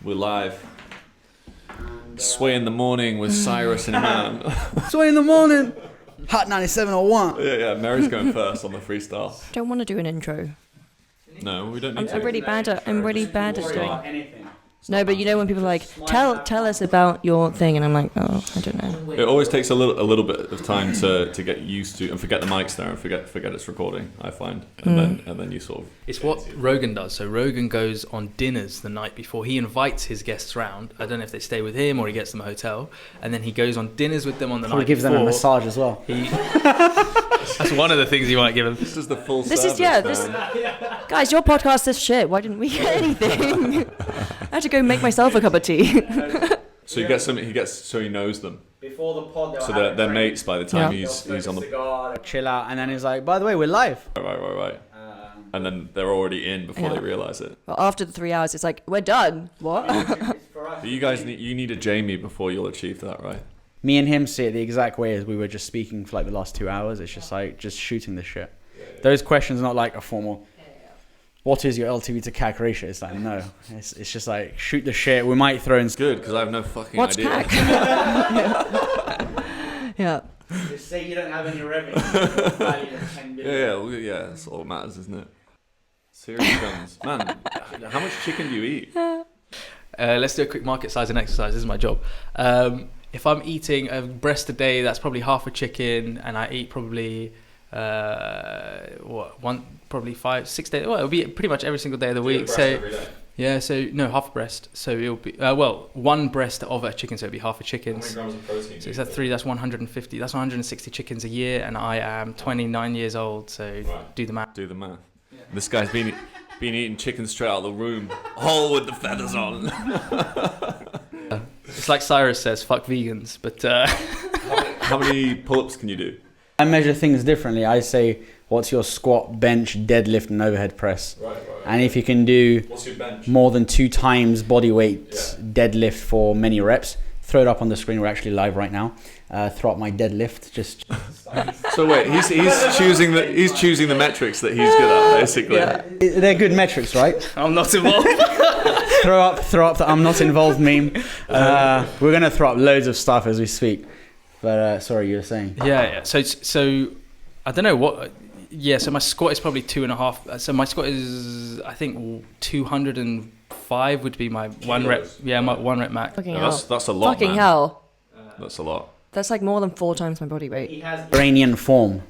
We're live. Sway in the morning with Cyrus and Iman. Sway in the morning. Hot 9701. Yeah. Mary's going first on the freestyle. Don't want to do an intro. No, we don't need to. I'm really bad at doing. No, but you know when people are like, tell us about your thing, and I'm like, oh, I don't know. It always takes a little bit of time to get used to and forget the mic's there and forget it's recording. I find, and then you sort of. It's what Rogan does. So Rogan goes on dinners the night before. He invites his guests round. I don't know if they stay with him or he gets them a hotel, and then he goes on dinners with them on the night before. He gives them a massage as well. That's one of the things you might give them. This is the full. Guys, your podcast is shit. Why didn't we get anything? I had to go make myself a cup of tea. So he gets some. So he knows them. Before the pod, so they're mates by the time he's on the cigar, chill out, and then he's like, by the way, we're live. Right. And then they're already in before they realise it. Well, after the 3 hours, it's like, we're done. What? But you guys need a Jamie before you'll achieve that, right? Me and him see it the exact way as we were just speaking for like the last 2 hours. It's just like just shooting the shit. Those questions are not like a formal. What is your LTV to CAC ratio? It's like, no. It's just like, shoot the shit. We might throw in... It's good, because I have no fucking What's idea. CAC? Yeah. Just say you don't have any revenue. Yeah, that's all that matters, isn't it? Serious guns. Man, how much chicken do you eat? Let's do a quick market size and exercise. This is my job. If I'm eating a breast a day, that's probably half a chicken, and I eat probably... probably 5-6 days. Well, it'll be pretty much every single day of the week. So every day. Yeah, so no, half a breast. So it'll be one breast of a chicken. So it'll be half a chicken. How many grams of protein? So it's at 3. That's 150. That's 160 chickens a year, and I am 29 years old. So do the math. Do the math. Yeah. This guy's been eating chicken straight out of the room, all with the feathers on. It's like Cyrus says, "Fuck vegans." But how many pull-ups can you do? I measure things differently. I say, what's your squat, bench, deadlift, and overhead press? Right. And if you can do more than 2 times body weight deadlift for many reps, throw it up on the screen. We're actually live right now. Throw up my deadlift. Just. So wait, he's choosing the metrics that he's good at, basically. Yeah, they're good metrics, right? I'm not involved. throw up the I'm not involved meme. We're gonna throw up loads of stuff as we speak. But sorry, you were saying. Yeah. So I don't know what. Yeah. So my squat is probably 2.5. So my squat is, I think, 205 would be my one rep. Yeah, my 1 rep max. That's a lot. Fucking hell. That's a lot. That's like more than 4 times my body weight. He has Iranian form,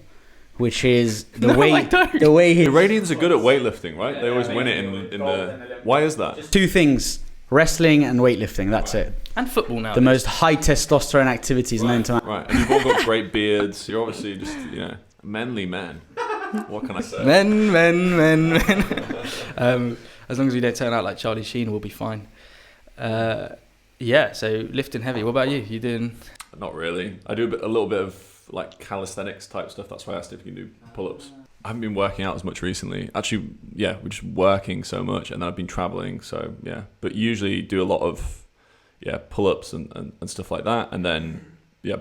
which is the way. The Iranians are good at weightlifting, right? They always win it in the. Why is that? 2 things: wrestling and weightlifting. That's it. And football now. The most high testosterone activities known to man. Right, and you've all got great beards. You're obviously just, manly men. What can I say? Men. As long as we don't turn out like Charlie Sheen, we'll be fine. So lifting heavy. What about you? You doing? Not really. I do a little bit of like calisthenics type stuff. That's why I asked if you can do pull-ups. I haven't been working out as much recently. Actually, we're just working so much, and then I've been traveling. So yeah, but usually do a lot of pull-ups and stuff like that, and then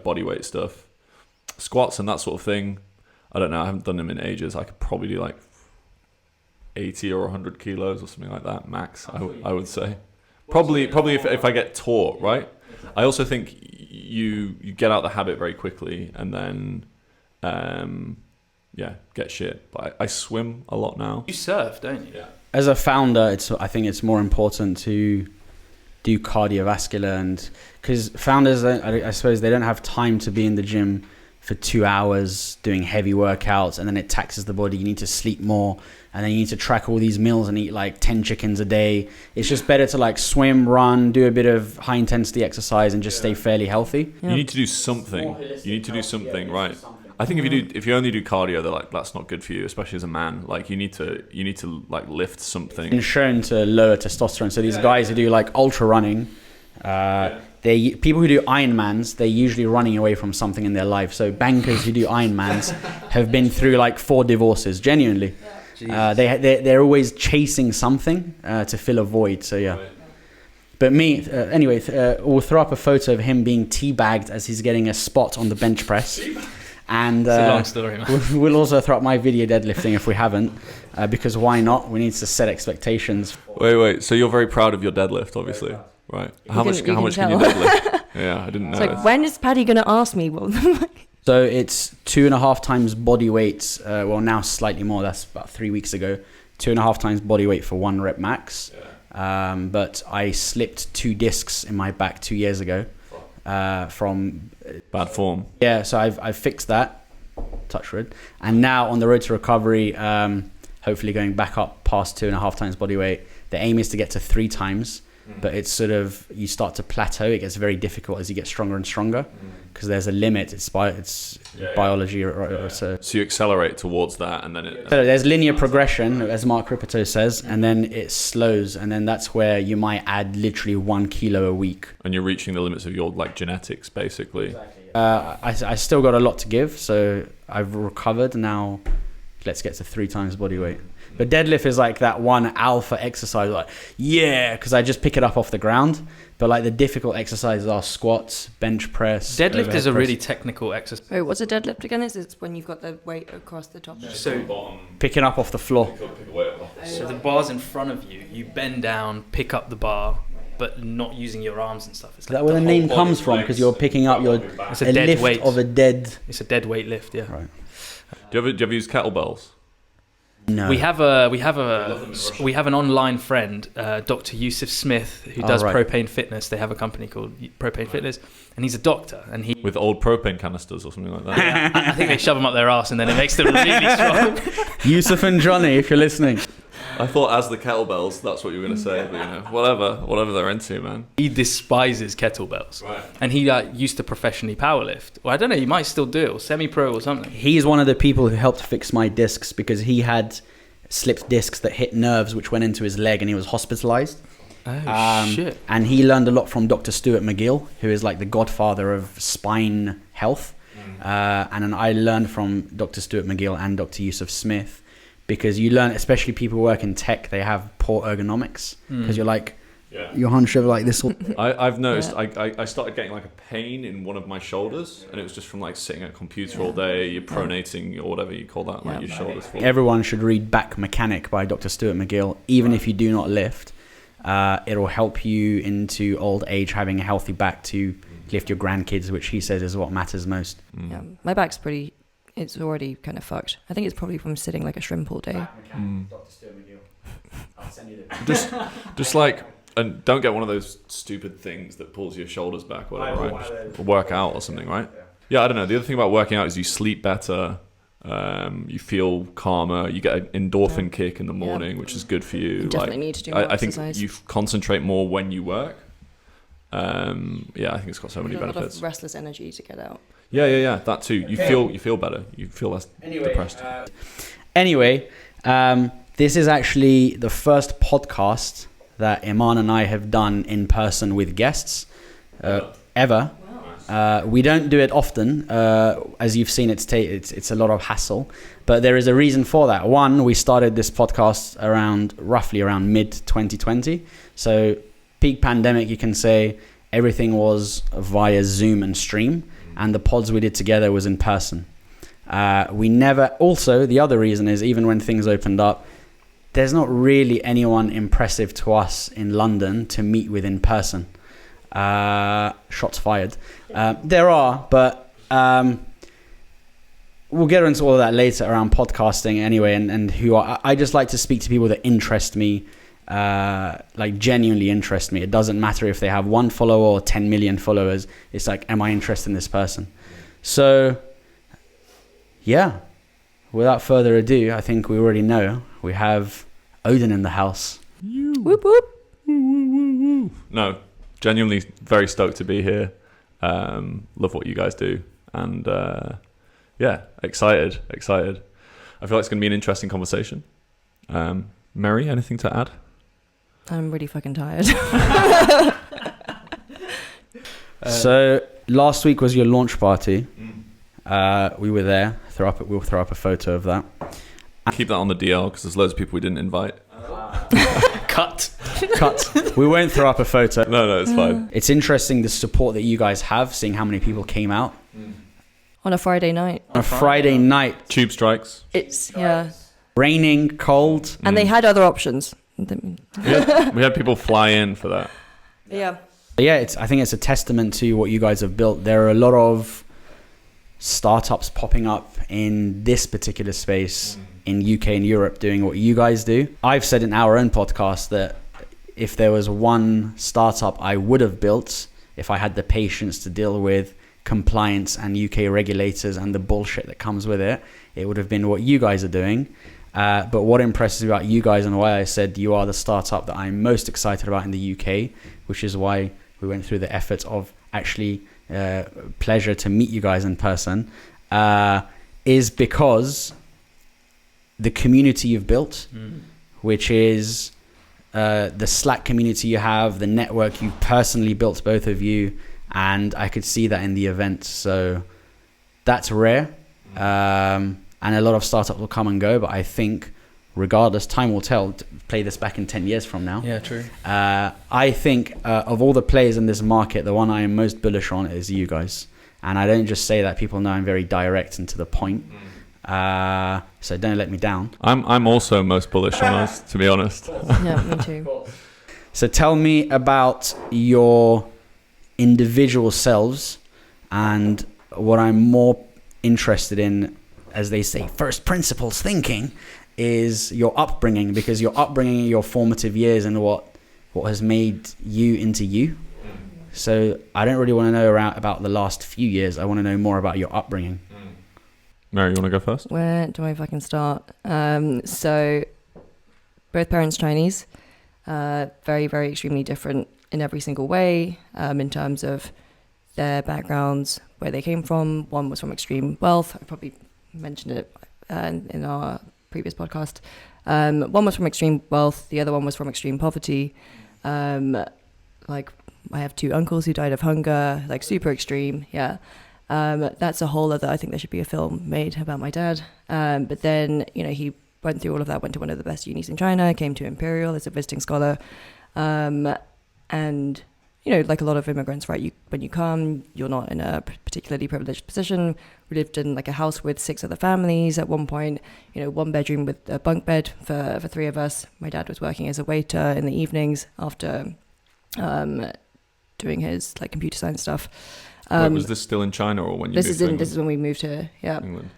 body weight stuff, squats and that sort of thing. I don't know. I haven't done them in ages. I could probably do like 80 or 100 kilos or something like that max. I would say probably if I get taught right. I also think you get out the habit very quickly, and then get shit. But I swim a lot now. You surf, don't you? Yeah. As a founder, I think it's more important to do cardiovascular, and because founders, I suppose they don't have time to be in the gym for 2 hours doing heavy workouts, and then it taxes the body. You need to sleep more, and then you need to track all these meals and eat like 10 chickens a day. It's just better to like swim, run, do a bit of high intensity exercise, and just stay fairly healthy. You need to do something. You need to do something, right? I think if you only do cardio, they're like, that's not good for you, especially as a man. Like you need to like lift something. And shown to lower testosterone. So these guys who do like ultra running, people who do Ironmans, they're usually running away from something in their life. So bankers who do Ironmans have been through like 4 divorces, genuinely. They're always chasing something to fill a void. So yeah. But me, anyway, we'll throw up a photo of him being teabagged as he's getting a spot on the bench press. And It's a long story, man. we'll also throw up my video deadlifting if we haven't, because why not? We need to set expectations. Wait. So you're very proud of your deadlift, obviously, right? How much can you tell. deadlift? Yeah, I didn't know. It's like, when is Paddy going to ask me? Well, So it's 2.5 times body weight. Well, now slightly more. That's about 3 weeks ago. 2.5 times body weight for 1 rep max. But I slipped 2 discs in my back 2 years ago from Bad form. Yeah, so I've fixed that, touch wood, and now on the road to recovery, hopefully going back up past 2.5 times body weight. The aim is to get to 3 times, but it's sort of, you start to plateau. It gets very difficult as you get stronger and stronger because there's a limit. It's biology. So you accelerate towards that, and then So there's linear progression, as Mark Ripito says, and then it slows, and then that's where you might add literally 1 kilo a week. And you're reaching the limits of your genetics, basically. Exactly. I still got a lot to give, so I've recovered. Now let's get to 3 times body weight. But deadlift is like that one alpha exercise, like, because I just pick it up off the ground. But like the difficult exercises are squats, bench press. Deadlift is a really technical exercise. wait, what's a deadlift again? It's when you've got the weight across the top. So Picking up off the floor. So the bar's in front of you. You bend down, pick up the bar, but not using your arms and stuff. It's Is that where the name comes from? Because you're picking up It's a dead lift weight. of a dead. It's a dead weight lift. Yeah. Right. Do you ever use kettlebells? No. We have an online friend, Dr. Yusuf Smith, who does right. Propane Fitness. They have a company called Propane Fitness, and he's a doctor. And he, With old propane canisters or something like that? I think they shove them up their arse, and then it makes them really strong. Yusuf and Johnny, if you're listening. I thought as the kettlebells, that's what you were going to say. But, whatever they're into, man. He despises kettlebells, Right. and he used to professionally powerlift. Well, I don't know. He might still do it, or semi-pro or something. He's one of the people who helped fix my discs because he had slipped discs that hit nerves which went into his leg and he was hospitalized. Oh shit! And he learned a lot from Dr. Stuart McGill, who is like the godfather of spine health. And then I learned from Dr. Stuart McGill and Dr. Yusuf Smith, because you learn, especially people who work in tech, they have poor ergonomics because you're like, you're hunched over like this. I've noticed I started getting like a pain in one of my shoulders, and it was just from like sitting at a computer all day. You're pronating or whatever you call that, like your shoulders. Everyone should read Back Mechanic by Dr. Stuart McGill, even if you do not lift. It'll help you into old age having a healthy back to lift your grandkids, which he says is what matters most. Yeah, my back's it's already kind of fucked. I think it's probably from sitting like a shrimp all day. Dr. Stuart McGill. I'll send you the Just like, and don't get one of those stupid things that pulls your shoulders back or whatever, right? Just work out or something, right? Yeah, I don't know. The other thing about working out is you sleep better, you feel calmer, you get an endorphin kick in the morning, which is good for you. You definitely need to do more I think exercise. you concentrate more when you work. I think it's got so many A lot benefits. of restless energy to get out. Yeah, that too. You feel better. You feel less depressed. Anyway, this is actually the first podcast that Iman and I have done in person with guests ever. We don't do it often. As you've seen, it's a lot of hassle, but there is a reason for that. One, we started this podcast roughly around mid 2020, so peak pandemic, you can say. Everything was via Zoom and stream, and the pods we did together was in person. Also, the other reason is, even when things opened up, there's not really anyone impressive to us in London to meet with in person. Shots fired. There are, but we'll get into all of that later around podcasting anyway, and I just like to speak to people that interest me, like genuinely interest me. It doesn't matter if they have 1 follower or 10 million followers. It's like, am I interested in this person? So yeah, without further ado, I think we already know we have Odin in the house. Whoop whoop. No, genuinely very stoked to be here. Love what you guys do, and excited. I feel like it's going to be an interesting conversation. Mary, anything to add? I'm really fucking tired. So last week was your launch party. We were there. We'll throw up a photo of that. Keep that on the DL because there's loads of people we didn't invite. Cut. We won't throw up a photo. No, it's fine. It's interesting the support that you guys have, seeing how many people came out. On a Friday night. On a Friday night, Tube strikes. It's, yeah. raining, cold. And they had other options. We had people fly in for that. Yeah. Yeah, I think it's a testament to what you guys have built. There are a lot of startups popping up in this particular space in UK and Europe doing what you guys do. I've said in our own podcast that if there was one startup I would have built, if I had the patience to deal with compliance and UK regulators and the bullshit that comes with it, it would have been what you guys are doing. But what impresses me about you guys and why I said you are the startup that I'm most excited about in the UK, which is why we went through the effort of actually pleasure to meet you guys in person, is because the community you've built, which is the Slack community you have, the network you personally built, both of you, and I could see that in the event. So that's rare. And a lot of startups will come and go, but I think regardless, time will tell. Play this back in 10 years from now. Yeah, true. I think of all the players in this market, the one I am most bullish on is you guys. And I don't just say that. People know I'm very direct and to the point. So don't let me down. I'm also most bullish on us, to be honest. Yeah, me too. So tell me about your individual selves, and what I'm more interested in, as they say, first principles thinking, is your upbringing, because your upbringing, your formative years, and what has made you into you. So I don't really want to know about the last few years. I want to know more about your upbringing. Mary, you want to go first? Where do I fucking start? So both parents Chinese, very, very extremely different in every single way, in terms of their backgrounds, where they came from. One was from extreme wealth. I probably mentioned it in our previous podcast. One was from extreme wealth. The other one was from extreme poverty. Like, I have two uncles who died of hunger, like super extreme. Yeah. That's a whole other, I think there should be a film made about my dad. But then, he went through all of that, went to one of the best unis in China, came to Imperial as a visiting scholar. And, like a lot of immigrants, right? When you come, you're not in a particularly privileged position. We lived in like a house with 6 other families at one point, 1 bedroom with a bunk bed for 3 of us. My dad was working as a waiter in the evenings after doing his like computer science stuff. Wait, was this still in China or when you moved to England? This is when we moved here, yeah. England.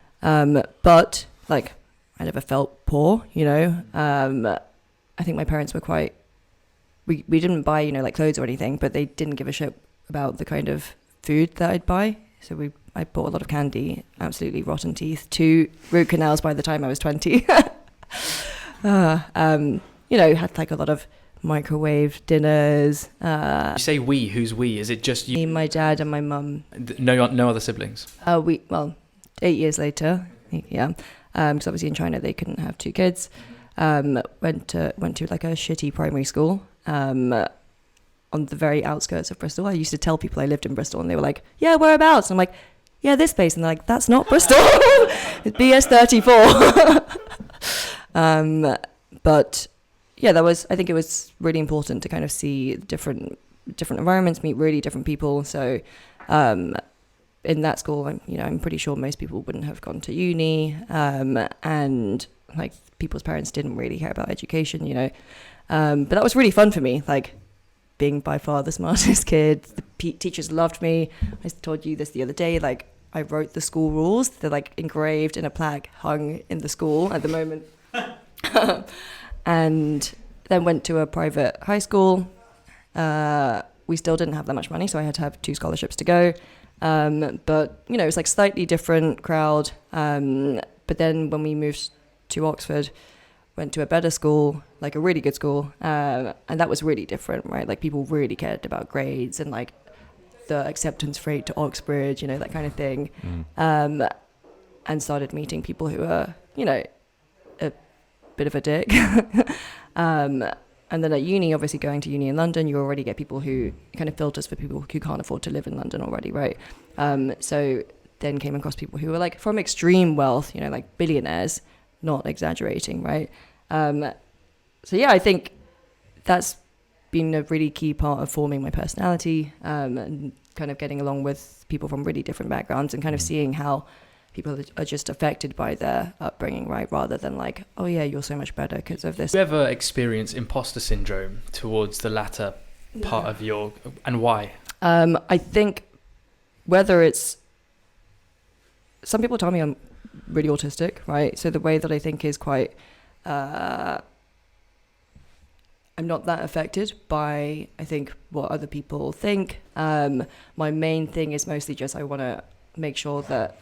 But like, I never felt poor, I think my parents were quite, we didn't buy, like clothes or anything, but they didn't give a shit about the kind of food that I'd buy. So I bought a lot of candy, absolutely rotten teeth, 2 root canals by the time I was 20. Had like a lot of microwave dinners. You say we, who's we? Is it just you? Me, my dad and my mum. No other siblings? 8 years later, yeah. Because obviously in China they couldn't have 2 kids. Went to like a shitty primary school on the very outskirts of Bristol. I used to tell people I lived in Bristol, and they were like, "Yeah, whereabouts?" And I'm like, "Yeah, this place." And they're like, "That's not Bristol. It's BS 34." But yeah, I think it was really important to kind of see different environments, meet really different people. So in that school, I'm pretty sure most people wouldn't have gone to uni, and like people's parents didn't really care about education, but that was really fun for me, like being by far the smartest kid. The teachers loved me. I told you this the other day, like I wrote the school rules. They're like engraved in a plaque hung in the school at the moment. And then went to a private high school. We still didn't have that much money, so I had to have 2 scholarships to go. But it was like slightly different crowd. But then when we moved to Oxford, went to a better school, like a really good school, and that was really different, right? Like people really cared about grades and like the acceptance rate to Oxbridge, that kind of thing. And started meeting people who are, a bit of a dick. And then at uni, obviously going to uni in London, you already get people who kind of filters for people who can't afford to live in London already, right? So then came across people who were like from extreme wealth, like billionaires, not exaggerating, right? So yeah, I think that's been a really key part of forming my personality, and kind of getting along with people from really different backgrounds and kind of seeing how people are just affected by their upbringing, right? Rather than like, oh yeah, you're so much better because of this. Do you ever experience imposter syndrome towards the latter part of your, and why? I think whether it's, some people tell me I'm really autistic, right? So the way that I think is quite, I'm not that affected by, I think, what other people think. My main thing is mostly just I want to make sure that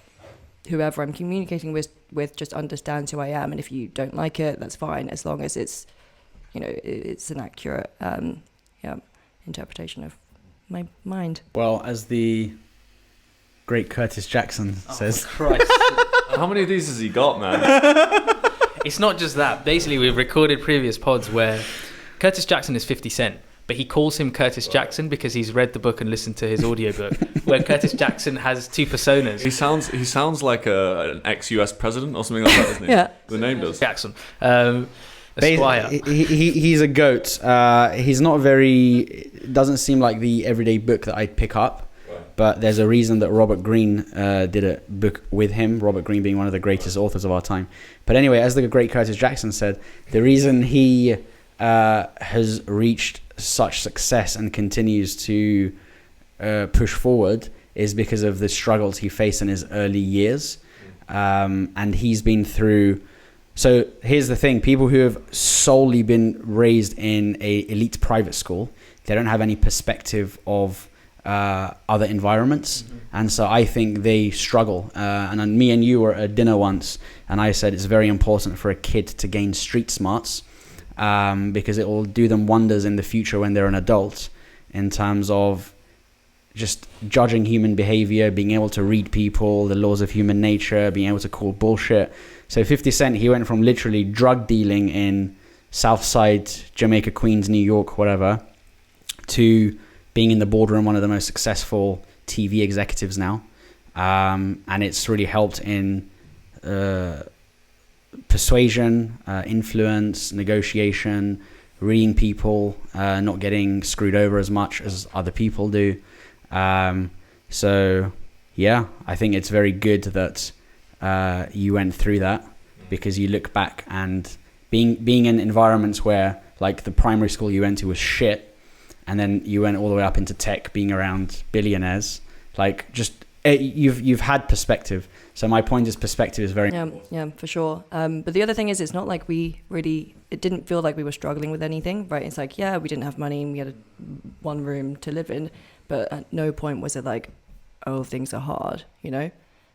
whoever I'm communicating with just understands who I am, and if you don't like it, that's fine, as long as it's, you know, it's an accurate interpretation of my mind. Well, as the great Curtis Jackson says, Christ. How many of these has he got, man? It's not just that. Basically, we've recorded previous pods where Curtis Jackson is 50 Cent, but he calls him Curtis Jackson because he's read the book and listened to his audiobook, where Curtis Jackson has two personas. He sounds like an ex-US president or something like that, doesn't he? Yeah. The name does. Jackson. Esquire. He's a goat. He's not very, doesn't seem like the everyday book that I'd pick up, but there's a reason that Robert Greene did a book with him, Robert Greene being one of the greatest authors of our time. But anyway, as the great Curtis Jackson said, the reason he has reached such success and continues to push forward is because of the struggles he faced in his early years. And he's been through... So here's the thing. People who have solely been raised in a elite private school, they don't have any perspective of other environments. And so I think they struggle. And me and you were at dinner once, and I said it's very important for a kid to gain street smarts, because it will do them wonders in the future when they're an adult, in terms of just judging human behavior, being able to read people, the laws of human nature, being able to call bullshit. So 50 Cent, he went from literally drug dealing in Southside, Jamaica, Queens, New York, whatever, to being in the boardroom, one of the most successful TV executives now. And it's really helped in persuasion, influence, negotiation, reading people, not getting screwed over as much as other people do. So yeah, I think it's very good that you went through that, because you look back and being in environments where, like, the primary school you went to was shit, and then you went all the way up into tech, being around billionaires, like, just you've had perspective. So my point is, perspective is very yeah, for sure. But the other thing is, it's not like it didn't feel like we were struggling with anything, right? It's like, yeah, we didn't have money and we had one room to live in, but at no point was it like, oh, things are hard, you know?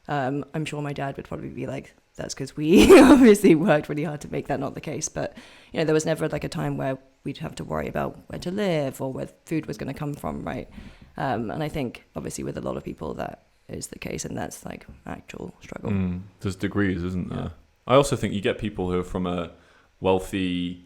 I'm sure my dad would probably be like, that's because we obviously worked really hard to make that not the case. But, you know, there was never like a time where we'd have to worry about where to live or where food was going to come from, right? And I think obviously with a lot of people that is the case, and that's like actual struggle. There's degrees, isn't there? Yeah. I also think you get people who are from a wealthy,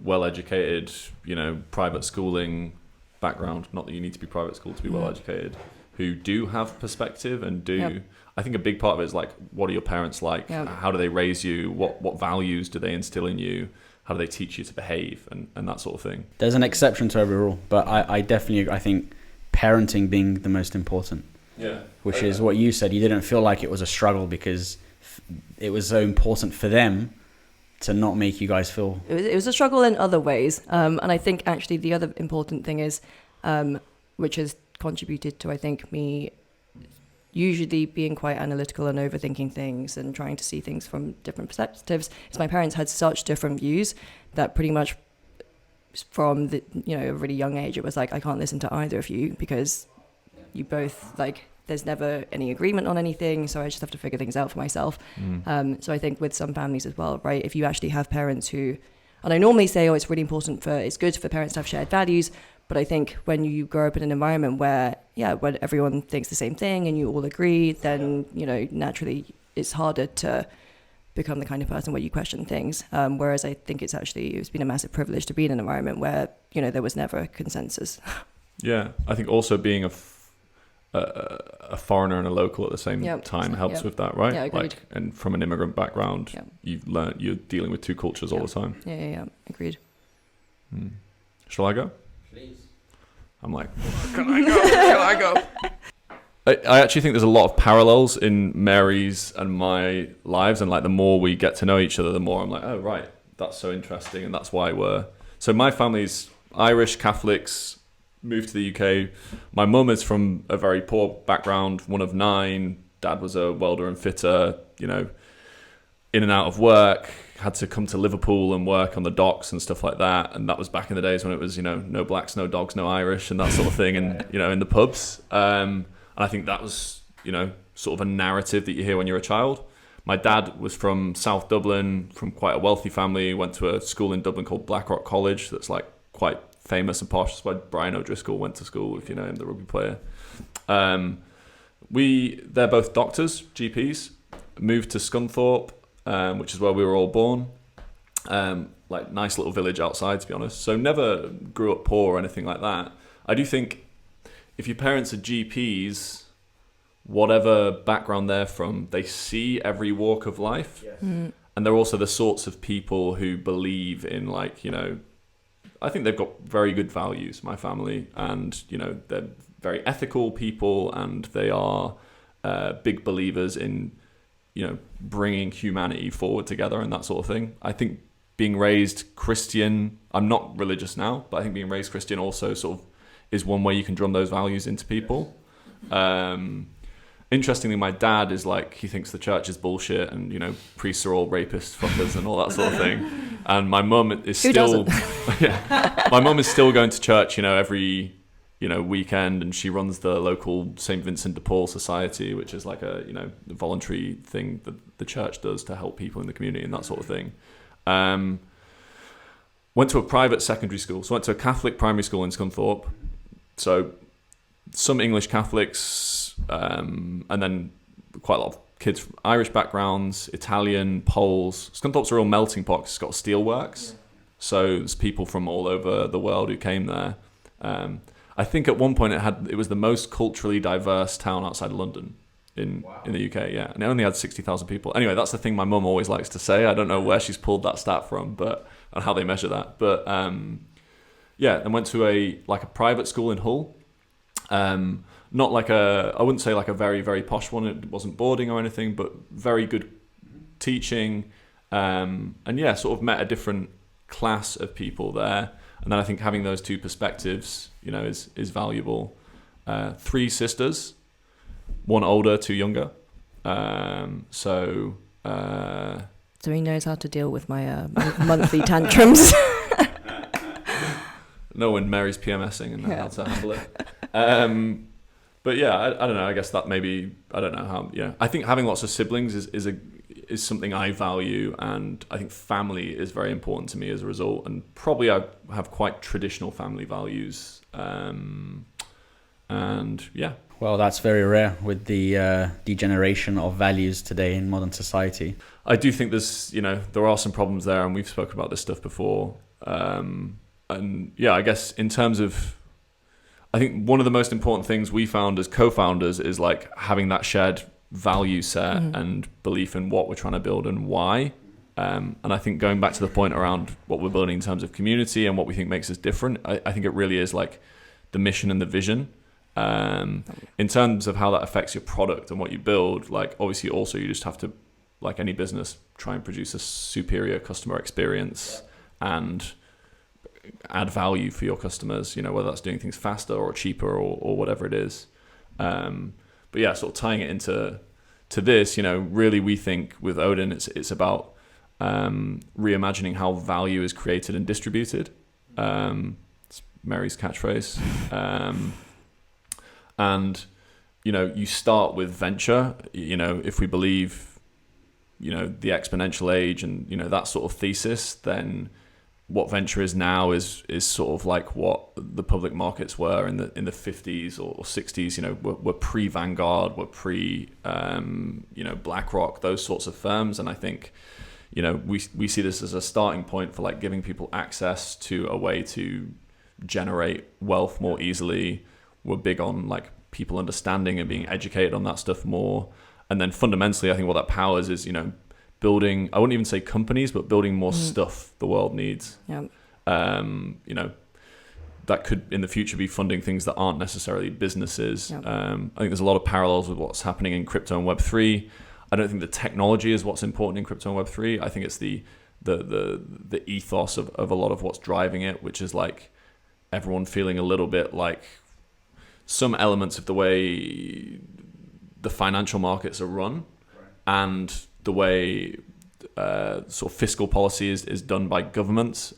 well-educated, you know, private schooling background. Not that you need to be private school to be well-educated, who do have perspective and do... Yep. I think a big part of it is like, what are your parents like? Yep. How do they raise you? What values do they instill in you? How do they teach you to behave and that sort of thing? There's an exception to every rule, but I definitely agree. I think parenting being the most important. Yeah. Which is what you said. You didn't feel like it was a struggle because it was so important for them to not make you guys feel... It was a struggle in other ways. And I think actually the other important thing is, which has contributed to, I think, me usually being quite analytical and overthinking things and trying to see things from different perspectives, is my parents had such different views that pretty much from the, you know, a really young age, it was like, I can't listen to either of you because you both, like, there's never any agreement on anything, so I just have to figure things out for myself. So I think with some families as well, right, if you actually have parents who, and I normally say, it's really important it's good for parents to have shared values, but I think when you grow up in an environment where, when everyone thinks the same thing and you all agree, then, you know, naturally it's harder to become the kind of person where you question things. Whereas I think it's been a massive privilege to be in an environment where, you know, there was never a consensus. Yeah, I think also being a foreigner and a local at the same time helps with that, right? Yeah, agreed. Like, and from an immigrant background, you've learned you're dealing with two cultures all the time. Yeah, agreed. Shall I go? I'm like, can I go? I actually think there's a lot of parallels in Mary's and my lives, and like the more we get to know each other, the more I'm like, oh right, that's so interesting, and that's why so my family's Irish Catholics, moved to the UK. My mum is from a very poor background, one of 9. Dad was a welder and fitter, you know, in and out of work, had to come to Liverpool and work on the docks and stuff like that. And that was back in the days when it was, you know, no blacks, no dogs, no Irish and that sort of thing. And, you know, in the pubs. And I think that was, you know, sort of a narrative that you hear when you're a child. My dad was from South Dublin, from quite a wealthy family, went to a school in Dublin called Blackrock College. That's like quite famous and posh. That's why Brian O'Driscoll went to school, if you know him, the rugby player. They're both doctors, GPs, moved to Scunthorpe, which is where we were all born. Like nice little village outside, to be honest. So never grew up poor or anything like that. I do think if your parents are GPs, whatever background they're from, they see every walk of life. Yes. Mm. And they're also the sorts of people who believe in, like, you know, I think they've got very good values, my family, and, you know, they're very ethical people, and they are big believers in, you know, bringing humanity forward together and that sort of thing. I think being raised Christian, I'm not religious now, but I think being raised Christian also sort of is one way you can drum those values into people. Interestingly, my dad is like, he thinks the church is bullshit and, you know, priests are all rapists, fuckers and all that sort of thing. And my mum is still, yeah, my mum is still going to church, you know, every, you know, weekend, and she runs the local St. Vincent de Paul Society, which is like a, you know, voluntary thing that the church does to help people in the community and that sort of thing. Went to a private secondary school. So went to a Catholic primary school in Scunthorpe. So some English Catholics, and then quite a lot of kids from Irish backgrounds, Italian, Poles. Scunthorpe's a real melting pot. It's got steelworks. So there's people from all over the world who came there. I think at one point it was the most culturally diverse town outside of London in the UK, yeah. And it only had 60,000 people. Anyway, that's the thing my mum always likes to say. I don't know where she's pulled that stat from, and how they measure that. But yeah, and went to a private school in Hull. Not like I wouldn't say like a very, very posh one. It wasn't boarding or anything, but very good teaching. And yeah, sort of met a different class of people there. And then I think having those two perspectives, you know, is valuable. 3 sisters, 1 older, 2 younger. So he knows how to deal with my monthly tantrums. Know when Mary's PMSing and how to handle it. But yeah, I don't know. I guess that maybe, I don't know how. Yeah, I think having lots of siblings is something I value, and I think family is very important to me as a result. And probably I have quite traditional family values. And yeah. Well, that's very rare with the degeneration of values today in modern society. I do think there are some problems there, and we've spoken about this stuff before. And yeah, I guess in terms of, I think one of the most important things we found as co-founders is like having that shared value set and belief in what we're trying to build and why. And I think going back to the point around what we're building in terms of community and what we think makes us different, I think it really is like the mission and the vision. In terms of how that affects your product and what you build, like obviously also you just have to, like any business, try and produce a superior customer experience and add value for your customers, you know, whether that's doing things faster or cheaper or whatever it is. But yeah, sort of tying it into this, you know, really we think with Odin, it's about reimagining how value is created and distributed. It's Mary's catchphrase. And, you know, you start with venture, you know, if we believe, you know, the exponential age and, you know, that sort of thesis, then what venture is now is sort of like what the public markets were in the 50s or 60s. You know, we're pre-Vanguard, we're pre you know, BlackRock, those sorts of firms. And I think, you know, we see this as a starting point for like giving people access to a way to generate wealth more easily. We're big on like people understanding and being educated on that stuff more. And then fundamentally, I think what that powers is, you know, building, I wouldn't even say companies, but building more stuff the world needs. Yep. You know, that could in the future be funding things that aren't necessarily businesses. Yep. I think there's a lot of parallels with what's happening in crypto and Web3. I don't think the technology is what's important in crypto and Web3. I think it's the ethos of a lot of what's driving it, which is like everyone feeling a little bit like some elements of the way the financial markets are run and the way sort of fiscal policy is done by governments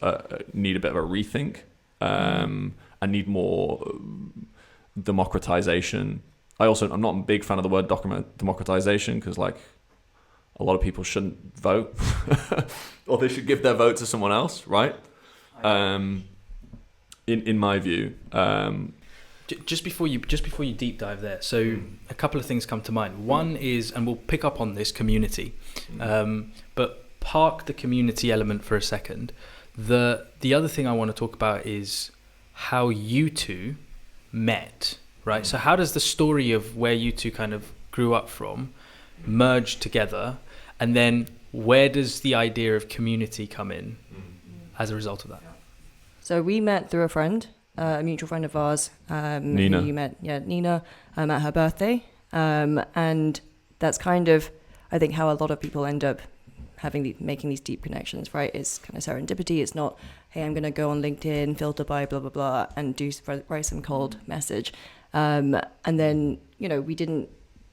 need a bit of a rethink and need more democratization. I'm not a big fan of the word democratization because like a lot of people shouldn't vote or they should give their vote to someone else, right? In my view. Just before you deep dive there, so a couple of things come to mind. One is, and we'll pick up on this, community, but park the community element for a second. The other thing I want to talk about is how you two met, right? So how does the story of where you two kind of grew up from merge together, and then where does the idea of community come in as a result of that? So we met through a friend, a mutual friend of ours. Nina. You met, Nina, at her birthday. And that's kind of, I think, how a lot of people end up making these deep connections, right? It's kind of serendipity. It's not, hey, I'm going to go on LinkedIn, filter by blah, blah, blah, and write some cold message. And then, we didn't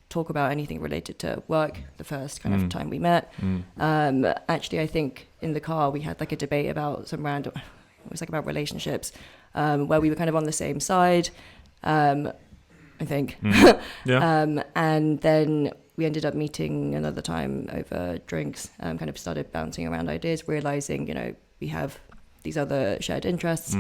talk about anything related to work the first kind of time we met. Actually, I think in the car we had like a debate about some random, it was like about relationships, where we were kind of on the same side, I think. Yeah. And then we ended up meeting another time over drinks, kind of started bouncing around ideas, realizing, we have these other shared interests.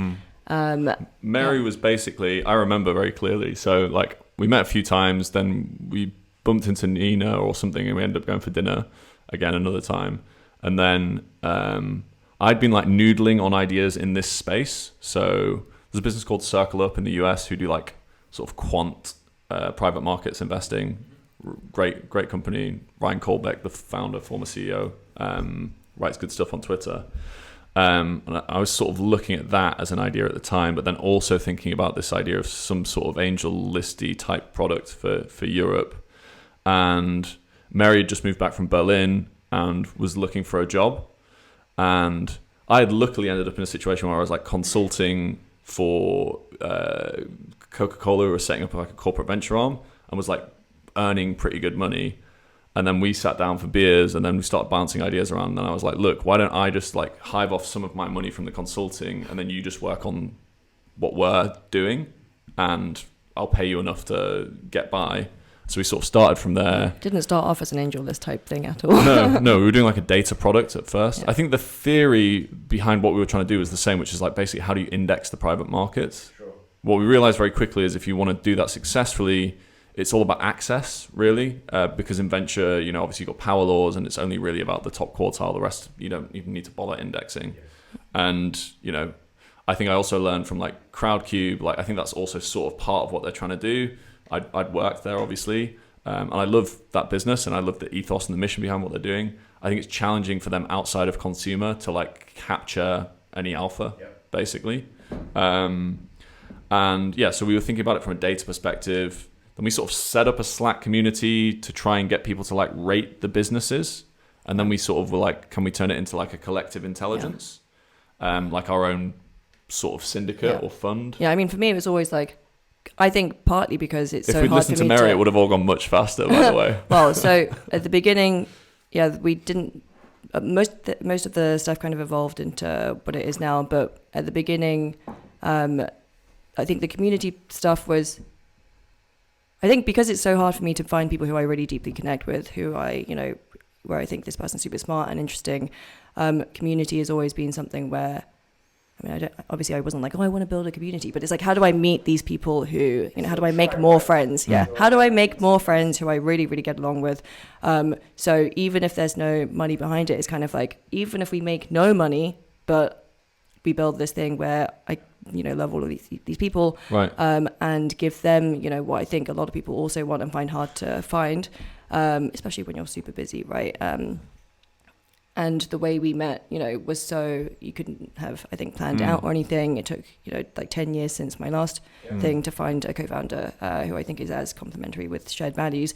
Mary was basically, I remember very clearly. So like we met a few times, then we bumped into Nina or something and we ended up going for dinner again another time. And then I'd been like noodling on ideas in this space. So there's a business called Circle Up in the US who do like sort of quant private markets investing. Great company. Ryan Colbeck, the founder, former CEO, writes good stuff on Twitter. And I was sort of looking at that as an idea at the time, but then also thinking about this idea of some sort of angel listy type product for Europe. And Mary had just moved back from Berlin and was looking for a job. And I had luckily ended up in a situation where I was like consulting for Coca-Cola, who was setting up like a corporate venture arm, and was like earning pretty good money. And then we sat down for beers and then we started bouncing ideas around. And I was like, look, why don't I just like hive off some of my money from the consulting and then you just work on what we're doing and I'll pay you enough to get by. So we sort of started from there. Didn't start off as an angel list type thing at all. No, we were doing like a data product at first. Yeah. I think the theory behind what we were trying to do is the same, which is like basically how do you index the private markets? Sure. What we realized very quickly is if you want to do that successfully, it's all about access, really, because in venture, obviously you've got power laws and it's only really about the top quartile. The rest, you don't even need to bother indexing. Yeah. And, I think I also learned from like Crowdcube, like I think that's also sort of part of what they're trying to do. I'd worked there, obviously, and I love that business and I love the ethos and the mission behind what they're doing. I think it's challenging for them outside of consumer to like capture any alpha, basically. And yeah, so we were thinking about it from a data perspective. Then we sort of set up a Slack community to try and get people to like rate the businesses. And then we sort of were like, can we turn it into like a collective intelligence? Like our own sort of syndicate or fund? Yeah, I mean, for me, it was always like, I think partly because it's so hard for me to... If we'd listened to Mary, it would have all gone much faster, by the way. Well, so at the beginning, we didn't... Most of the stuff kind of evolved into what it is now. But at the beginning, I think the community stuff was... I think because it's so hard for me to find people who I really deeply connect with, where I think this person's super smart and interesting, community has always been something where, obviously I wasn't like, I want to build a community, but it's like, how do I meet these people who, how do I make more friends? Yeah. How do I make more friends who I really, really get along with? So even if there's no money behind it, it's kind of like, even if we make no money, but we build this thing where I love all of these people, right. And give them, what I think a lot of people also want and find hard to find, especially when you're super busy, right? And the way we met, was so you couldn't have, I think, planned out or anything. It took, like 10 years since my last thing to find a co-founder who I think is as complementary with shared values.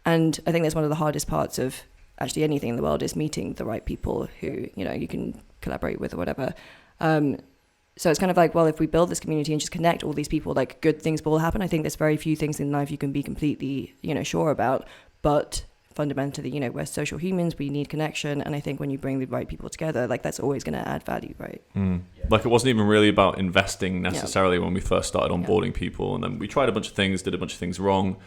And I think that's one of the hardest parts of actually anything in the world is meeting the right people who, you can collaborate with or whatever. So it's kind of like, well, if we build this community and just connect all these people, like good things will happen. I think there's very few things in life you can be completely, sure about, but fundamentally, we're social humans, we need connection, and I think when you bring the right people together, like that's always going to add value, right? Like it wasn't even really about investing necessarily when we first started onboarding people, and then we tried a bunch of things, did a bunch of things wrong.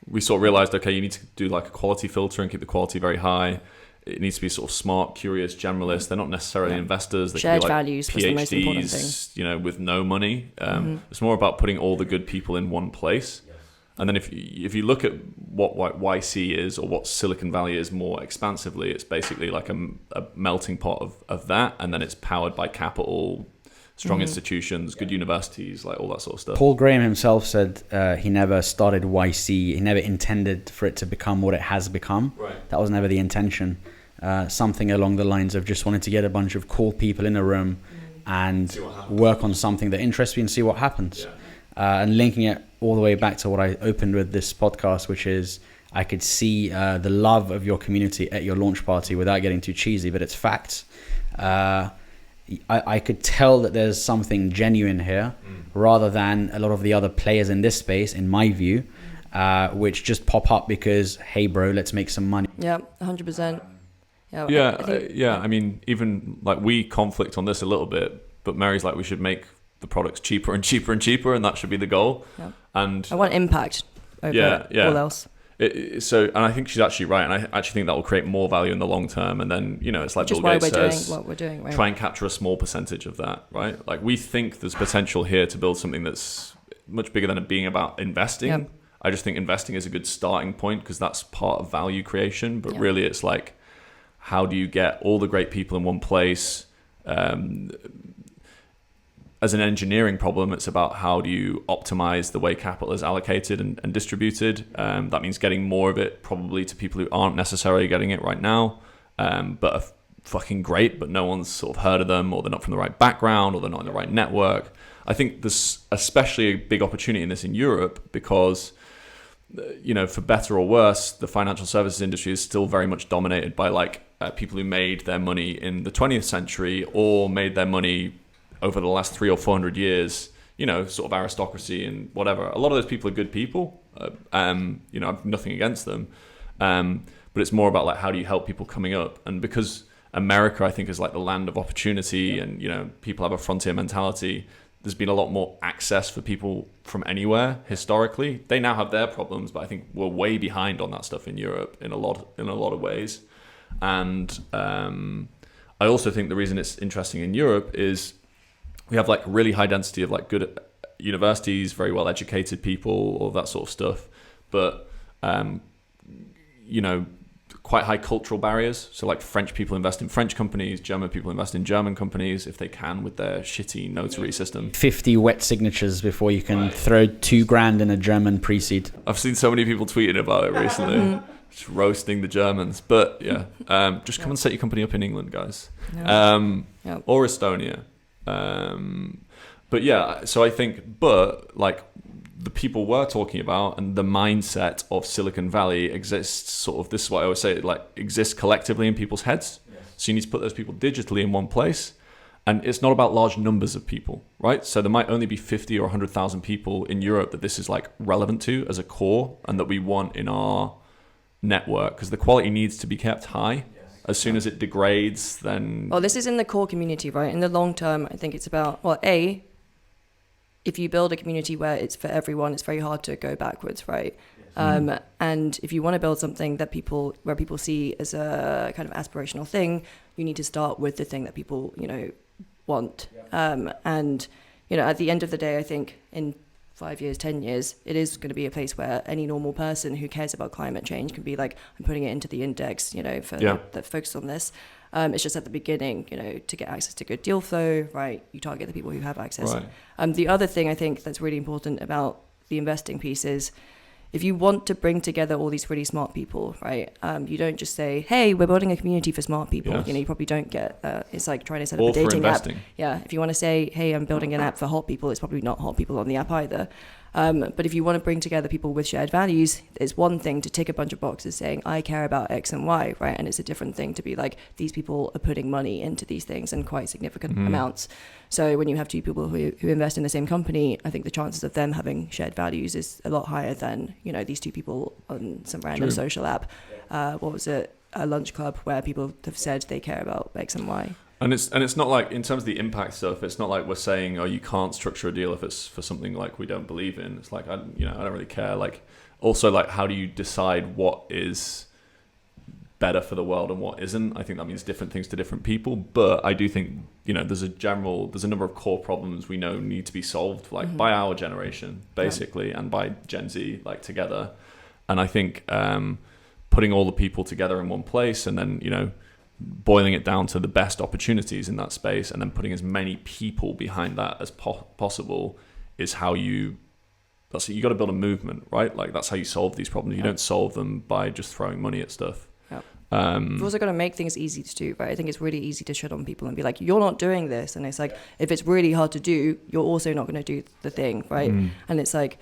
We sort of realized, okay, you need to do like a quality filter and keep the quality very high. It needs to be sort of smart, curious generalists. They're not necessarily investors. They shared could be like values was the most important thing. PhDs, with no money. It's more about putting all the good people in one place. And then if you look at what YC is, or what Silicon Valley is more expansively, it's basically like a melting pot of that. And then it's powered by capital, strong institutions, good universities, like all that sort of stuff. Paul Graham himself said he never started YC. He never intended for it to become what it has become. Right. That was never the intention. Something along the lines of just wanted to get a bunch of cool people in a room and work on something that interests me and see what happens. Yeah. And linking it all the way back to what I opened with this podcast, which is I could see the love of your community at your launch party without getting too cheesy, but it's facts. I could tell that there's something genuine here rather than a lot of the other players in this space, in my view, which just pop up because, hey, bro, let's make some money. Yeah, 100%. Yeah, I mean, even like we conflict on this a little bit, but Mary's like, we should make the products cheaper and cheaper and cheaper, and that should be the goal. Yeah. And I want impact over all else. And I think she's actually right, and I actually think that will create more value in the long term. And then it's like Which Bill is Gates why we're says, doing what we're doing, right? Try and capture a small percentage of that, right? Like we think there's potential here to build something that's much bigger than it being about investing. Yep. I just think investing is a good starting point because that's part of value creation. But really, it's like, how do you get all the great people in one place? As an engineering problem, it's about how do you optimize the way capital is allocated and distributed. That means getting more of it probably to people who aren't necessarily getting it right now, but are fucking great, but no one's sort of heard of them, or they're not from the right background, or they're not in the right network. I think there's especially a big opportunity in this in Europe because, for better or worse, the financial services industry is still very much dominated by people who made their money in the 20th century or made their money over the last 300 or 400 years, sort of aristocracy and whatever. A lot of those people are good people. I've nothing against them. But it's more about how do you help people coming up? And because America, I think, is like the land of opportunity and, people have a frontier mentality, there's been a lot more access for people from anywhere historically. They now have their problems, but I think we're way behind on that stuff in Europe in a lot of ways. And I also think the reason it's interesting in Europe is we have really high density of good universities, very well educated people, all that sort of stuff. But, quite high cultural barriers. So French people invest in French companies, German people invest in German companies if they can with their shitty notary system. 50 wet signatures before you can throw $2,000 in a German pre-seed. I've seen so many people tweeting about it recently. Just roasting the Germans. But just come and set your company up in England, guys. Or Estonia. So I think, the people we're talking about and the mindset of Silicon Valley exists sort of, this is what I always say, exists collectively in people's heads. Yes. So you need to put those people digitally in one place. And it's not about large numbers of people, right? So there might only be 50 or 100,000 people in Europe that this is relevant to as a core and that we want in our network, because the quality needs to be kept high. As soon as it degrades, then... Well, this is in the core community, right? In the long term, I think it's about, if you build a community where it's for everyone, it's very hard to go backwards, right? Yes. And if you want to build something that where people see as a kind of aspirational thing, you need to start with the thing that people, want. Yeah. At the end of the day, I think in 5 years, 10 years, it is going to be a place where any normal person who cares about climate change can be I'm putting it into the index, that focus on this. It's just at the beginning, to get access to good deal flow, right? You target the people who have access. Right. The other thing I think that's really important about the investing piece is if you want to bring together all these really smart people, right? You don't just say, hey, we're building a community for smart people. Yes. You probably don't get, it's like trying to set Or up a for dating app. investing. Yeah, if you want to say, hey, I'm building an app for hot people, it's probably not hot people on the app either. But if you want to bring together people with shared values, it's one thing to tick a bunch of boxes saying, I care about X and Y, right? And it's a different thing to be like, these people are putting money into these things and quite significant amounts. So when you have two people who invest in the same company, I think the chances of them having shared values is a lot higher than, these two people on some random social app. What was it? A lunch club where people have said they care about X and Y. And it's not like, in terms of the impact stuff, it's not like we're saying, oh, you can't structure a deal if it's for something like we don't believe in. It's like, I don't really care. Like, also, like, how do you decide what is better for the world and what isn't? I think that means different things to different people. But I do think, there's a number of core problems we know need to be solved, like by our generation, basically, and by Gen Z, like, together. And I think putting all the people together in one place and then, boiling it down to the best opportunities in that space and then putting as many people behind that as possible is how you got to build a movement, right? Like, that's how you solve these problems. You don't solve them by just throwing money at stuff. You've also got to make things easy to do, right? I think it's really easy to shit on people and be like, you're not doing this. And it's like, if it's really hard to do, you're also not going to do the thing, right? And it's like,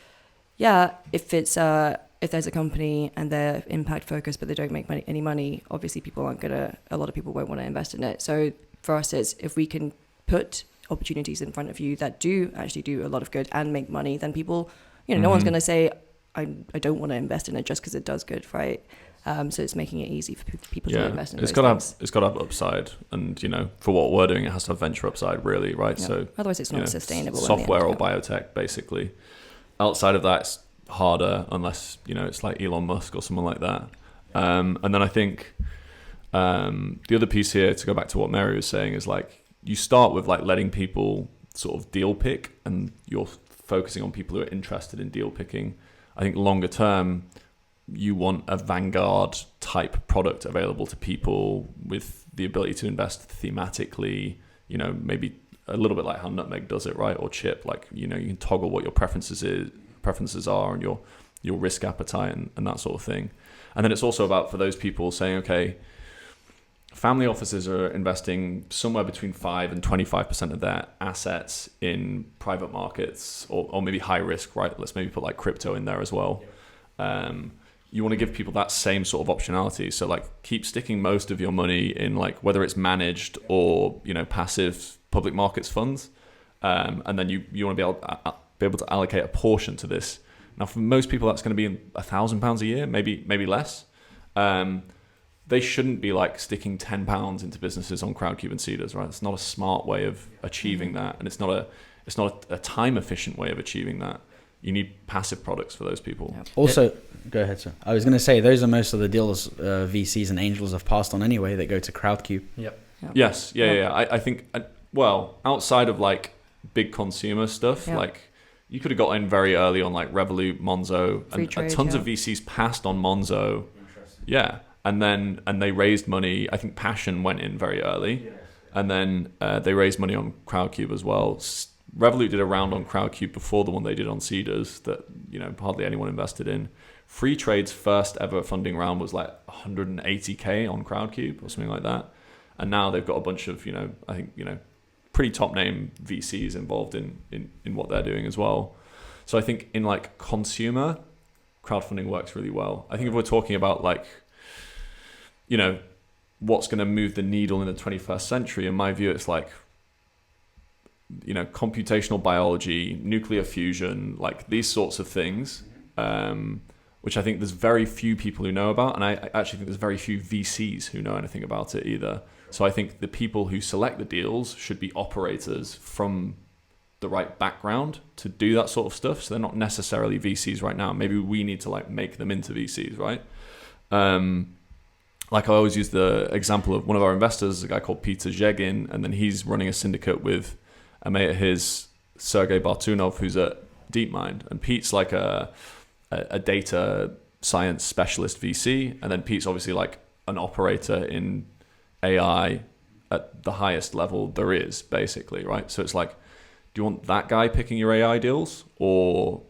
yeah, if there's a company and they're impact focused, but they don't make any money, obviously a lot of people won't want to invest in it. So for us, it's if we can put opportunities in front of you that do actually do a lot of good and make money, then people, no one's going to say, I don't want to invest in it just because it does good, right? So it's making it easy for people to invest in those things. It's got to have upside, and for what we're doing, it has to have venture upside, really, right? Yeah. So otherwise, it's not sustainable. Software or biotech, basically. Outside of that, it's harder unless it's like Elon Musk or someone like that. And then I think the other piece here, to go back to what Mary was saying, is like you start with like letting people sort of deal pick, and you're focusing on people who are interested in deal picking. I think longer term, you want a vanguard type product available to people with the ability to invest thematically, maybe a little bit like how Nutmeg does it, right? Or Chip, like, you can toggle what your preferences are and your risk appetite and that sort of thing. And then it's also about, for those people, saying, okay, family offices are investing somewhere between 5 and 25% of their assets in private markets or maybe high risk, right? Let's maybe put like crypto in there as well. You want to give people that same sort of optionality. So like keep sticking most of your money in like whether it's managed or passive public markets funds, and then you want to be able to allocate a portion to this. Now, for most people, that's going to be £1,000 a year, maybe less. They shouldn't be like sticking £10 into businesses on Crowdcube and Seeders, right? It's not a smart way of achieving that, and it's not a time efficient way of achieving that. You need passive products for those people. Yeah. Also, go ahead, sir. I was going to say those are most of the deals VCs and angels have passed on anyway that go to Crowdcube. Yep. Yes. Yeah. I think, well, outside of like big consumer stuff, like you could have got in very early on like Revolut, Monzo, and tons of VCs passed on Monzo. Yeah. And they raised money. I think Passion went in very early, and then they raised money on Crowdcube as well. Revolut did a round on Crowdcube before the one they did on Seeders that hardly anyone invested in. Free Trade's first ever funding round was like 180k on Crowdcube or something like that, and now they've got a bunch of I think pretty top name VCs involved in what they're doing as well. So I think in like consumer, crowdfunding works really well. I think if we're talking about like what's going to move the needle in the 21st century, in my view, it's like computational biology, nuclear fusion, like these sorts of things, which I think there's very few people who know about, and I actually think there's very few VCs who know anything about it either. So I think the people who select the deals should be operators from the right background to do that sort of stuff. So they're not necessarily VCs right now. Maybe we need to like make them into VCs, right? Like I always use the example of one of our investors, a guy called Peter Zhegin, and then he's running a syndicate with a mate of his, Sergey Bartunov, who's at DeepMind. And Pete's like a data science specialist VC. And then Pete's obviously like an operator in AI at the highest level there is, basically, right? So it's like, do you want that guy picking your AI deals, or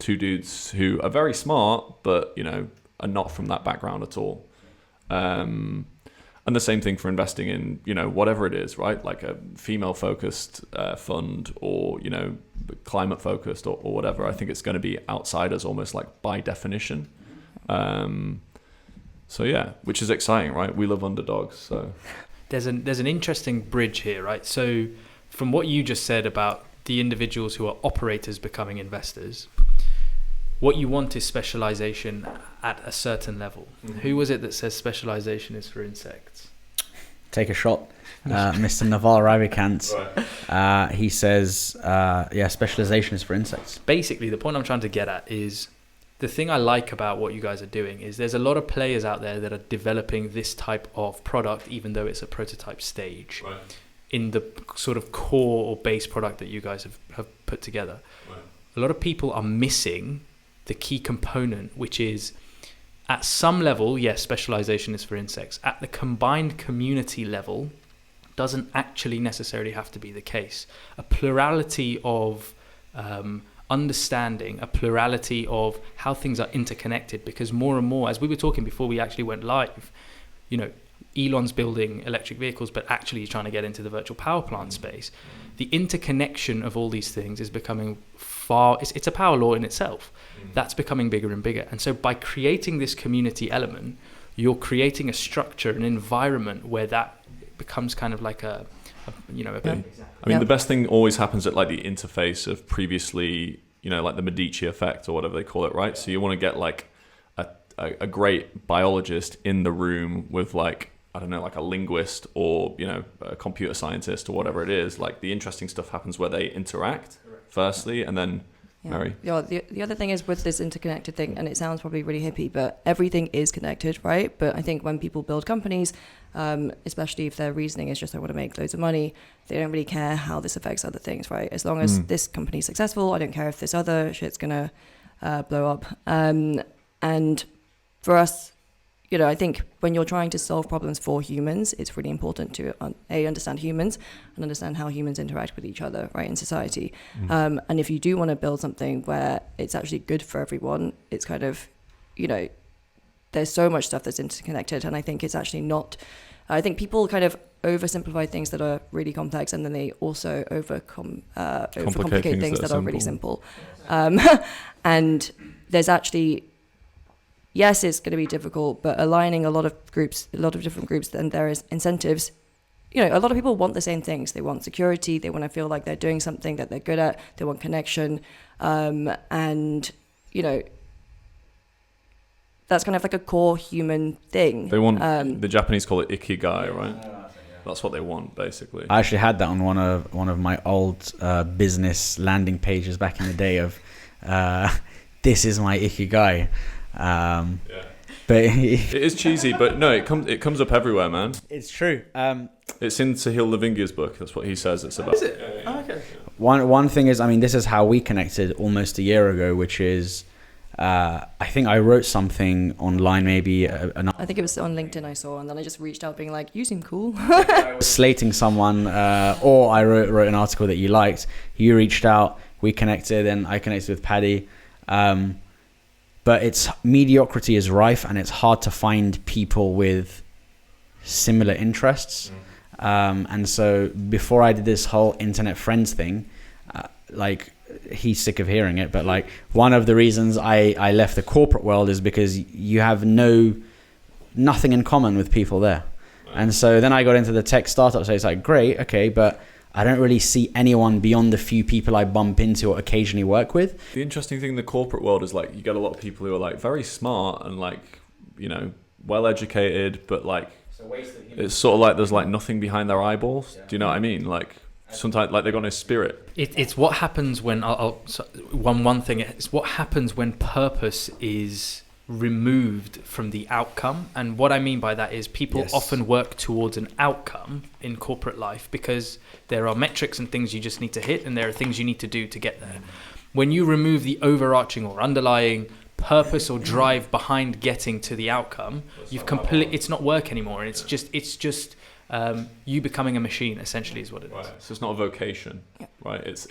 two dudes who are very smart, but, you know, are not from that background at all. And the same thing for investing in, you know, whatever it is, right? Like a female-focused fund, or, you know, climate-focused, or whatever. I think it's going to be outsiders almost, like, by definition. So yeah, which is exciting, right? We love underdogs. So there's an interesting bridge here, right? So from what you just said about the individuals who are operators becoming investors, what you want is specialization at a certain level. Mm-hmm. Who was it that says specialization is for insects? Take a shot. Mr. Naval Ravikant. Right. He says, specialization is for insects. Basically, the point I'm trying to get at is, the thing I like about what you guys are doing is there's a lot of players out there that are developing this type of product, even though it's a prototype stage, right, in the sort of core or base product that you guys have put together. Right. A lot of people are missing the key component, which is, at some level, yes, specialization is for insects. At the combined community level, doesn't actually necessarily have to be the case. A plurality of understanding, a plurality of how things are interconnected, because more and more, as we were talking before we actually went live, you know, Elon's building electric vehicles, but actually he's trying to get into the virtual power plant space. The interconnection of all these things is becoming it's a power law in itself. That's becoming bigger and bigger. And so by creating this community element, you're creating a structure, an environment where that becomes kind of like a I mean, the best thing always happens at like the interface of previously, you know, like the Medici effect or whatever they call it, right? So you want to get like a great biologist in the room with like, I don't know, like a linguist or, you know, a computer scientist or whatever it is. Like the interesting stuff happens where they interact firstly, and then Mary. Yeah, the other thing is with this interconnected thing, and it sounds probably really hippie, but everything is connected, right? But I think when people build companies, especially if their reasoning is just I want to make loads of money, they don't really care how this affects other things, right? As long as this company's successful, I don't care if this other shit's gonna blow up. And for us, you know, I think when you're trying to solve problems for humans, it's really important to understand humans and understand how humans interact with each other, right, in society. And if you do want to build something where it's actually good for everyone, it's kind of, you know, there's so much stuff that's interconnected, and I think it's actually not. I think people kind of oversimplify things that are really complex, and then they also overcomplicate things that are really simple. And there's actually. Yes, it's going to be difficult, but aligning a lot of different groups, then there is incentives. You know, a lot of people want the same things. They want security. They want to feel like they're doing something that they're good at. They want connection. And, you know, that's kind of like a core human thing. They want, the Japanese call it ikigai, right? That's what they want, basically. I actually had that on one of my old business landing pages back in the day of, this is my ikigai. But it is cheesy, but no, it comes up everywhere, man. It's true. It's in Sahil Lavingia's book. That's what he says it's about. Is it? Oh, okay. One thing is, I mean, this is how we connected almost a year ago, which is, I think I wrote something online, maybe. I think it was on LinkedIn I saw, and then I just reached out being like, you seem cool. Slating someone, or I wrote an article that you liked. You reached out, we connected, and I connected with Paddy. But it's mediocrity is rife, and it's hard to find people with similar interests. And so before I did this whole internet friends thing, like he's sick of hearing it, but like one of the reasons I left the corporate world is because you have nothing in common with people there. And so then I got into the tech startup. So it's like, great, okay, but I don't really see anyone beyond the few people I bump into or occasionally work with. The interesting thing in the corporate world is like you get a lot of people who are like very smart and like, you know, well educated, but like it's sort of like there's like nothing behind their eyeballs. Do you know what I mean? Like sometimes like they've got no spirit. It's what happens when one thing. It's what happens when purpose is removed from the outcome. And what I mean by that is people often work towards an outcome in corporate life because there are metrics and things you just need to hit, and there are things you need to do to get there. When you remove the overarching or underlying purpose or drive behind getting to the outcome, it's not work anymore, and it's just you becoming a machine essentially is what it is. Right. So it's not a vocation, right? It's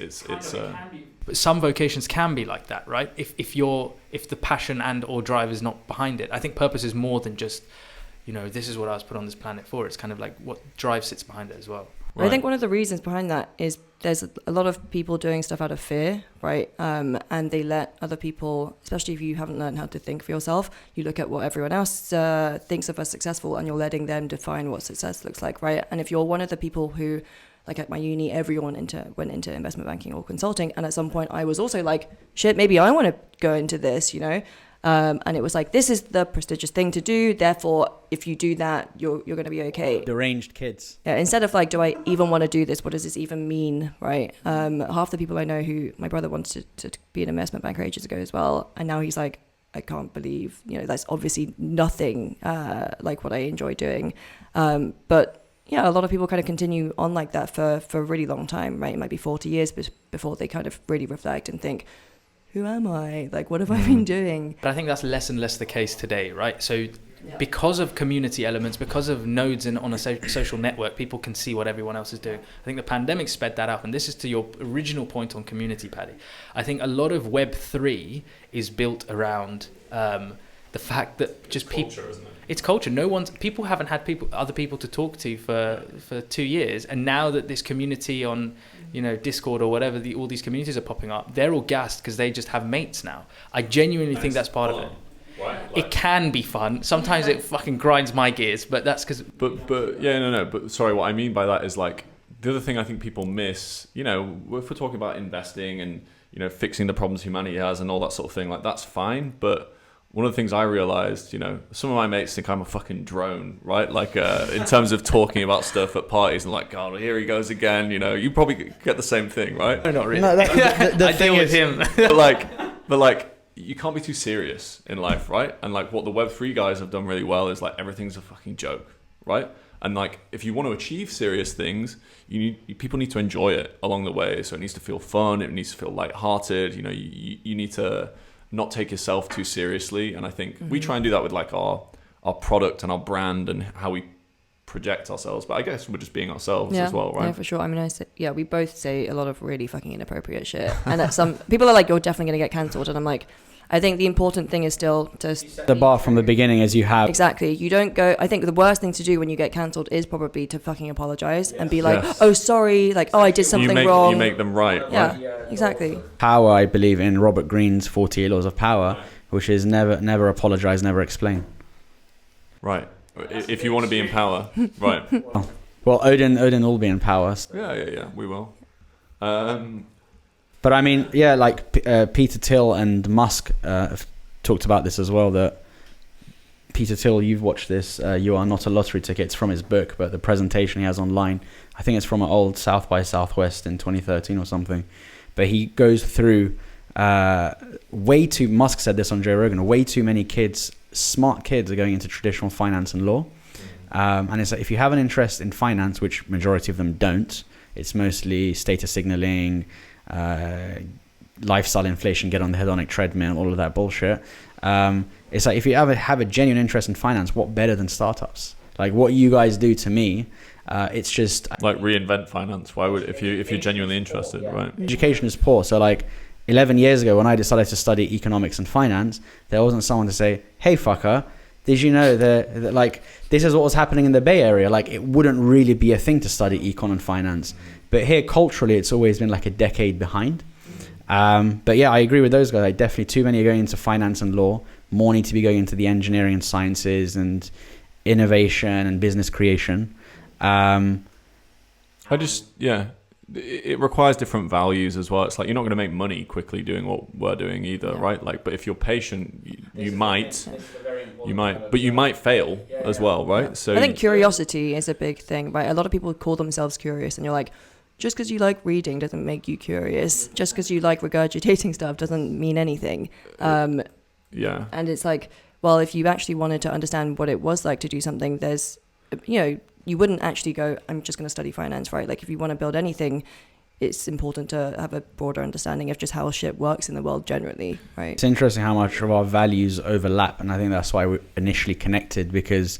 But some vocations can be like that, right? If the passion and or drive is not behind it. I think purpose is more than just, this is what I was put on this planet for. It's kind of like what drive sits behind it as well. Right. I think one of the reasons behind that is there's a lot of people doing stuff out of fear, right? And they let other people, especially if you haven't learned how to think for yourself, you look at what everyone else thinks of as successful, and you're letting them define what success looks like, right? And if you're one of the people who, like at my uni, everyone went into investment banking or consulting, and at some point I was also like, shit, maybe I want to go into this, and it was like, this is the prestigious thing to do, therefore if you do that you're going to be okay. Deranged kids. Yeah, instead of like, do I even want to do this, what does this even mean, right? Half the people I know my brother wanted to be an investment banker ages ago as well, and now he's like, I can't believe that's obviously nothing like what I enjoy doing, but yeah, a lot of people kind of continue on like that for a really long time, right? It might be 40 years before they kind of really reflect and think, who am I? Like, what have I been doing? But I think that's less and less the case today, right? So because of community elements, because of nodes on a social network, people can see what everyone else is doing. I think the pandemic sped that up. And this is to your original point on community, Paddy. I think a lot of Web3 is built around the fact that just people... culture, isn't it? It's culture. People haven't had other people to talk to for 2 years. And now that this community on... Discord or whatever, all these communities are popping up, they're all gassed because they just have mates now. I genuinely think that's part of it. Right? It can be fun. Sometimes it fucking grinds my gears, but that's because... But sorry, what I mean by that is like, the other thing I think people miss, if we're talking about investing and, fixing the problems humanity has and all that sort of thing, like that's fine, but... One of the things I realized, some of my mates think I'm a fucking drone, right? Like, in terms of talking about stuff at parties and like, God, here he goes again. You probably get the same thing, right? No, not really. No, I deal with him. but you can't be too serious in life, right? And like, what the Web3 guys have done really well is like, everything's a fucking joke, right? And like, if you want to achieve serious things, people need to enjoy it along the way. So it needs to feel fun. It needs to feel lighthearted. You need to not take yourself too seriously, and I think we try and do that with like our product and our brand and how we project ourselves, but I guess we're just being ourselves as well, right? Yeah, for sure. I mean, we both say a lot of really fucking inappropriate shit, and that some people are like, you're definitely going to get cancelled, and I'm like, I think the important thing is still to... The bar from the beginning as you have. Exactly. You don't go... I think the worst thing to do when you get cancelled is probably to fucking apologise and be like, oh, sorry, like, oh, I did something wrong. You make them right. Yeah, exactly. Power, I believe in Robert Greene's 48 Laws of Power, which is never apologise, never explain. Right. If you want to be in power, right. Well, Odin will be in power. Yeah, we will. But I mean, yeah, like Peter Thiel and Musk have talked about this as well, that Peter Thiel, you've watched this, You Are Not a Lottery Ticket. It's from his book, but the presentation he has online, I think it's from an old South by Southwest in 2013 or something. But he goes through Musk said this on Joe Rogan, way too many smart kids are going into traditional finance and law. And it's like, if you have an interest in finance, which majority of them don't, it's mostly status signaling, lifestyle inflation, get on the hedonic treadmill, all of that bullshit. It's like, if you ever have a genuine interest in finance, what better than startups? Like what you guys do to me, it's just like reinvent finance. Why would if you're genuinely interested, right? Education is poor. So like 11 years ago when I decided to study economics and finance, there wasn't someone to say, hey fucker, did you know that like this is what was happening in the Bay Area? Like it wouldn't really be a thing to study econ and finance. But here culturally it's always been like a decade behind. But yeah, I agree with those guys. Like definitely too many are going into finance and law. More need to be going into the engineering and sciences and innovation and business creation. It requires different values as well. It's like you're not going to make money quickly doing what we're doing either, right? Like, but if you're patient, you might, but you might fail as well, right? So I think curiosity is a big thing, right? A lot of people call themselves curious, and you're like, just because you like reading doesn't make you curious. Just because you like regurgitating stuff doesn't mean anything. And it's like, well, if you actually wanted to understand what it was like to do something, there's, you wouldn't actually go, I'm just going to study finance, right? Like if you want to build anything, it's important to have a broader understanding of just how shit works in the world generally, right? It's interesting how much of our values overlap, and I think that's why we initially connected, because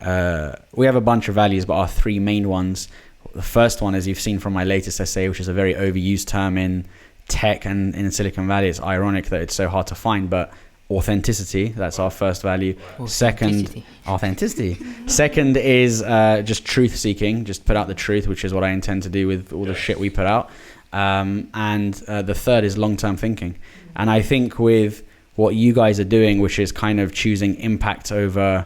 we have a bunch of values, but our three main ones. The first one, as you've seen from my latest essay, which is a very overused term in tech and in Silicon Valley. It's ironic that it's so hard to find, but authenticity, that's our first value. Authenticity. Second is just truth seeking, just put out the truth, which is what I intend to do with all the shit we put out. And the third is long-term thinking. And I think with what you guys are doing, which is kind of choosing impact over,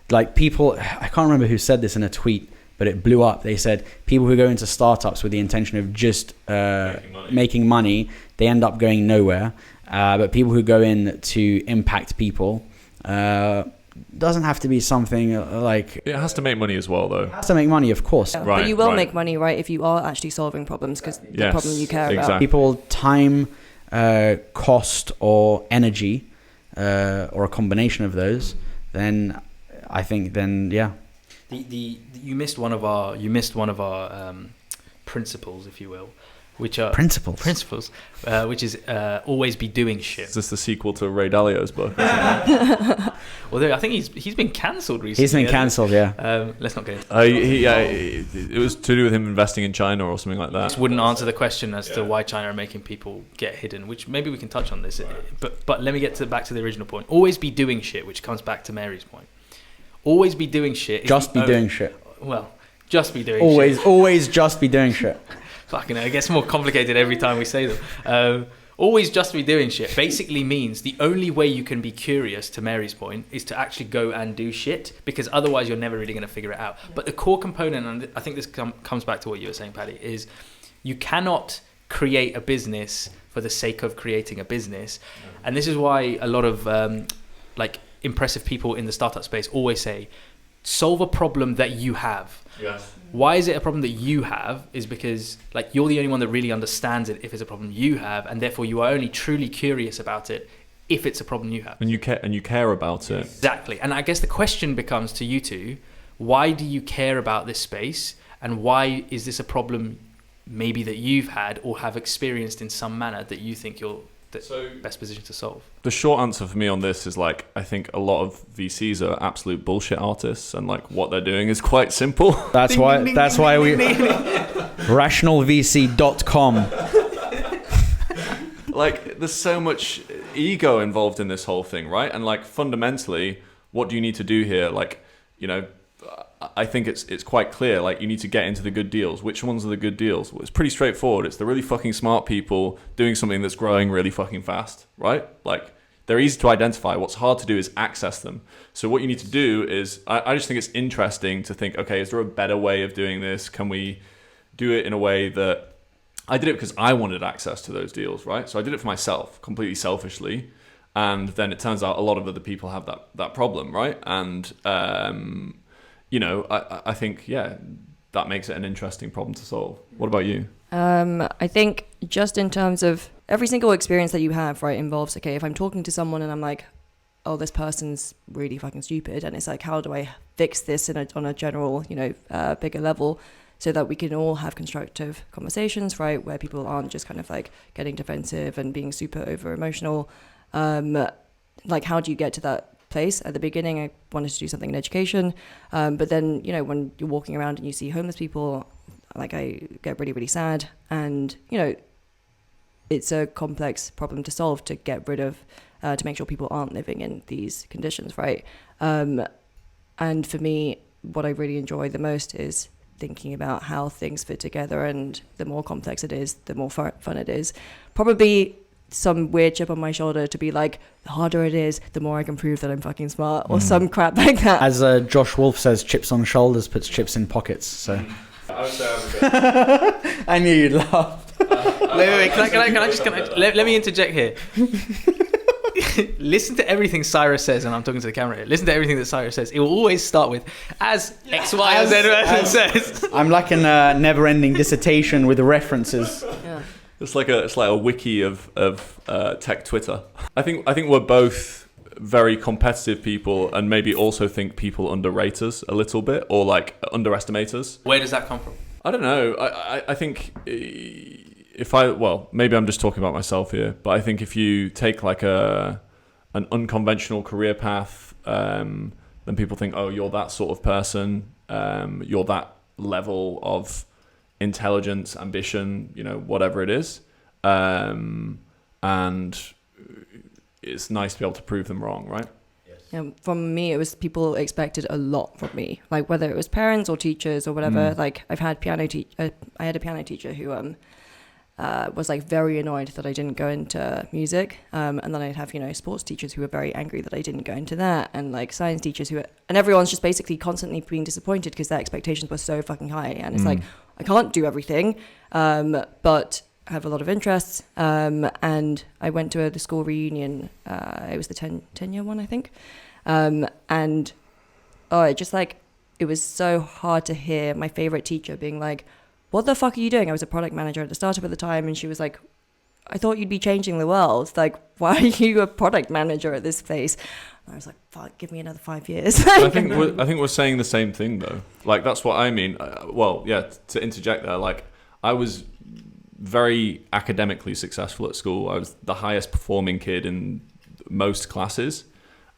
like, people, I can't remember who said this in a tweet, but it blew up. They said people who go into startups with the intention of just making money, they end up going nowhere. But people who go in to impact people, doesn't have to be something like... It has to make money as well, though. It has to make money, of course. Yeah, but you will make money, right, if you are actually solving problems, because the problem you care about. People, time, cost, or energy, or a combination of those, then I think yeah. You missed one of our principles, if you will, which are principles, which is always be doing shit. Is this the sequel to Ray Dalio's book? Although I think he's been cancelled recently. He's been cancelled, yeah. Let's not get into it was to do with him investing in China or something like that. Just wouldn't answer the question as to why China are making people get hidden, which maybe we can touch on this. But let me get back to the original point. Always be doing shit, which comes back to Mary's point. Always be doing shit. Just be doing shit. Well, just be doing shit. Always just be doing shit. Fucking hell, it gets more complicated every time we say them. Always just be doing shit basically means the only way you can be curious, to Mary's point, is to actually go and do shit, because otherwise you're never really going to figure it out. But the core component, and I think this comes back to what you were saying, Paddy, is you cannot create a business for the sake of creating a business. And this is why a lot of impressive people in the startup space always say, solve a problem that you have. Yes. Why is it a problem that you have? Is because you're the only one that really understands it if it's a problem you have, and therefore you are only truly curious about it if it's a problem you have. And you care about it. Exactly. And I guess the question becomes to you two, why do you care about this space, and why is this a problem maybe that you've had or have experienced in some manner that you think you're best positioned to solve? The short answer for me on this is I think a lot of VCs are absolute bullshit artists, and what they're doing is quite simple. That's why we rationalvc.com. There's so much ego involved in this whole thing, right? And fundamentally, what do you need to do here? I think it's quite clear. You need to get into the good deals. Which ones are the good deals? Well, it's pretty straightforward. It's the really fucking smart people doing something that's growing really fucking fast, right? They're easy to identify. What's hard to do is access them. So what you need to do is, I just think it's interesting to think, okay, is there a better way of doing this? Can we do it in a way that... I did it because I wanted access to those deals, right? So I did it for myself, completely selfishly. And then it turns out a lot of other people have that problem, right? And... I think, that makes it an interesting problem to solve. What about you? I think just in terms of every single experience that you have, right, involves, okay, if I'm talking to someone and I'm like, oh, this person's really fucking stupid, and it's how do I fix this on a general, bigger level, so that we can all have constructive conversations, right, where people aren't just kind of getting defensive and being super over emotional. How do you get to that place? At the beginning, I wanted to do something in education, but then when you're walking around and you see homeless people, I get really, really sad, and it's a complex problem to solve, to get rid of, to make sure people aren't living in these conditions, right? And for me, what I really enjoy the most is thinking about how things fit together, and the more complex it is, the more fun it is. Probably some weird chip on my shoulder to be the harder it is, the more I can prove that I'm fucking smart, or some crap like that. As Josh Wolf says, chips on shoulders puts chips in pockets. So I would say I knew you'd laugh. Wait, let me interject here. Listen to everything Cyrus says, and I'm talking to the camera here. Listen to everything that Cyrus says. It will always start with as X, Y, or Z says. I'm like in a never-ending dissertation with references. Yeah. It's like a wiki of tech Twitter. I think we're both very competitive people, and maybe also think people underrate us a little bit, or underestimate us. Where does that come from? I don't know. I think maybe I'm just talking about myself here, but I think if you take an unconventional career path, then people think, oh, you're that sort of person, you're that level of intelligence, ambition, whatever it is. And it's nice to be able to prove them wrong, right? Yeah, from me, it was people expected a lot from me, like whether it was parents or teachers or whatever. Like I had a piano teacher who was like very annoyed that I didn't go into music, and then I'd have sports teachers who were very angry that I didn't go into that, and like science teachers and everyone's just basically constantly being disappointed because their expectations were so fucking high, and it's like I can't do everything, but I have a lot of interests, and I went to the school reunion. It was the 10-year one, I think, and it was so hard to hear my favorite teacher being like, "What the fuck are you doing?" I was a product manager at the startup at the time, and she was like, "I thought you'd be changing the world. Like, why are you a product manager at this place?" And I was like, "Fuck, give me another 5 years." I think we're saying the same thing though. Like that's what I mean. To interject there, like I was very academically successful at school. I was the highest performing kid in most classes,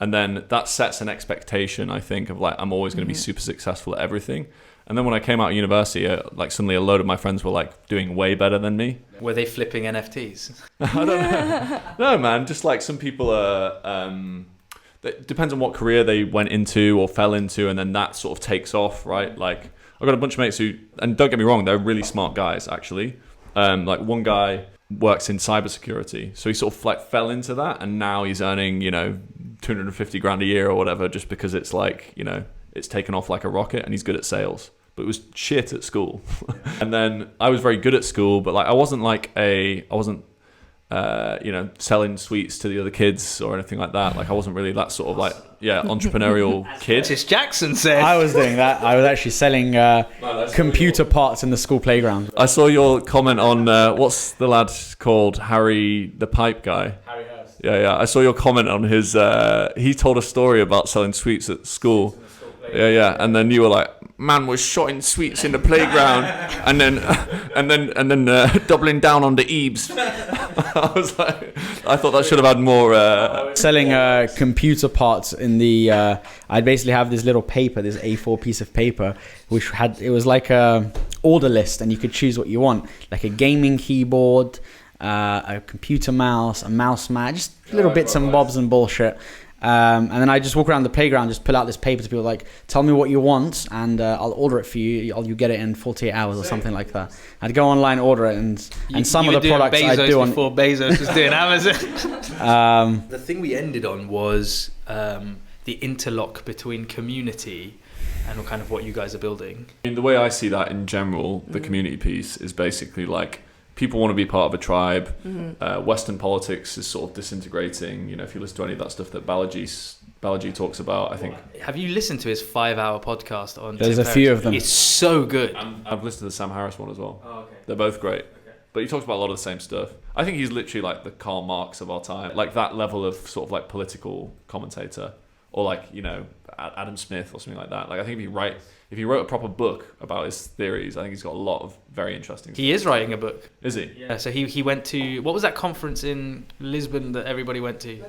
and then that sets an expectation, I think, of like I'm always going to be super successful at everything. And then when I came out of university, like suddenly a load of my friends were like doing way better than me. Were they flipping NFTs? I don't know. No, man. Just like some people are. It depends on what career they went into or fell into, and then that sort of takes off, right? Like I've got a bunch of mates who, and don't get me wrong, they're really smart guys actually. Like one guy works in cybersecurity, so he sort of like fell into that, and now he's earning 250 grand a year or whatever, just because it's like it's taken off like a rocket, and he's good at sales. But it was shit at school. And then I was very good at school, but like I wasn't selling sweets to the other kids or anything like that. Like I wasn't really that sort of like entrepreneurial kid. Curtis Jackson said. I was doing that. I was actually selling computer parts in the school playground. I saw your comment on what's the lad called, Harry the pipe guy. Harry Hurst. Yeah. I saw your comment on his. He told a story about selling sweets at school. Yeah. And then you were like, man was shotting sweets in the playground, and then doubling down on the Ebes. I was like, I thought that should have had more. Selling computer parts in the. I'd basically have this little paper, this A4 piece of paper, which it was like a order list, and you could choose what you want, like a gaming keyboard, a computer mouse, a mouse mat, just little bits and bobs and bullshit. And then I just walk around the playground, just pull out this paper to people like, tell me what you want, and I'll order it for you. You get it in 48 hours or something like that. I'd go online, order it, and some of the products I do on before Bezos was doing Amazon. The thing we ended on was the interlock between community and kind of what you guys are building. I mean, the way I see that in general, the community piece is basically like, people want to be part of a tribe. Western politics is sort of disintegrating. If you listen to any of that stuff that Balaji talks about, I think. Have you listened to his 5-hour podcast on? There's a few of them. It's so good. I've listened to the Sam Harris one as well. Oh, okay. They're both great. Okay. But he talks about a lot of the same stuff. I think he's literally like the Karl Marx of our time, like that level of sort of like political commentator, or like Adam Smith or something like that. Like I think if he wrote a proper book about his theories, I think he's got a lot of very interesting stuff. He is writing a book. Is he? Yeah, so he went to, what was that conference in Lisbon that everybody went to?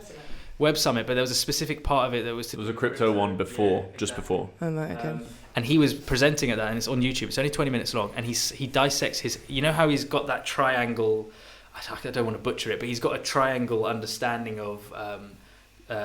Web Summit, but there was a specific part of it that was... There was a crypto one before. Oh, right, okay. And he was presenting at that, and it's on YouTube. It's only 20 minutes long, and he dissects his... how he's got that triangle... I don't want to butcher it, but he's got a triangle understanding of...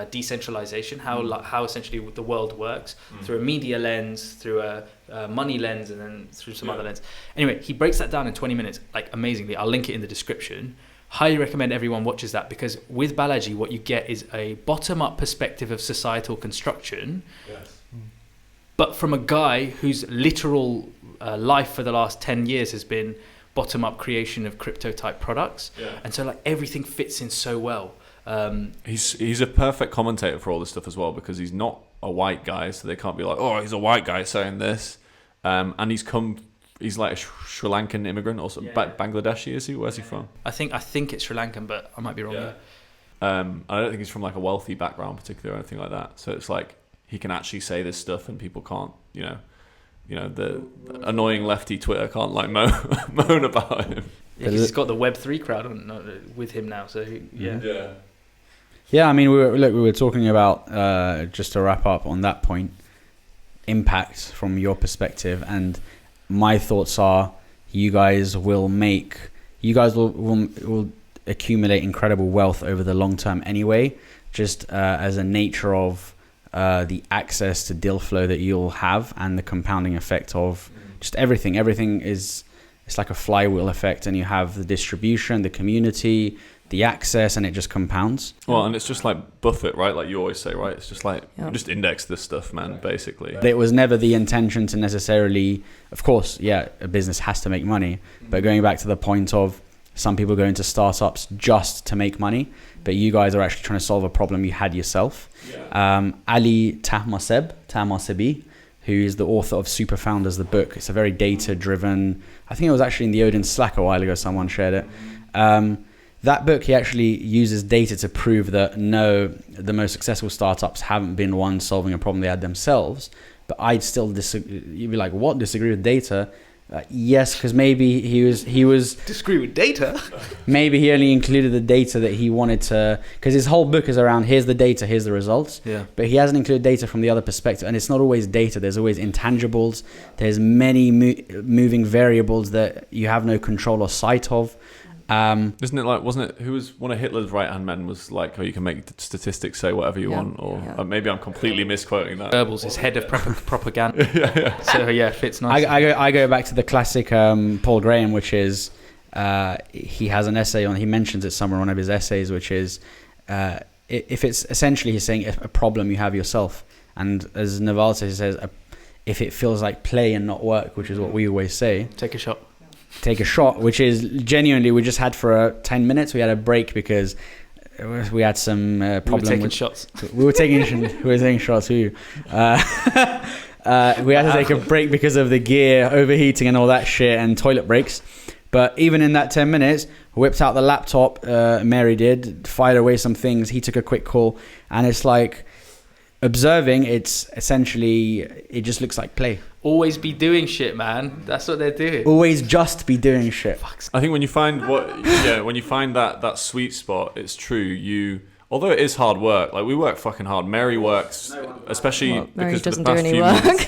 decentralization, how essentially the world works through a media lens, through a money lens, and then through some other lens. Anyway, he breaks that down in 20 minutes, like amazingly. I'll link it in the description. Highly recommend everyone watches that, because with Balaji, what you get is a bottom-up perspective of societal construction, but from a guy whose literal life for the last 10 years has been bottom-up creation of crypto-type products. And so like everything fits in so well. He's a perfect commentator for all this stuff as well, because he's not a white guy, so they can't be like, oh, he's a white guy saying this, and he's like a Sri Lankan immigrant or something. Bangladeshi, is he? Where's he from? I think it's Sri Lankan, but I might be wrong. I don't think he's from like a wealthy background particularly or anything like that, so it's like he can actually say this stuff and people can't the annoying lefty Twitter can't like moan about him. Yeah, 'cause he's got the Web3 crowd with him now, so yeah. Yeah, I mean, we were talking about, just to wrap up on that point, impact from your perspective, and my thoughts are you guys will accumulate incredible wealth over the long term anyway, just as a nature of the access to deal flow that you'll have and the compounding effect of just everything. Everything it's like a flywheel effect, and you have the distribution, the community, the access, and it just compounds. Well, and it's just like Buffett, right? Like you always say, right? It's just like, just index this stuff, man, basically. It was never the intention to necessarily, of course, yeah, a business has to make money, but going back to the point of some people go into startups just to make money, but you guys are actually trying to solve a problem you had yourself. Ali Tahmasebi, who is the author of Super Founders, the book. It's a very data-driven, I think it was actually in the Odin Slack a while ago, someone shared it. That book, he actually uses data to prove that no, the most successful startups haven't been ones solving a problem they had themselves. But I'd still disagree. You'd be like, what, disagree with data? Yes, because maybe he was Disagree with data? maybe he only included the data that he wanted to, because his whole book is around here's the data, here's the results. Yeah. But he hasn't included data from the other perspective, and it's not always data. There's always intangibles. There's many moving variables that you have no control or sight of. Isn't it like, wasn't it, who was one of Hitler's right-hand men was like, oh, you can make statistics say whatever you want, or maybe I'm completely misquoting that. Goebbels is head of propaganda. So yeah, fits nice. I go back to the classic Paul Graham, which is he has an essay he mentions it somewhere in one of his essays, which is if it's essentially, he's saying a problem you have yourself, and as Navalny says, if it feels like play and not work, which is what we always say, Take a shot, which is genuinely, we just had for 10 minutes, we had a break because we had some problem with shots. We were taking shots. We had to take a break because of the gear overheating and all that shit, and toilet breaks. But even in that 10 minutes, whipped out the laptop, Mary did, fired away some things, he took a quick call, and it's like observing, it's essentially, it just looks like play. Always be doing shit, man. That's what they're doing. Always just be doing shit. I think when you find when you find that sweet spot, it's true. Although it is hard work, like we work fucking hard. Mary works, especially Mary because doesn't the past do any few work. months.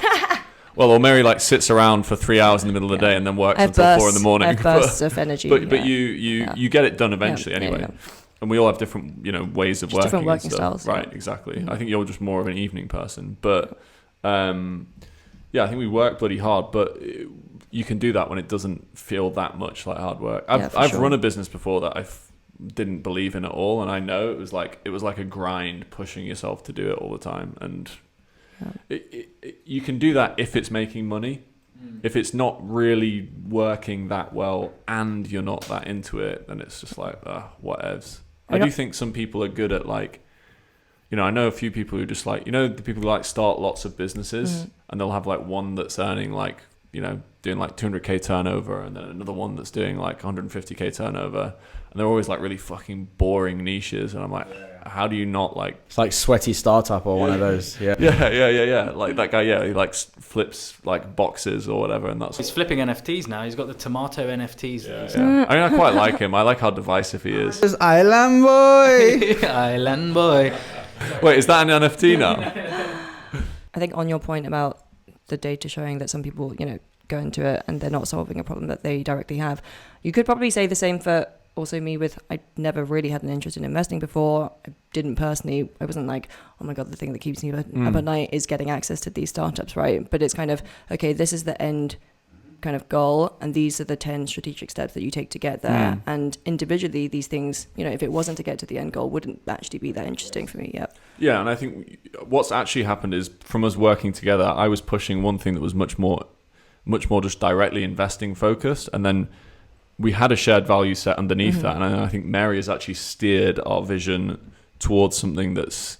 Well, Mary like sits around for 3 hours in the middle of the day and then works until 4 in the morning. I have bursts of energy. But you get it done eventually anyway. Yeah. And we all have different ways of working. Different working styles. Right, exactly. Mm-hmm. I think you're just more of an evening person, but. Yeah, I think we work bloody hard, but you can do that when it doesn't feel that much like hard work. I've run a business before that I didn't believe in at all, and I know it was like a grind pushing yourself to do it all the time. And you can do that if it's making money. If it's not really working that well and you're not that into it, then it's just like whatevs. I do think some people are good at like. I know a few people who just like, the people who like start lots of businesses and they'll have like one that's earning like, doing like 200k turnover, and then another one that's doing like 150k turnover. And they're always like really fucking boring niches. And I'm like, how do you not like... It's like Sweaty Startup or one of those. Yeah. Like that guy, he like flips like boxes or whatever. And he's flipping NFTs now. He's got the tomato NFTs. Yeah. I mean, I quite like him. I like how divisive he is. It's Island Boy. Island Boy. Wait, is that an NFT now? I think on your point about the data showing that some people, go into it and they're not solving a problem that they directly have, you could probably say the same for also me with, I never really had an interest in investing before. I didn't personally, I wasn't like, oh my God, the thing that keeps me up at night is getting access to these startups, right? But it's kind of, okay, this is the end kind of goal, and these are the 10 strategic steps that you take to get there. And individually, these things, if it wasn't to get to the end goal, wouldn't actually be that interesting for me. Yeah, and I think what's actually happened is from us working together, I was pushing one thing that was much more just directly investing focused, and then we had a shared value set underneath that, and I think Mary has actually steered our vision towards something that's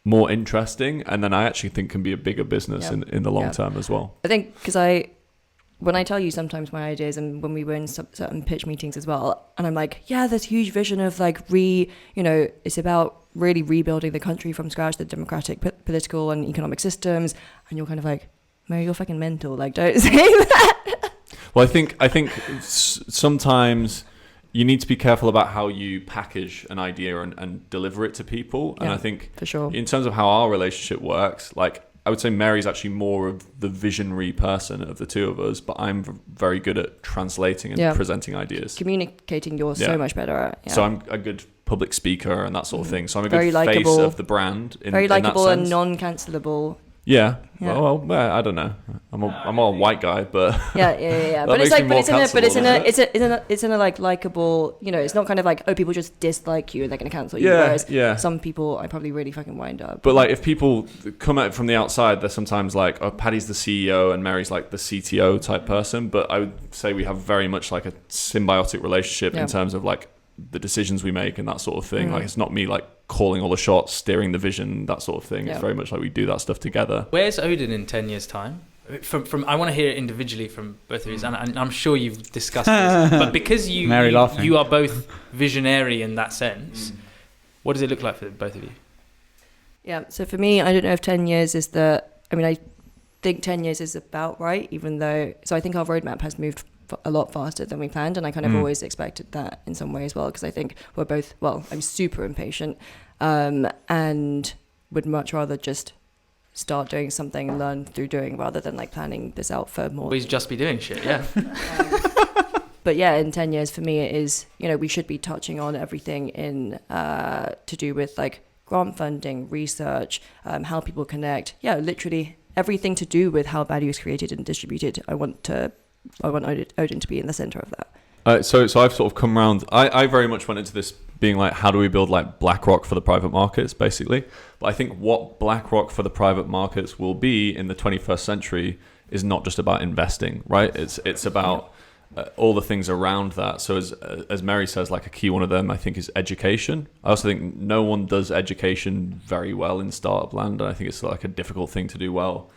more interesting, and then I actually think can be a bigger business in the long term as well. I think because when I tell you sometimes my ideas, and when we were in certain pitch meetings as well, and I'm like, this huge vision of like it's about really rebuilding the country from scratch, the democratic political and economic systems, and you're kind of like, Mary, you're fucking mental, like don't say that. Well, I think sometimes you need to be careful about how you package an idea and deliver it to people. And I think for sure, in terms of how our relationship works, like I would say Mary's actually more of the visionary person of the two of us, but I'm very good at translating and presenting ideas. Communicating, you're so much better at. Yeah. So I'm a good public speaker and that sort of thing. So I'm a very good face likable, of the brand. Very likable in that and non-cancelable. Yeah. Well, I don't know. I'm a white guy, but yeah. But it's in a like likable. You know, it's not kind of like, oh, people just dislike you and they're gonna cancel you. Whereas some people, I probably really fucking wind up. But like, if people come at it from the outside, they're sometimes like, oh, Paddy's the CEO and Mary's like the CTO type person. But I would say we have very much like a symbiotic relationship in terms of like the decisions we make and that sort of thing. Like, it's not me like calling all the shots, steering the vision, that sort of thing. It's very much like we do that stuff together. Where's Odin in 10 years' time? From I want to hear it individually from both of you, and I'm sure you've discussed this, but because you are both visionary in that sense, what does it look like for both of you? Yeah, so for me, I don't know if 10 years is I think 10 years is about right, even though, so I think our roadmap has moved a lot faster than we planned, and I kind of always expected that in some way as well, because I think we're both, I'm super impatient and would much rather just start doing something and learn through doing rather than like planning this out for more. Always just be doing shit, yeah. But yeah, in 10 years for me it is, we should be touching on everything in to do with like grant funding, research, how people connect, literally everything to do with how value is created and distributed. I want Odin to be in the center of that. So I've sort of come around. I very much went into this being like, how do we build like BlackRock for the private markets, basically? But I think what BlackRock for the private markets will be in the 21st century is not just about investing, right? It's about all the things around that. So as Mary says, like a key one of them, I think, is education. I also think no one does education very well in startup land, and I think it's like a difficult thing to do well.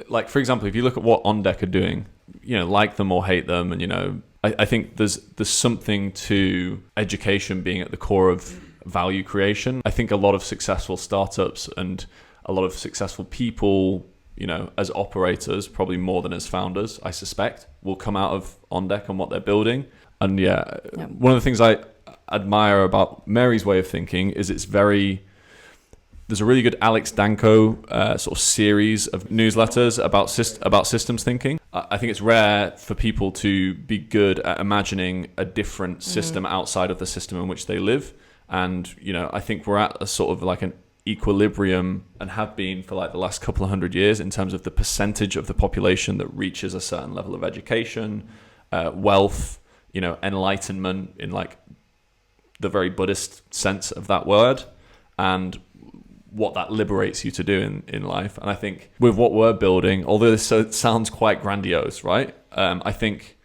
Like, for example, if you look at what On Deck are doing, like them or hate them, and I think there's something to education being at the core of value creation. I think a lot of successful startups and a lot of successful people, as operators, probably more than as founders, I suspect, will come out of On Deck and what they're building. And one of the things I admire about Mary's way of thinking is there's a really good Alex Danko sort of series of newsletters about systems thinking. I think it's rare for people to be good at imagining a different system outside of the system in which they live. And, I think we're at a sort of like an equilibrium, and have been for like the last couple of 100 years, in terms of the percentage of the population that reaches a certain level of education, wealth, enlightenment in like the very Buddhist sense of that word, and what that liberates you to do in life. And I think with what we're building, although this sounds quite grandiose, right? I think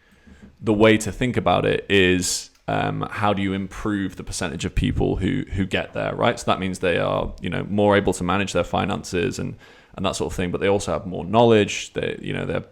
the way to think about it is how do you improve the percentage of people who get there, right? So that means they are, more able to manage their finances and that sort of thing, but they also have more knowledge. They're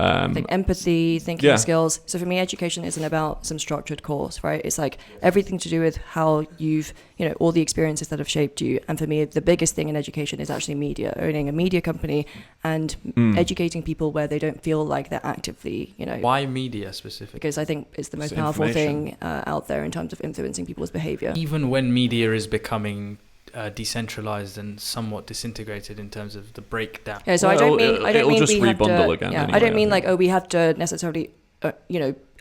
I think empathy, thinking skills. So for me, education isn't about some structured course, right? It's like everything to do with how you've, all the experiences that have shaped you. And for me, the biggest thing in education is actually media, owning a media company and educating people where they don't feel like they're actively, Why media specifically? Because I think it's the most powerful thing out there in terms of influencing people's behavior. Even when media is becoming decentralized and somewhat disintegrated in terms of the breakdown. Yeah, so I don't mean just we have to. Again, yeah, anyway, I don't mean like we have to necessarily,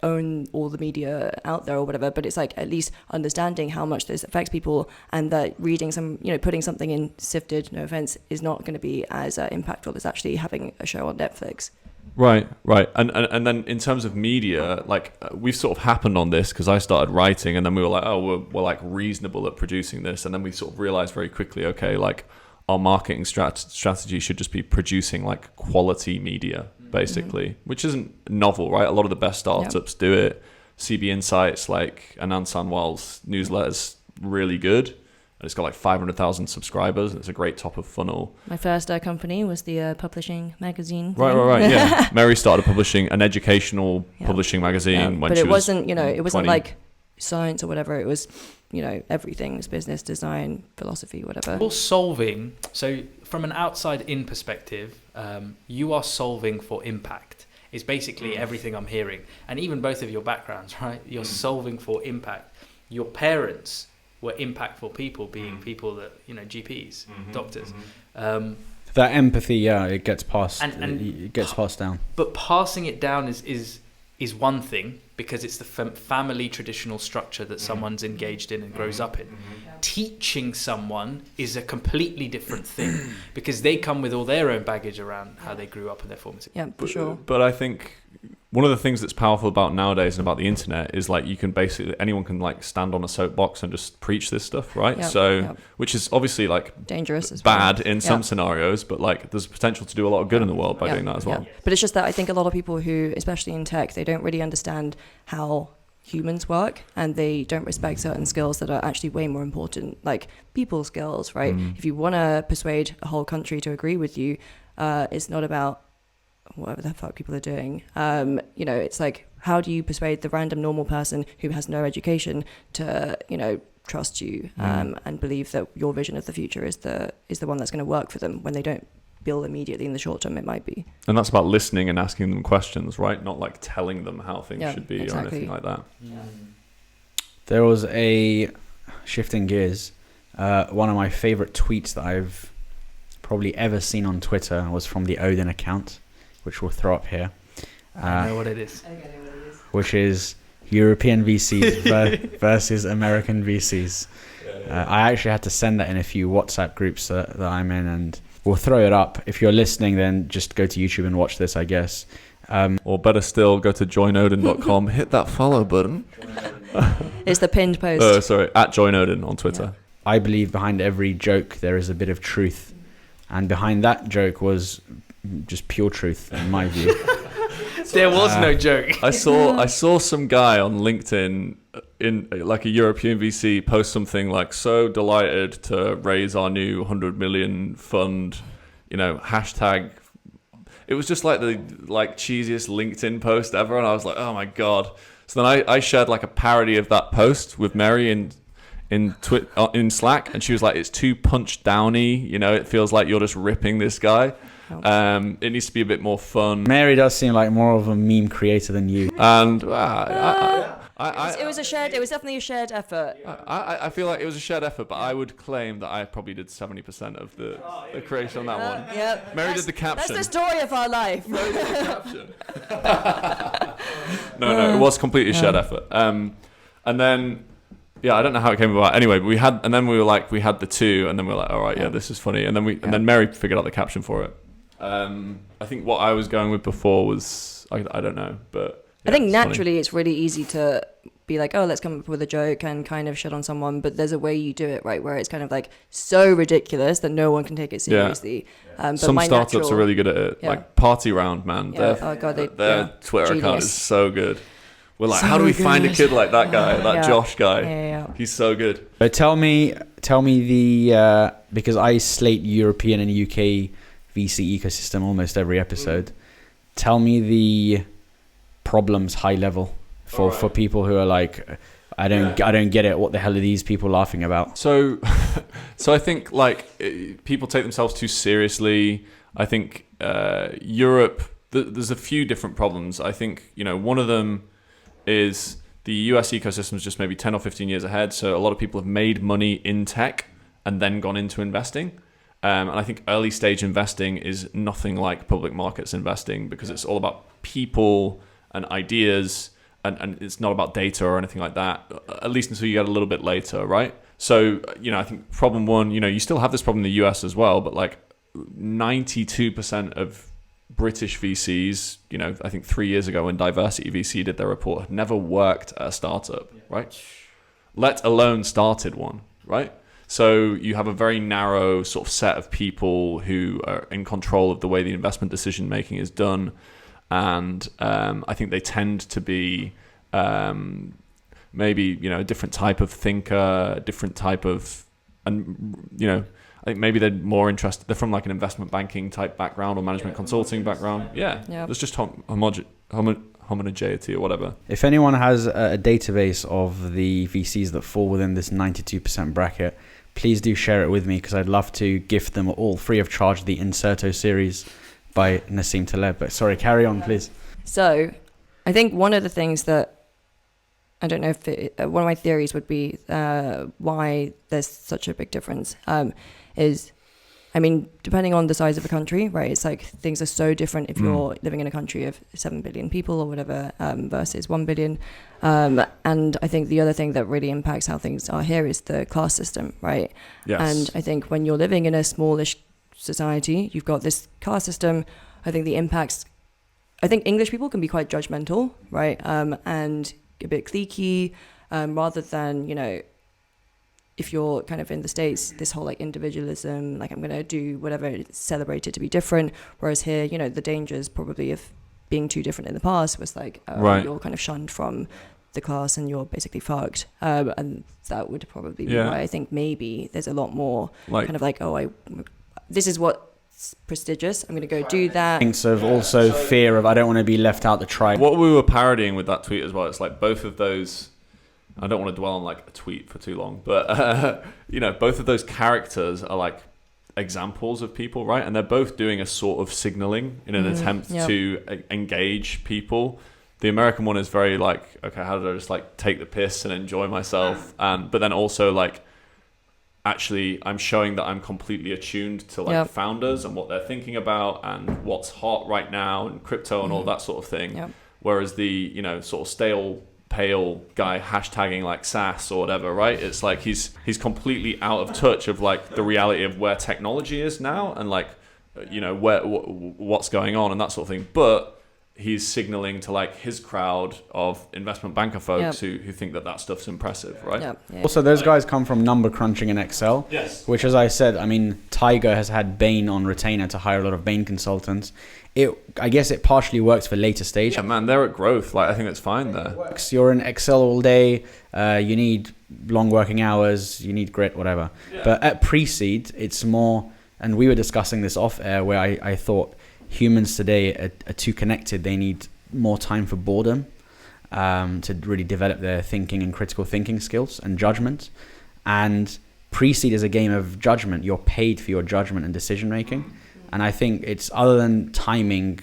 own all the media out there or whatever. But it's like at least understanding how much this affects people, and that reading some, putting something in Sifted, no offense, is not going to be as impactful as actually having a show on Netflix. Right. And then in terms of media, like we've sort of happened on this because I started writing, and then we were like, oh, we're like reasonable at producing this. And then we sort of realized very quickly, okay, like our marketing strategy should just be producing like quality media, basically, which isn't novel, right? A lot of the best startups do it. CB Insights, like Anand Sanwal's newsletter's really good. And it's got like 500,000 subscribers, and it's a great top of funnel. My first company was the publishing magazine. Right. Yeah, Mary started publishing an educational publishing magazine when but she it wasn't, it wasn't 20. like science or whatever. It was, everything. It was business, design, philosophy, whatever. You're solving. So from an outside in perspective, you are solving for impact. is basically everything I'm hearing. And even both of your backgrounds, right? You're solving for impact. Your parents were impactful people, being people that, GPs, doctors. That empathy, it gets passed. It gets passed down. But passing it down is one thing, because it's the family traditional structure that someone's engaged in and grows up in. Teaching someone is a completely different thing, because they come with all their own baggage around how they grew up in their formative. Yeah, for sure. But I think one of the things that's powerful about nowadays and about the internet is like anyone can like stand on a soapbox and just preach this stuff, right? Which is obviously like dangerous as bad well. in some scenarios, but like there's potential to do a lot of good in the world by doing that as well. But it's just that I think a lot of people who, especially in tech, they don't really understand how humans work, and they don't respect certain skills that are actually way more important, like people skills, right? If you want to persuade a whole country to agree with you, it's not about whatever the fuck people are doing. It's like, how do you persuade the random normal person who has no education to, trust you and believe that your vision of the future is the one that's going to work for them, when they don't feel immediately in the short term it might be. And that's about listening and asking them questions, right? Not like telling them how things should be or anything like that. There was a, shifting gears, one of my favorite tweets that I've probably ever seen on Twitter was from the Odin account, which we'll throw up here. I know what it is. Which is European VCs versus American VCs. I actually had to send that in a few WhatsApp groups that I'm in, and we'll throw it up. If you're listening, then just go to YouTube and watch this, I guess. Or better still, go to joinodin.com, hit that follow button. It's the pinned post. Oh, sorry, at joinodin on Twitter. Yeah. I believe behind every joke there is a bit of truth. And behind that joke was just pure truth, in my view. There was no joke. I saw some guy on LinkedIn in like a European VC post something like, so delighted to raise our new 100 million fund, hashtag. It was just like the cheesiest LinkedIn post ever, and I was like, oh my god. So then I shared like a parody of that post with Mary in Slack, and she was like, it's too punch downy, it feels like you're just ripping this guy. It needs to be a bit more fun. Mary does seem like more of a meme creator than you. And it was definitely a shared effort. I feel like it was a shared effort, but I would claim that I probably did 70% of the creation on that one. Yep. Mary did the caption. That's the story of our life. Mary did the caption. No, it was completely a shared effort. And then, I don't know how it came about. Anyway, we had the two, and then we were like, all right, this is funny. And then Mary figured out the caption for it. I think what I was going with before was, I don't know, but I think naturally it's really easy to be like, oh, let's come up with a joke and kind of shit on someone, but there's a way you do it, right, where it's kind of like so ridiculous that no one can take it seriously. But some startups are really good at it, like Party Round, man. Their Twitter account is so good. We're like, how do we find a kid like that guy, that Josh guy? Yeah. He's so good. But tell me the because I slate European and UK VC ecosystem almost every episode. Tell me the problems high level for people who are like, I don't get it. What the hell are these people laughing about? So I think people take themselves too seriously. I think Europe. There's a few different problems. I think one of them is the US ecosystem is just maybe 10 or 15 years ahead. So a lot of people have made money in tech and then gone into investing. And I think early stage investing is nothing like public markets investing, because it's all about people and ideas, and it's not about data or anything like that, at least until you get a little bit later, right? So, I think problem one, you still have this problem in the US as well, but 92% of British VCs, I think 3 years ago when Diversity VC did their report, had never worked at a startup, right? Let alone started one, right? So you have a very narrow sort of set of people who are in control of the way the investment decision making is done, and I think they tend to be maybe a different type of thinker, a different type of, and I think maybe they're more interested. They're from an investment banking type background or management consulting background. Yeah. There's just homogeneity or whatever. If anyone has a database of the VCs that fall within this 92% bracket, please do share it with me, because I'd love to gift them all free of charge the Inserto series by Nassim Taleb. But sorry, carry on, please. So I think one of the things that, I don't know if one of my theories would be why there's such a big difference is, I mean, depending on the size of a country, right? It's like things are so different if you're living in a country of 7 billion people or whatever versus 1 billion. And I think the other thing that really impacts how things are here is the class system, right? Yes. And I think when you're living in a smallish society, you've got this caste system. I think the impacts, I think English people can be quite judgmental, right? And a bit cliquey, rather than, you know, if you're kind of in the States, this whole like individualism, like I'm going to do whatever, it's celebrated to be different. Whereas here, you know, the dangers probably of being too different in the past was like, you're kind of shunned from the class and you're basically fucked. And that would probably be why I think maybe there's a lot more kind of like, this is what's prestigious, I'm going to go do that. Thinks of also fear of, I don't want to be left out the tribe. What we were parodying with that tweet as well, it's like both of those, I don't want to dwell on like a tweet for too long, but you know, both of those characters are like examples of people, right? And they're both doing a sort of signaling in an attempt to engage people. The American one is very like, okay, how did I just like take the piss and enjoy myself? But then also like, actually, I'm showing that I'm completely attuned to like founders and what they're thinking about and what's hot right now and crypto and all that sort of thing. Whereas the, you know, sort of stale, pale guy hashtagging like SaaS or whatever, right? It's like he's completely out of touch of like the reality of where technology is now and like, you know, what's going on and that sort of thing. But he's signaling to like his crowd of investment banker folks who think that stuff's impressive, right? Also, those guys come from number crunching in Excel, which, as I said, I mean, Tiger has had Bain on retainer to hire a lot of Bain consultants. I guess it partially works for later stage. Yeah, man, they're at growth. Like, I think it's fine there. You're in Excel all day. You need long working hours. You need grit, whatever. Yeah. But at pre-seed, it's more, and we were discussing this off air, where I thought humans today are too connected. They need more time for boredom to really develop their thinking and critical thinking skills and judgment. And pre-seed is a game of judgment. You're paid for your judgment and decision making. And I think it's, other than timing,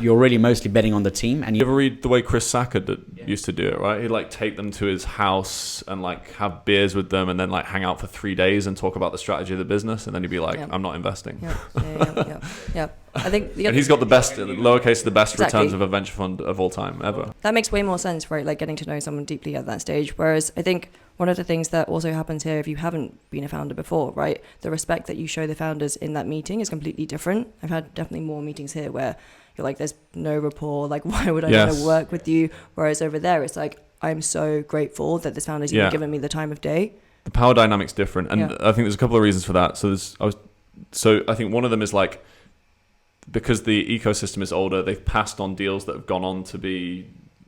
you're really mostly betting on the team. And you ever read the way Chris Sacca used to do it, right? He'd like take them to his house and like have beers with them and then like hang out for 3 days and talk about the strategy of the business. And then he'd be like, I'm not investing. Yeah. I think and he's got the best, lowercase, the best returns of a venture fund of all time ever. That makes way more sense, right? Like getting to know someone deeply at that stage. Whereas I think one of the things that also happens here, if you haven't been a founder before, right, the respect that you show the founders in that meeting is completely different. I've had definitely more meetings here where you're like, there's no rapport, like why would I want to work with you? Whereas over there, it's like, I'm so grateful that this founder's even given me the time of day. The power dynamic's different, and I think there's a couple of reasons for that. So I think one of them is like, because the ecosystem is older, they've passed on deals that have gone on to be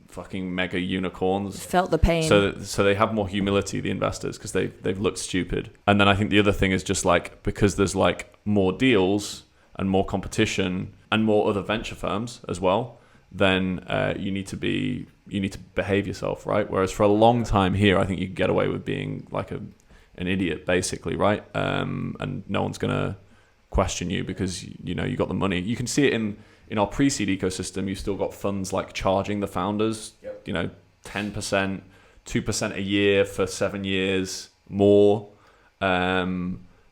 fucking mega unicorns. Felt the pain. So they have more humility, the investors, because they've looked stupid. And then I think the other thing is just like, because there's like more deals and more competition and more other venture firms as well, then you need to behave yourself, right? Whereas for a long time here, I think you can get away with being like an idiot, basically, right? And no one's gonna question you because you know you got the money. You can see it in our pre-seed ecosystem. You've still got funds like charging the founders, 10%, 2% a year for 7 years more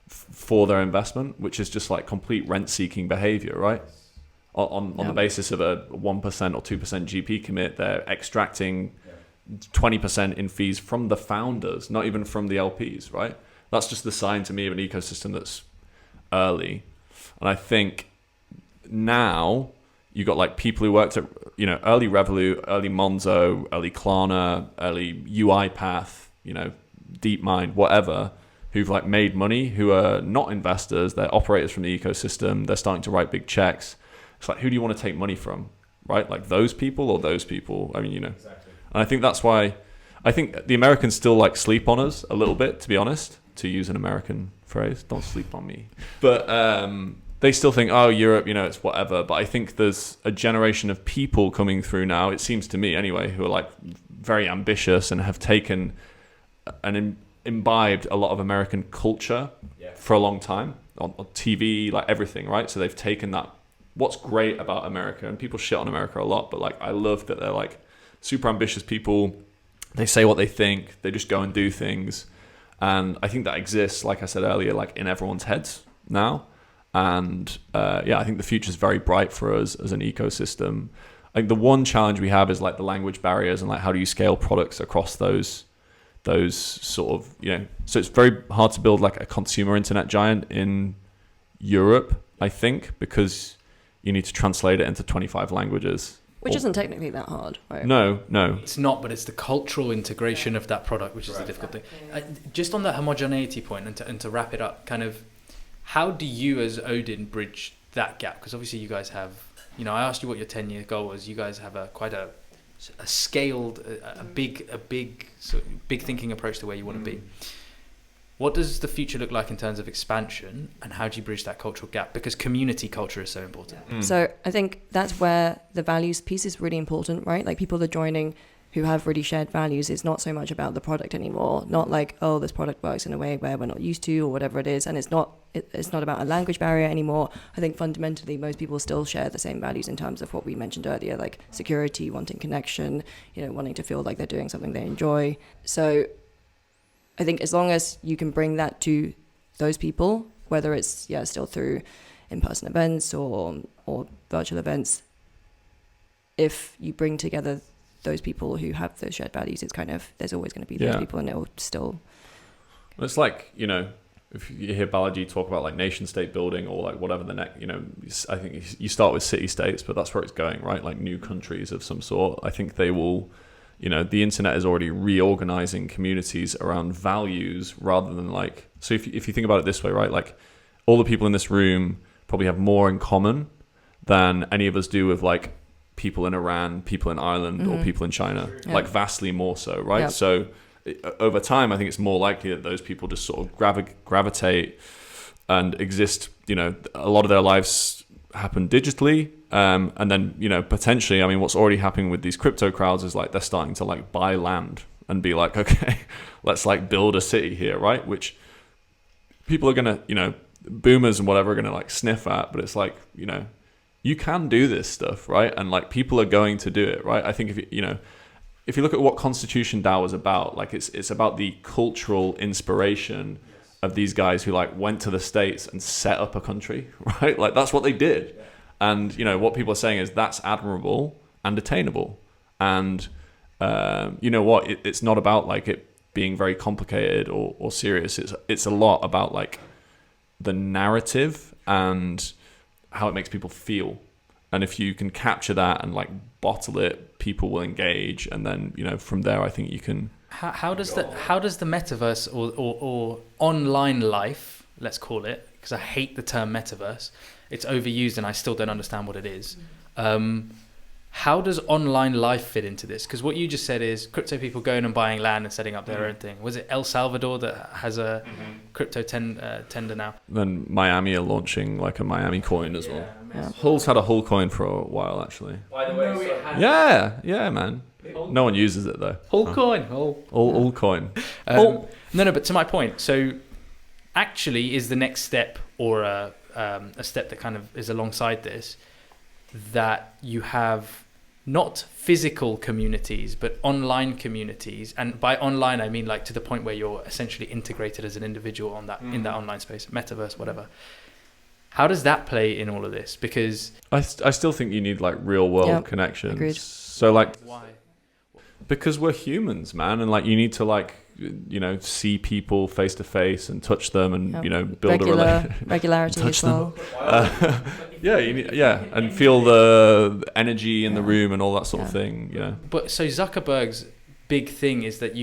for their investment, which is just like complete rent-seeking behavior, right? On the basis of a 1% or 2% GP commit, they're extracting 20% in fees from the founders, not even from the LPs, right? That's just the sign to me of an ecosystem that's early. And I think now you got like people who worked at early Revolut, early Monzo, early Klarna, early UiPath, DeepMind, whatever, who've like made money, who are not investors, they're operators from the ecosystem, they're starting to write big checks. It's like, who do you want to take money from, right? Like those people or those people? I mean, Exactly. And I think that's why I think the Americans still like sleep on us a little bit, to be honest, to use an American phrase. Don't sleep on me. But they still think, oh, Europe, it's whatever. But I think there's a generation of people coming through now, it seems to me anyway, who are like very ambitious and have taken and imbibed a lot of American culture for a long time on TV, like everything, right? So they've taken what's great about America, and people shit on America a lot, but like I love that they're like super ambitious people. They say what they think. They just go and do things. And I think that exists, like I said earlier, like in everyone's heads now. And I think the future is very bright for us as an ecosystem. I think the one challenge we have is like the language barriers and like how do you scale products across those sort of, so it's very hard to build like a consumer internet giant in Europe, I think, because you need to translate it into 25 languages. Which isn't technically that hard, right? No. It's not, but it's the cultural integration of that product, which is the difficult thing. Just on that homogeneity point, and to wrap it up, kind of, how do you as Odin bridge that gap? Because obviously you guys have, I asked you what your 10-year goal was. You guys have quite a scaled, a big thinking approach to where you want to be. What does the future look like in terms of expansion, and how do you bridge that cultural gap? Because community culture is so important. So I think that's where the values piece is really important, right? Like people are joining who have really shared values. It's not so much about the product anymore. Not like, oh, this product works in a way where we're not used to or whatever it is. And it's not about a language barrier anymore. I think fundamentally most people still share the same values in terms of what we mentioned earlier, like security, wanting connection, wanting to feel like they're doing something they enjoy. So I think as long as you can bring that to those people, whether it's still through in-person events or virtual events, if you bring together those people who have those shared values, it's kind of, there's always going to be those people, and it will still. It's like, if you hear Balaji talk about like nation state building or like whatever the next, I think you start with city states, but that's where it's going, right? Like new countries of some sort. I think they will. The internet is already reorganizing communities around values rather than like, so if you think about it this way, right? Like all the people in this room probably have more in common than any of us do with like people in Iran, people in Ireland, or people in China, like vastly more so, right? Yep. So over time, I think it's more likely that those people just sort of gravitate and exist, a lot of their lives happen digitally. And then, potentially, I mean, what's already happening with these crypto crowds is like they're starting to like buy land and be like, okay, let's like build a city here, right? Which people are going to, boomers and whatever are going to like sniff at, but it's like, you can do this stuff, right? And like people are going to do it, right? I think if you look at what Constitution DAO is about, like it's about the cultural inspiration of these guys who like went to the States and set up a country, right? Like that's what they did. And, what people are saying is that's admirable and attainable. And, it's not about like it being very complicated or serious. It's a lot about like the narrative and how it makes people feel. And if you can capture that and like bottle it, people will engage. And then, from there, I think you can. How does the metaverse or online life, let's call it, because I hate the term metaverse. It's overused and I still don't understand what it is. How does online life fit into this? Because what you just said is crypto people going and buying land and setting up their own thing. Was it El Salvador that has a crypto tender now? Then Miami are launching like a Miami coin as well. Yeah. Hull's had a Hull coin for a while, actually. By the way, yeah, man. No one uses it though. Hull coin. Hull coin. No, but to my point, so actually is the next step or a step that kind of is alongside this, that you have not physical communities but online communities, and by online I mean like to the point where you're essentially integrated as an individual on that in that online space, metaverse, whatever. How does that play in all of this? Because I still think you need like real world connections. Agreed. So like why? Because we're humans, man, and like you need to like see people face to face and touch them and build regularity as well. You need, and feel the energy in the room and all that sort of thing. But so Zuckerberg's big thing is that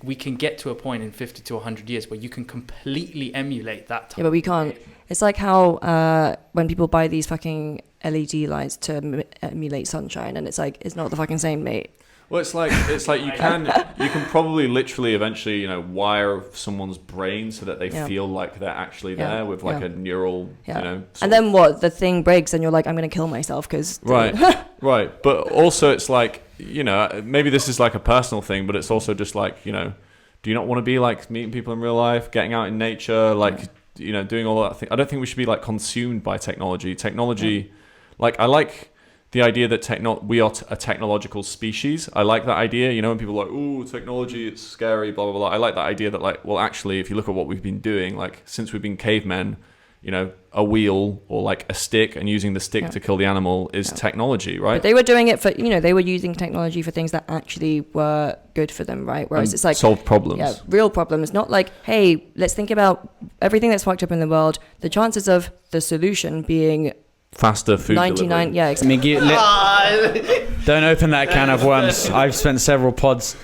we can get to a point in 50 to 100 years where you can completely emulate that time. Yeah, but we can't. It's like how when people buy these fucking LED lights to emulate sunshine, and it's like it's not the fucking same, mate. Well, it's like you can probably literally eventually wire someone's brain so that they feel like they're actually there with like a neural and then what, the thing breaks and you're like, I'm gonna kill myself because right. But also it's like maybe this is like a personal thing, but it's also just like do you not want to be like meeting people in real life, getting out in nature, like doing all that thing? I don't think we should be like consumed by technology. like I like the idea that we are a technological species. I like that idea. You know, when people are like, "Ooh, technology, it's scary," blah blah blah. I like that idea that like, well, actually, if you look at what we've been doing, like since we've been cavemen, you know, a wheel or like a stick and using the stick to kill the animal is technology, right? But they were doing it for, you know, they were using technology for things that actually were good for them, right? Whereas it's like solve problems. Yeah, real problems. Not like, hey, let's think about everything that's fucked up in the world. The chances of the solution being faster food 99. delivery. Yeah, exactly. Don't open that can of worms. I've spent several pods.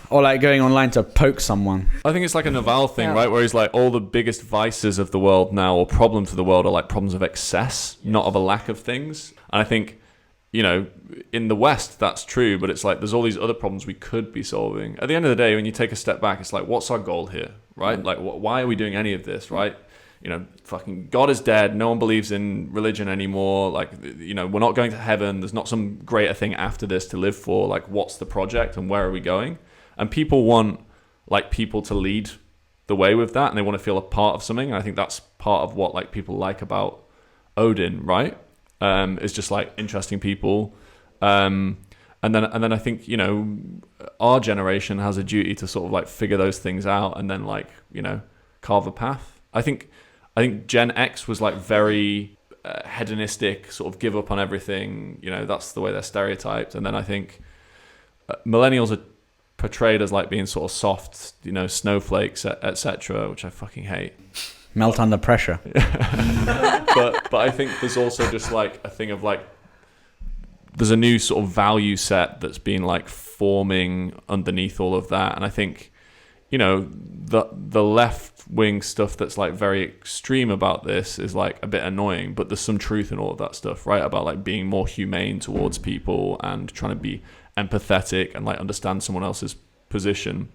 Or like going online to poke someone. I think it's like a Naval thing, right? Where he's like, all the biggest vices of the world now, or problems of the world, are like problems of excess, not of a lack of things. And I think, you know, in the West, that's true, but it's like there's all these other problems we could be solving. At the end of the day, when you take a step back, it's like, what's our goal here, right? Like, why are we doing any of this, right? You know, fucking God is dead. No one believes in religion anymore. Like, you know, we're not going to heaven. There's not some greater thing after this to live for. Like, what's the project and where are we going? And people want like people to lead the way with that, and they want to feel a part of something. And I think that's part of what like people like about Odin, right? It's just like interesting people. And then I think, you know, our generation has a duty to sort of like figure those things out and then like, you know, carve a path. I think Gen X was like very hedonistic, sort of give up on everything. You know, that's the way they're stereotyped. And then I think millennials are portrayed as like being sort of soft, you know, snowflakes, etc., which I fucking hate. Melt under pressure. but I think there's also just like a thing of like, there's a new sort of value set that's been like forming underneath all of that. And I think, you know, the left wing stuff that's like very extreme about this is like a bit annoying, but there's some truth in all of that stuff, right? About like being more humane towards people and trying to be empathetic and like understand someone else's position.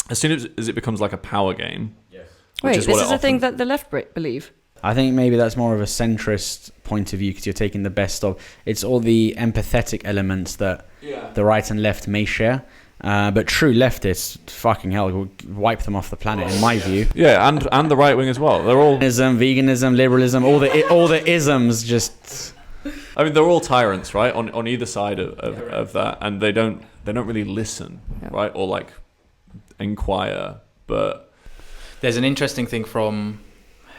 As soon as it becomes like a power game. Yes. Wait, this is a thing that the left believe. I think maybe that's more of a centrist point of view because you're taking the best of. It's all the empathetic elements that the right and left may share. But true leftists, fucking hell, will wipe them off the planet, in my view. Yeah, and the right wing as well. They're all veganism, liberalism, all the isms. Just, I mean, they're all tyrants, right? On either side of that, and they don't really listen, right, or like inquire. But there's an interesting thing from,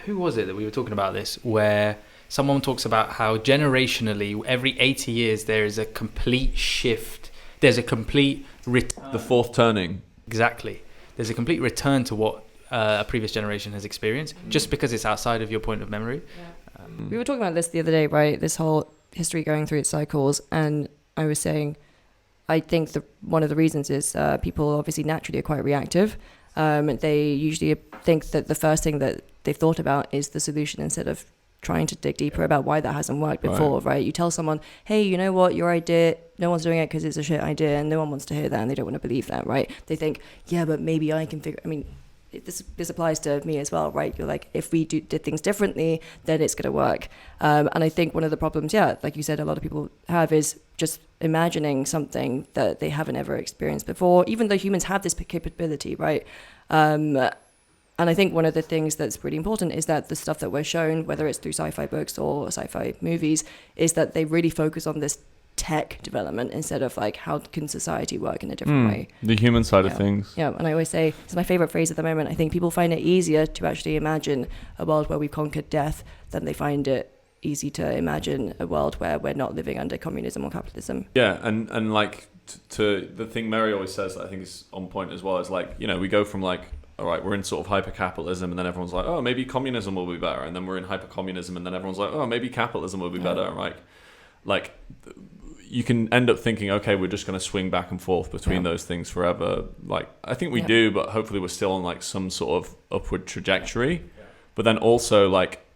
who was it that we were talking about this, where someone talks about how generationally, every 80 years, there is a complete shift. There's a complete return. The fourth turning. Exactly. There's a complete return to what a previous generation has experienced, just because it's outside of your point of memory. Yeah. We were talking about this the other day, right? This whole history going through its cycles. And I was saying, I think one of the reasons is people obviously naturally are quite reactive. They usually think that the first thing that they've thought about is the solution instead of trying to dig deeper about why that hasn't worked before, right? You tell someone, hey, you know what, your idea, no one's doing it because it's a shit idea and no one wants to hear that and they don't want to believe that, right? They think, yeah, but maybe I can figure, I mean, this applies to me as well, right? You're like, if we did things differently, then it's going to work. And I think one of the problems, like you said, a lot of people have is just imagining something that they haven't ever experienced before, even though humans have this capability, right? And I think one of the things that's really important is that the stuff that we're shown, whether it's through sci-fi books or sci-fi movies, is that they really focus on this tech development instead of like how can society work in a different way. The human side of things. Yeah, and I always say, it's my favorite phrase at the moment, I think people find it easier to actually imagine a world where we've conquered death than they find it easy to imagine a world where we're not living under communism or capitalism. Yeah, and like to the thing Mary always says that I think is on point as well, is like, you know, we go from like, all right, we're in sort of hyper-capitalism, and then everyone's like, oh, maybe communism will be better. And then we're in hyper-communism, and then everyone's like, oh, maybe capitalism will be better. And like, you can end up thinking, okay, we're just going to swing back and forth between those things forever. Like, I think we do, but hopefully we're still on like some sort of upward trajectory. But then also, like,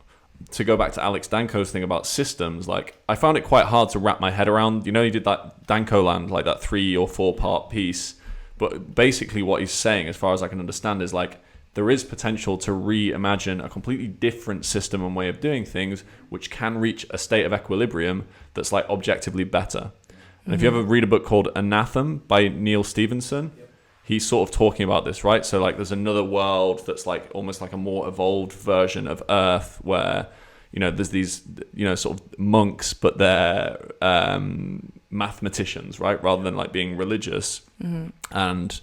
to go back to Alex Danko's thing about systems, like, I found it quite hard to wrap my head around. You know, he did that Danko Land, like that 3 or 4 part piece. But basically what he's saying, as far as I can understand, is like there is potential to reimagine a completely different system and way of doing things, which can reach a state of equilibrium that's like objectively better. And if you ever read a book called Anathema by Neil Stevenson, he's sort of talking about this, right? So like there's another world that's like almost like a more evolved version of Earth where, there's these, sort of monks, but they're mathematicians, right? Rather than like being religious. And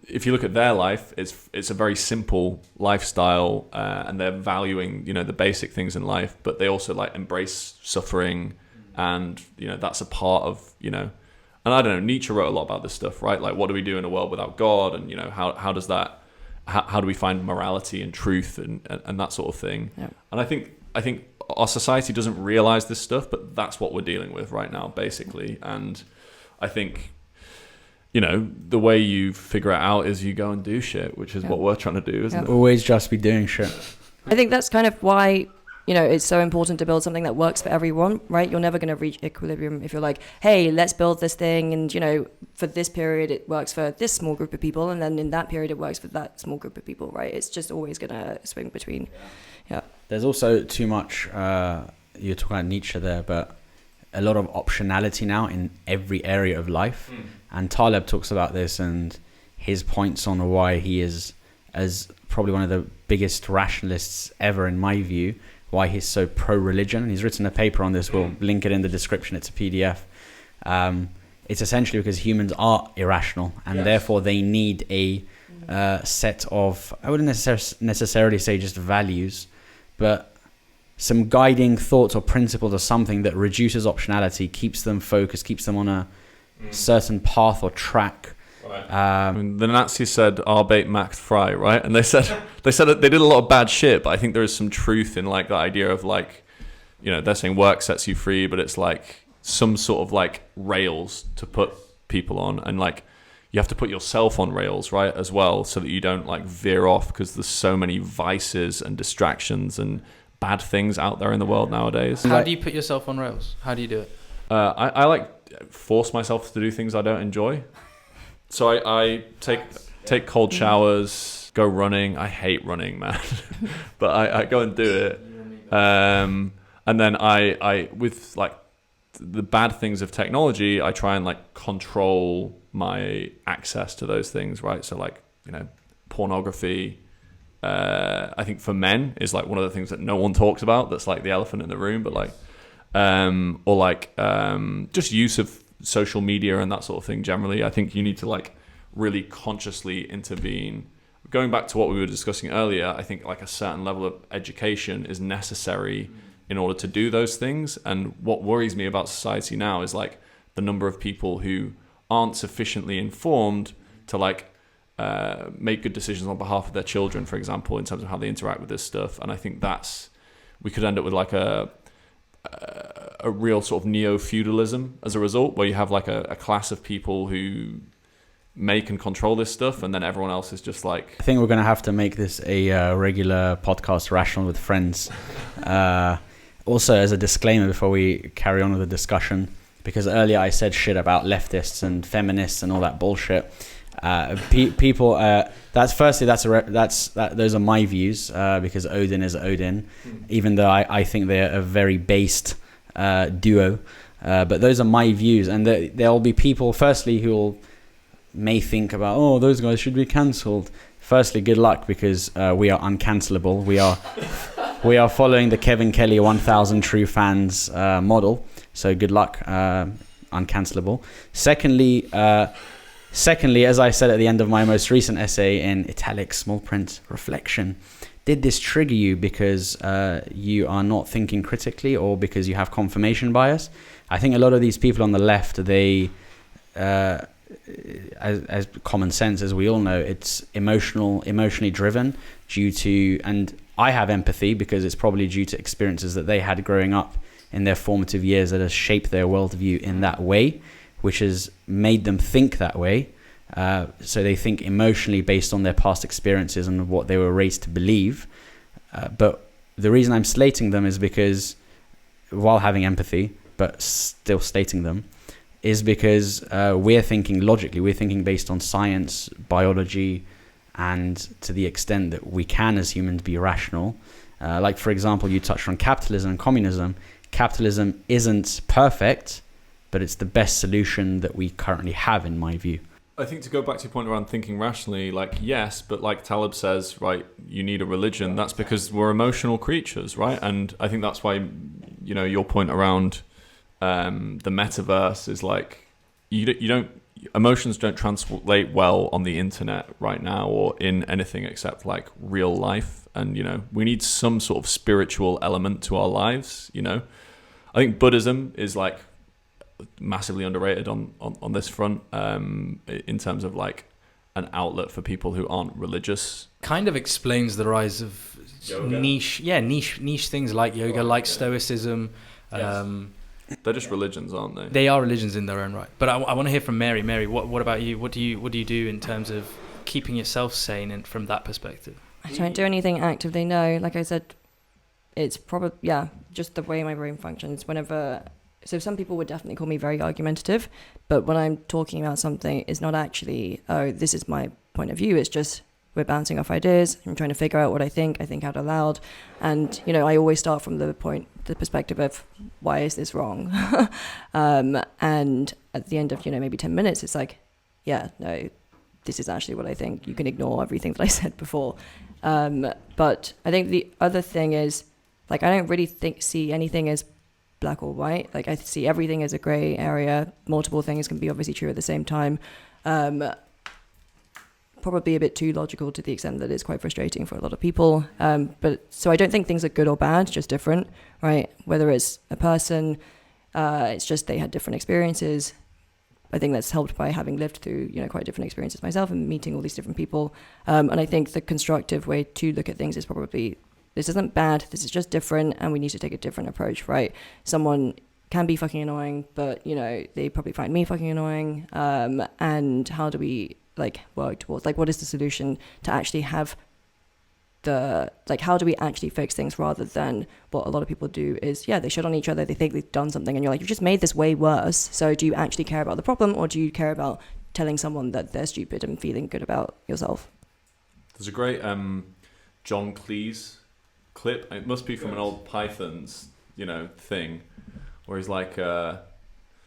if you look at their life, it's a very simple lifestyle, and they're valuing, the basic things in life, but they also like embrace suffering, and that's a part of, and I don't know, Nietzsche wrote a lot about this stuff, right? Like, what do we do in a world without God, and how does that, how do we find morality and truth and that sort of thing? Yeah. And I think our society doesn't realize this stuff, but that's what we're dealing with right now, basically. And I think, the way you figure it out is you go and do shit, which is what we're trying to do, isn't it? Always just be doing shit. I think that's kind of why, it's so important to build something that works for everyone, right? You're never going to reach equilibrium if you're like, hey, let's build this thing, and, for this period it works for this small group of people, and then in that period it works for that small group of people, right? It's just always going to swing between. Yeah. There's also too much, you're talking about Nietzsche there, but a lot of optionality now in every area of life. And Taleb talks about this, and his points on why he is, as probably one of the biggest rationalists ever in my view, why he's so pro-religion. He's written a paper on this. We'll link it in the description. It's a PDF. It's essentially because humans are irrational, and therefore they need a set of, I wouldn't necessarily say just values, but some guiding thoughts or principles or something that reduces optionality, keeps them focused, keeps them on a certain path or track. The Nazis said Arbeit macht frei, right? And they said they did a lot of bad shit, but I think there is some truth in like the idea of like, they're saying work sets you free, but it's like some sort of like rails to put people on, and like you have to put yourself on rails, right, as well, so that you don't like veer off, because there's so many vices and distractions and bad things out there in the world nowadays. How do you put yourself on rails? How do you do it? I like force myself to do things I don't enjoy. So I take cold showers, go running. I hate running, man, but I go and do it. And then I with like the bad things of technology, I try and like control my access to those things, right? So like, pornography, I think for men is like one of the things that no one talks about. That's like the elephant in the room, but like, or like just use of social media and that sort of thing generally. I think you need to like really consciously intervene. Going back to what we were discussing earlier, I think like a certain level of education is necessary in order to do those things. And what worries me about society now is like the number of people who aren't sufficiently informed to like make good decisions on behalf of their children, for example, in terms of how they interact with this stuff. And I think we could end up with like a real sort of neo-feudalism as a result, where you have like a class of people who make and control this stuff, and then everyone else is just like... I think we're going to have to make this a regular podcast, Rational with Friends. Also, as a disclaimer before we carry on with the discussion, because earlier I said shit about leftists and feminists and all that bullshit. People, those are my views, because Odin is Odin, even though I think they're a very based duo, but those are my views, and there'll be people firstly who may think about, oh, those guys should be cancelled. Firstly, good luck, because we are uncancelable. We are following the Kevin Kelly 1000 True Fans model, so good luck, uncancelable. Secondly, as I said at the end of my most recent essay in italics, small print, reflection, did this trigger you because you are not thinking critically, or because you have confirmation bias? I think a lot of these people on the left, they, as common sense, as we all know, it's emotionally driven due to, and I have empathy because it's probably due to experiences that they had growing up in their formative years that has shaped their worldview in that way, which has made them think that way. So they think emotionally based on their past experiences and what they were raised to believe. But the reason I'm slating them is because, while having empathy, but still stating them, is because we're thinking logically. We're thinking based on science, biology, and to the extent that we can as humans be rational. Like, for example, you touched on capitalism and communism. Capitalism isn't perfect, but it's the best solution that we currently have, in my view. I think to go back to your point around thinking rationally, like, yes, but like Taleb says, right, you need a religion. That's because we're emotional creatures, right? And I think that's why, your point around the metaverse is like, you don't emotions don't translate well on the internet right now or in anything except like real life. And, we need some sort of spiritual element to our lives, I think Buddhism is like massively underrated on this front in terms of like an outlet for people who aren't religious. Kind of explains the rise of Yoga. niche things like yoga, like stoicism. Yes. They're just religions, aren't they? They are religions in their own right. But I want to hear from Mary. Mary, what about you? What do you do in terms of keeping yourself sane and from that perspective? I don't do anything actively, no. Like I said, it's probably, just the way my brain functions. So some people would definitely call me very argumentative, but when I'm talking about something, it's not actually, oh, this is my point of view. It's just we're bouncing off ideas. I'm trying to figure out what I think out aloud. And, I always start from the perspective of why is this wrong? And at the end of, maybe 10 minutes, it's like, no, this is actually what I think. You can ignore everything that I said before. But I think the other thing is, like, I don't really see anything as black or white. Like, I see everything as a gray area. Multiple things can be obviously true at the same time. Probably a bit too logical to the extent that it's quite frustrating for a lot of people. But so I don't think things are good or bad, just different, right? Whether it's a person, it's just they had different experiences. I think that's helped by having lived through, quite different experiences myself and meeting all these different people. And I think the constructive way to look at things is probably, this isn't bad, this is just different, and we need to take a different approach, right? Someone can be fucking annoying, but, they probably find me fucking annoying. And how do we, work towards, what is the solution to actually have how do we actually fix things rather than what a lot of people do is, they shit on each other, they think they've done something, and you're like, you've just made this way worse. So do you actually care about the problem, or do you care about telling someone that they're stupid and feeling good about yourself? There's a great John Cleese clip. It must be from an old Pythons, thing, where he's like, the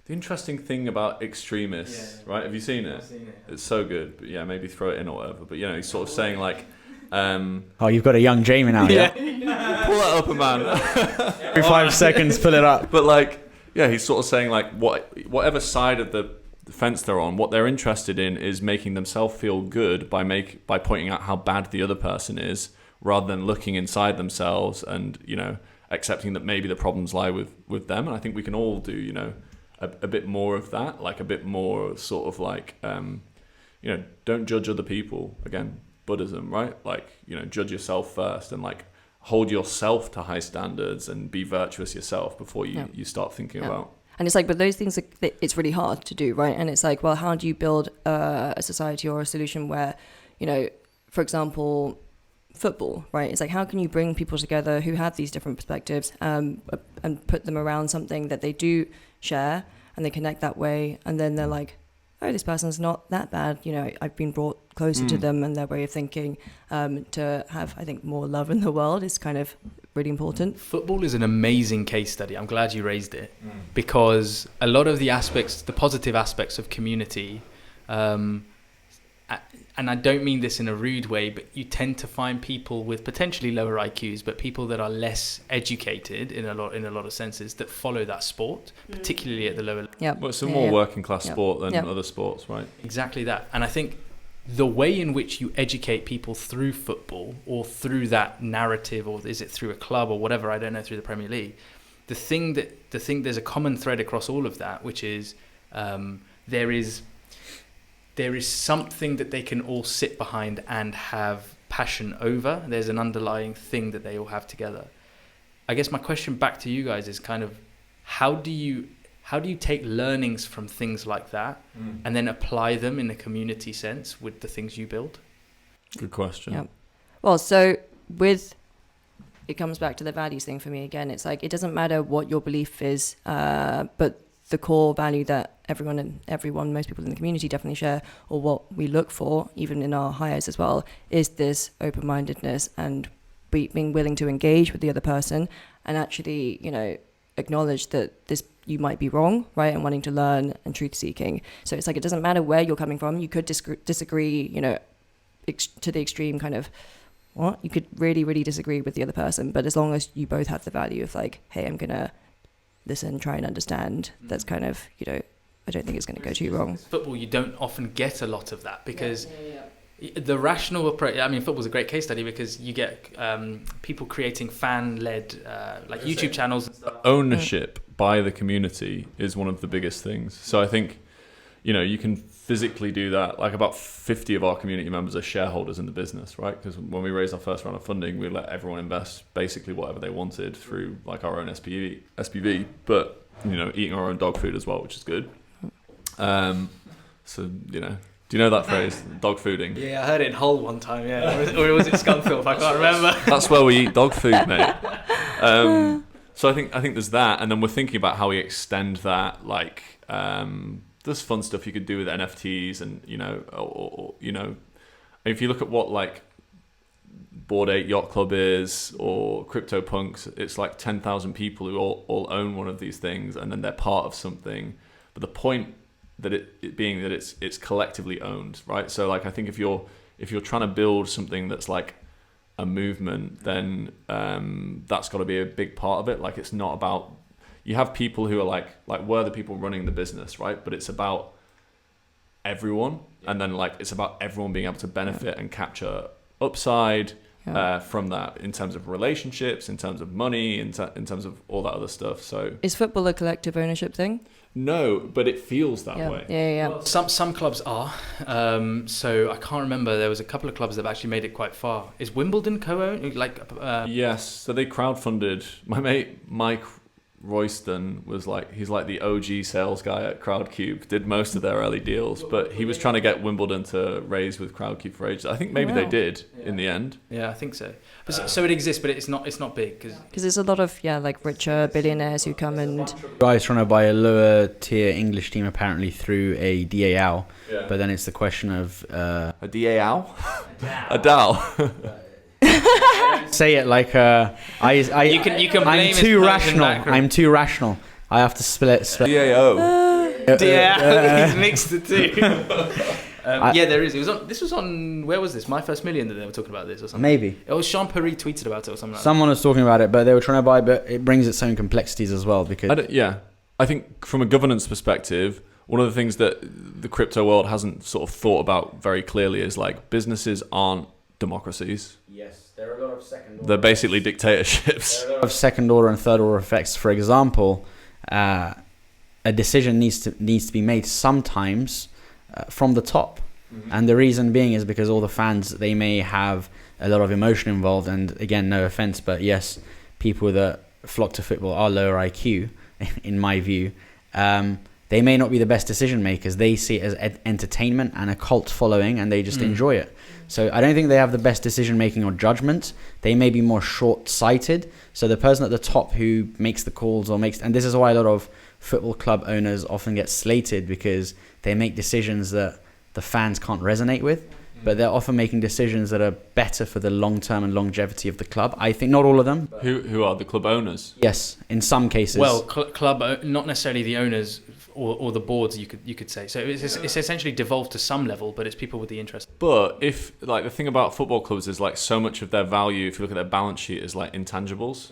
interesting thing about extremists, right? Have you seen it? I've seen it. It's so good. But maybe throw it in or whatever. But he's sort of saying like, you've got a young Jamie now, yeah? Pull that up, man. Every 5 seconds, pull it up. But he's sort of saying like, whatever side of the fence they're on, what they're interested in is making themselves feel good by pointing out how bad the other person is, rather than looking inside themselves and accepting that maybe the problems lie with them. And I think we can all do a bit more of that, like a bit more sort of like don't judge other people. Again, Buddhism, right? Judge yourself first, and hold yourself to high standards and be virtuous yourself before you start thinking about. And it's but those things, it's really hard to do, right? And it's well, how do you build a society or a solution where, for example, football, right? It's how can you bring people together who have these different perspectives and put them around something that they do share and they connect that way, and then they're like, oh, this person's not that bad. I've been brought closer to them and their way of thinking. To have, I think, more love in the world is kind of really important. Football is an amazing case study. I'm glad you raised it because a lot of the aspects, the positive aspects of community, and I don't mean this in a rude way, but you tend to find people with potentially lower IQs, but people that are less educated in a lot of senses that follow that sport, particularly at the lower level. Yeah. Well, it's a more working class sport than other sports, right? Exactly that. And I think the way in which you educate people through football or through that narrative, or is it through a club or whatever, I don't know, through the Premier League, there's a common thread across all of that, which is there is something that they can all sit behind and have passion over. There's an underlying thing that they all have together. I guess my question back to you guys is kind of how do you take learnings from things like that and then apply them in a community sense with the things you build? Good question. Yeah. Well, so it comes back to the values thing for me again. It's it doesn't matter what your belief is, but the core value that most people in the community definitely share, or what we look for, even in our hires as well, is this open-mindedness and being willing to engage with the other person and actually, acknowledge that you might be wrong, right, and wanting to learn and truth seeking. So it's like, it doesn't matter where you're coming from. You could disagree, to the extreme kind of, you could really, really disagree with the other person, but as long as you both have the value of like, hey, I'm gonna listen, try and understand, that's kind of, I don't think it's going to go too wrong. Football, you don't often get a lot of that because the rational approach. I mean, football's a great case study because you get people creating fan-led like YouTube channels. Ownership by the community is one of the biggest things. So I think, you can physically do that. Like about 50 of our community members are shareholders in the business, right? Because when we raised our first round of funding, we let everyone invest basically whatever they wanted through like our own SPV, but eating our own dog food as well, which is good. So do you know that phrase, dog fooding? Yeah, I heard it in Hull one time. Yeah, or was it Scunthorpe? I can't remember. That's where we eat dog food, mate. So I think there's that, and then we're thinking about how we extend that. Like, there's fun stuff you could do with NFTs, and if you look at what like Bored Ape Yacht Club is, or CryptoPunks, it's like 10,000 people who all own one of these things, and then they're part of something. But the point that it being that it's collectively owned, right? So like, I think if you're trying to build something that's like a movement, then that's got to be a big part of it. Like, it's not about, you have people who are like we're the people running the business, right? But it's about everyone, and then like it's about everyone being able to benefit and capture upside from that, in terms of relationships, in terms of money, in terms of all that other stuff. So is football a collective ownership thing? No, but it feels that way. Yeah. Well, some clubs are. So I can't remember. There was a couple of clubs that have actually made it quite far. Is Wimbledon co-owned? Yes. So they crowdfunded. My mate Mike Royston he's like the OG sales guy at Crowdcube. Did most of their early deals, but he was trying to get Wimbledon to raise with Crowdcube for ages. I think maybe they did in the end. Yeah, I think so. But so it exists, but it's not big because there's a lot of like richer billionaires who come and guys trying to buy a lower tier English team apparently through a DAO, but then it's the question of a DAO, a DAO. Say it like you can blame I'm too rational. I'm too rational. I have to split. DAO. Yeah, he's mixed the two. There is. This was on. Where was this? My First Million that they were talking about this or something. Maybe it was Sean Perry tweeted about it or something. Someone was talking about it, but they were trying to buy. But it brings its own complexities as well because. I think from a governance perspective, one of the things that the crypto world hasn't sort of thought about very clearly is like, businesses aren't democracies. Yes, there are a lot of second order. They're basically dictatorships. There are a lot of second order and third order effects. For example, a decision needs to be made sometimes from the top, and the reason being is because all the fans, they may have a lot of emotion involved, and again, no offense, but yes, people that flock to football are lower IQ, in my view. They may not be the best decision makers. They see it as entertainment and a cult following, and they just enjoy it. So I don't think they have the best decision making or judgment. They may be more short-sighted. So the person at the top who makes the calls and this is why a lot of football club owners often get slated, because they make decisions that the fans can't resonate with, but they're often making decisions that are better for the long-term and longevity of the club. I think not all of them. Who are the club owners? Yes, in some cases. Well, club, not necessarily the owners or the boards, you could say. So it's essentially devolved to some level, but it's people with the interest. But if like the thing about football clubs is like so much of their value, if you look at their balance sheet, is like intangibles,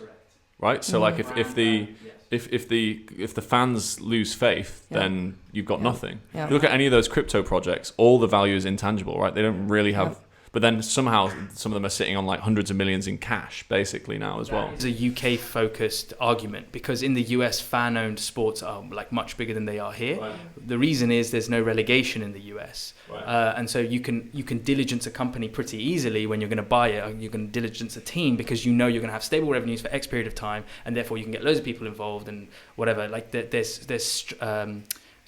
right? So like if the fans lose faith, then you've got nothing. If you look at any of those crypto projects, all the value is intangible, right? They don't really have. But then somehow some of them are sitting on like hundreds of millions in cash basically now as well. It's a UK focused argument, because in the US fan owned sports are like much bigger than they are here. Right. The reason is there's no relegation in the US. Right. And so you can diligence a company pretty easily when you're going to buy it. You can diligence a team because you know you're going to have stable revenues for X period of time, and therefore you can get loads of people involved and whatever. Like there's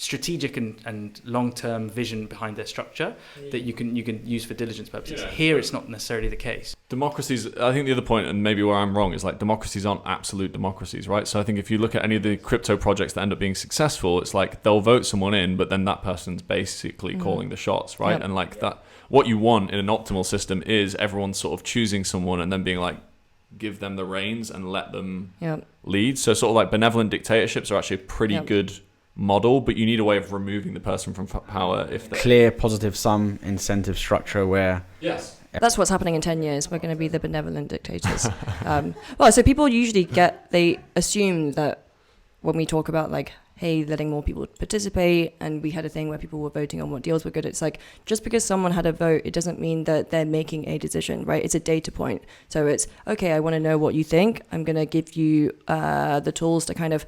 strategic and long-term vision behind their structure that you can use for diligence purposes. Here it's not necessarily the case. Democracies, I think the other point, and maybe where I'm wrong, is like democracies aren't absolute democracies, right? So I think if you look at any of the crypto projects that end up being successful, it's like they'll vote someone in, but then that person's basically calling the shots, right? And like that, what you want in an optimal system is everyone sort of choosing someone and then being like, give them the reins and let them Yeah. lead. So sort of like benevolent dictatorships are actually a pretty Yep. good model, but you need a way of removing the person from power if they... Clear positive sum incentive structure where Yes. That's what's happening in 10 years. We're going to be the benevolent dictators. Well, so people usually they assume that when we talk about like, hey, letting more people participate, and we had a thing where people were voting on what deals were good, it's like, just because someone had a vote, it doesn't mean that they're making a decision, right? It's a data point. So it's, okay, I want to know what you think. I'm going to give you the tools to kind of,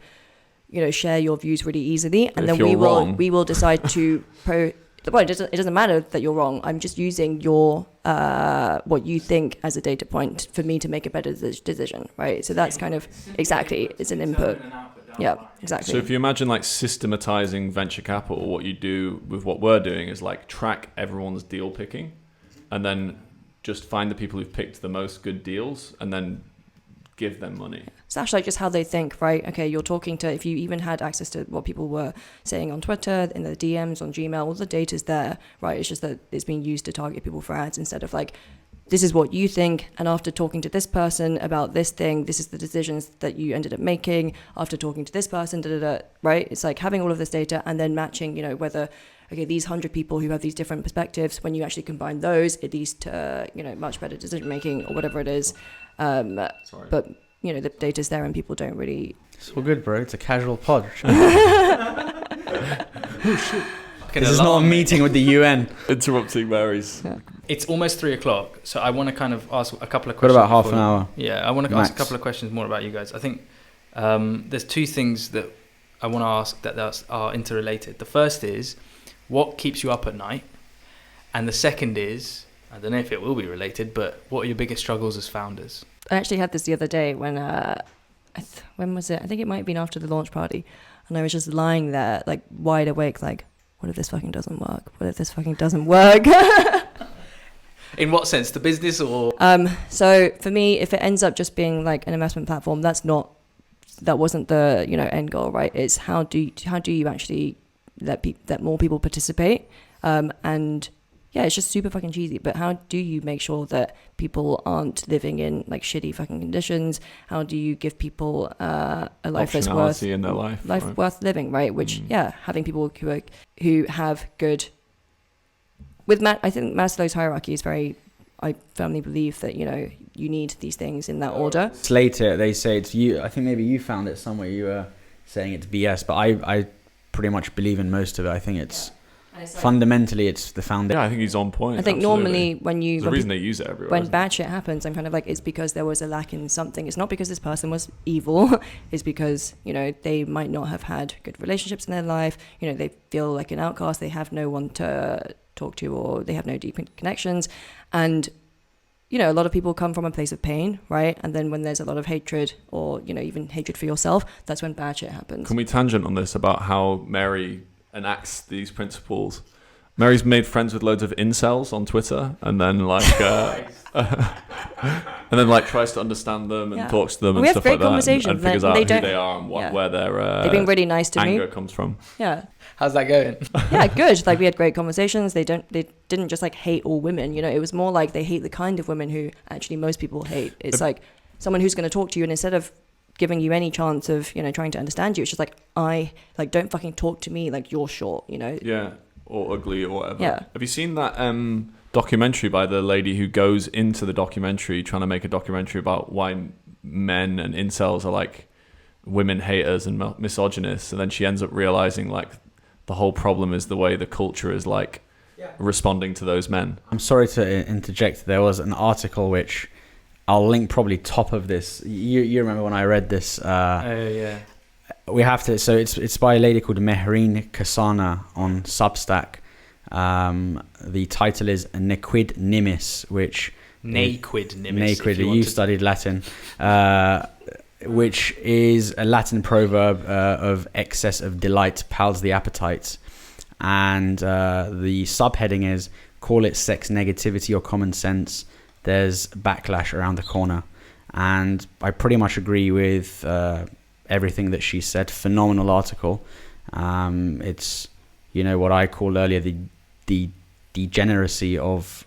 share your views really easily. And then we will decide to well, it doesn't matter that you're wrong. I'm just using your what you think as a data point for me to make a better decision, right? So that's kind of exactly, it's an input. Yeah, exactly. So if you imagine like systematizing venture capital, what you do with what we're doing is like track everyone's deal picking, and then just find the people who've picked the most good deals, and then give them money. It's actually like just how they think, right? Okay, you're talking to, if you even had access to what people were saying on Twitter, in the DMs, on Gmail, all the data's there, right? It's just that it's being used to target people for ads instead of like, this is what you think, and after talking to this person about this thing, this is the decisions that you ended up making after talking to this person, right? It's like having all of this data and then matching, whether, okay, these 100 people who have these different perspectives, when you actually combine those, it leads to, much better decision making or whatever it is. But, the data's there and people don't really... it's all good, bro. It's a casual pod. This is not a meeting with the UN. Interrupting Mary's. Yeah. It's almost 3:00, so I want to kind of ask a couple of Got questions. about half an hour. Yeah, I want to ask a couple of questions more about you guys. I think there's two things that I want to ask that are interrelated. The first is, what keeps you up at night? And the second is, I don't know if it will be related, but what are your biggest struggles as founders? I actually had this the other day when was it? I think it might have been after the launch party, and I was just lying there, like wide awake, like, what if this fucking doesn't work? What if this fucking doesn't work? In what sense, the business or? So for me, if it ends up just being like an investment platform, that wasn't the end goal, right? It's how do you actually let more people participate, and yeah, it's just super fucking cheesy, but how do you make sure that people aren't living in like shitty fucking conditions? How do you give people a life that's worth in their life, right? worth living, right? Which having people who have good I think Maslow's hierarchy is very, I firmly believe that you need these things in that order. Later they say it's you. I think maybe you found it somewhere. You were saying it's BS, but I pretty much believe in most of it. I think it's fundamentally it's the foundation. Yeah, I think he's on point. I think absolutely. normally There's a reason they use it everywhere. When bad shit happens, I'm kind of like, it's because there was a lack in something. It's not because this person was evil. It's because they might not have had good relationships in their life. They feel like an outcast. They have no one to talk to, or they have no deep connections. And a lot of people come from a place of pain, right? And then when there's a lot of hatred, or even hatred for yourself, that's when bad shit happens. Can we tangent on this about how Mary enacts these principles? Mary's made friends with loads of incels on Twitter, and then tries to understand them and talks to them and stuff like that, and figures out who they are and where their they've been really nice to anger me. comes from. Yeah. How's that going? Yeah, good. Like we had great conversations. They didn't just like hate all women. It was more like they hate the kind of women who actually most people hate. It's like someone who's going to talk to you, and instead of giving you any chance of trying to understand you, it's just like, don't fucking talk to me like you're short. Yeah, or ugly or whatever. Yeah. Have you seen that documentary by the lady who goes into the documentary trying to make a documentary about why men and incels are like women haters and misogynists, and then she ends up realizing like the whole problem is the way the culture is like responding to those men? I'm sorry to interject. There was an article which I'll link probably top of this. You remember when I read this? Oh yeah. We have to. So it's by a lady called Mehreen Kasana on Substack. The title is Nequid Nimis, which Nequid Nimis. Nequid. You studied Latin, which is a Latin proverb of excess of delight pals the appetites, and the subheading is call it sex negativity or common sense. There's backlash around the corner, and I pretty much agree with everything that she said. Phenomenal article. It's what I called earlier the degeneracy of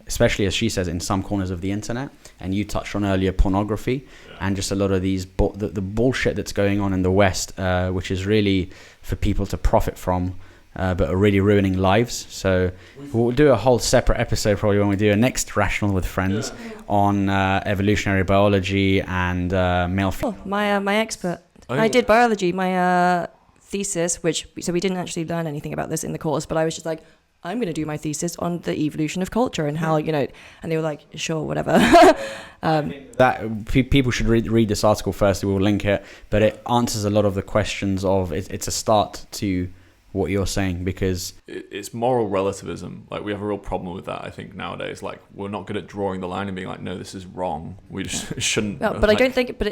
especially as she says, in some corners of the internet. And you touched on earlier pornography and just a lot of these the bullshit that's going on in the West, which is really for people to profit from, but are really ruining lives. So we'll do a whole separate episode probably when we do a next Rational with Friends on evolutionary biology and male. My expert. Oh, I did biology. My thesis, so we didn't actually learn anything about this in the course, but I was just like, I'm going to do my thesis on the evolution of culture and how, and they were like, sure, whatever. That people should read this article first. We'll link it, but it answers a lot of the questions of it's a start to what you're saying, because it's moral relativism. Like, we have a real problem with that, I think, nowadays. Like, we're not good at drawing the line and being like, no, this is wrong. We just shouldn't. No, but I don't think. But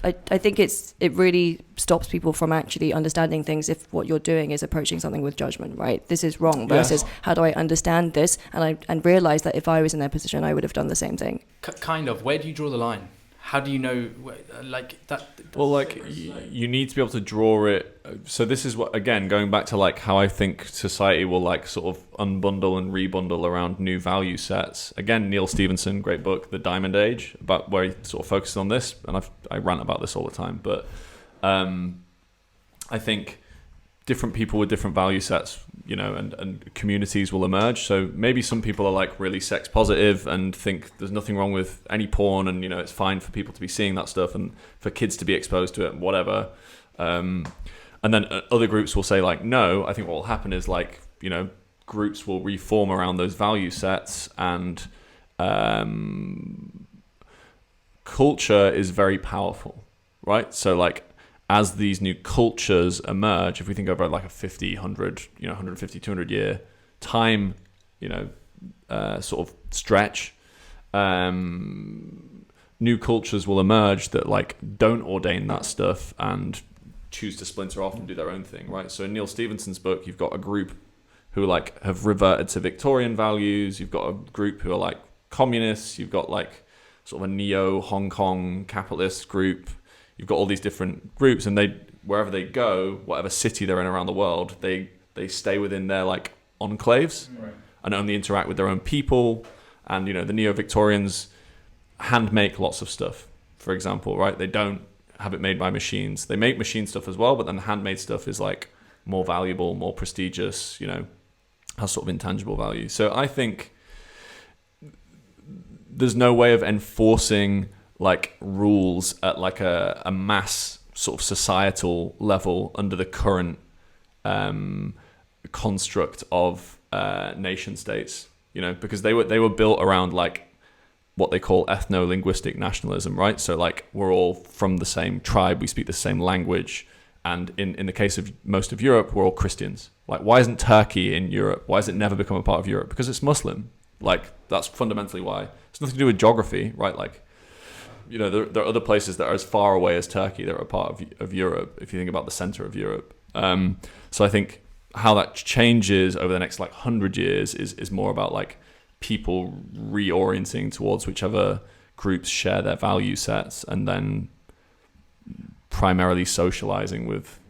I think it really stops people from actually understanding things if what you're doing is approaching something with judgment. Right? This is wrong. Versus how do I understand this and realize that if I was in their position, I would have done the same thing. Kind of. Where do you draw the line? How do you know, like that? Well, like, you need to be able to draw it. So this is what, again, going back to like how I think society will like sort of unbundle and rebundle around new value sets. Again, Neil Stephenson, great book, The Diamond Age, about where he sort of focuses on this, and I rant about this all the time. But I think different people with different value sets, and communities will emerge. So maybe some people are like really sex positive and think there's nothing wrong with any porn, and it's fine for people to be seeing that stuff and for kids to be exposed to it, whatever. And then other groups will say like, no, I think what will happen is like, groups will reform around those value sets, and culture is very powerful, right? So like, as these new cultures emerge, if we think over like a 50, 100, 150, 200 year time, sort of stretch, new cultures will emerge that like don't ordain that stuff and choose to splinter off and do their own thing, right? So in Neil Stephenson's book, you've got a group who like have reverted to Victorian values. You've got a group who are like communists. You've got like sort of a neo Hong Kong capitalist group. You've got all these different groups, and they, wherever they go, whatever city they're in around the world, they stay within their like enclaves, right, and only interact with their own people. And the neo-Victorians hand make lots of stuff, for example, right? They don't have it made by machines. They make machine stuff as well, but then the handmade stuff is like more valuable, more prestigious, has sort of intangible value. So I think there's no way of enforcing like rules at like a mass sort of societal level under the current construct of nation states, because they were built around like what they call ethno-linguistic nationalism, right? So like, we're all from the same tribe, we speak the same language, and in the case of most of Europe, we're all Christians. Like, why isn't Turkey in Europe? Why has it never become a part of Europe? Because it's Muslim. Like, that's fundamentally why. It's nothing to do with geography, right? Like, there are other places that are as far away as Turkey that are a part of Europe, if you think about the center of Europe. So I think how that changes over the next like 100 years is more about like people reorienting towards whichever groups share their value sets, and then primarily socializing with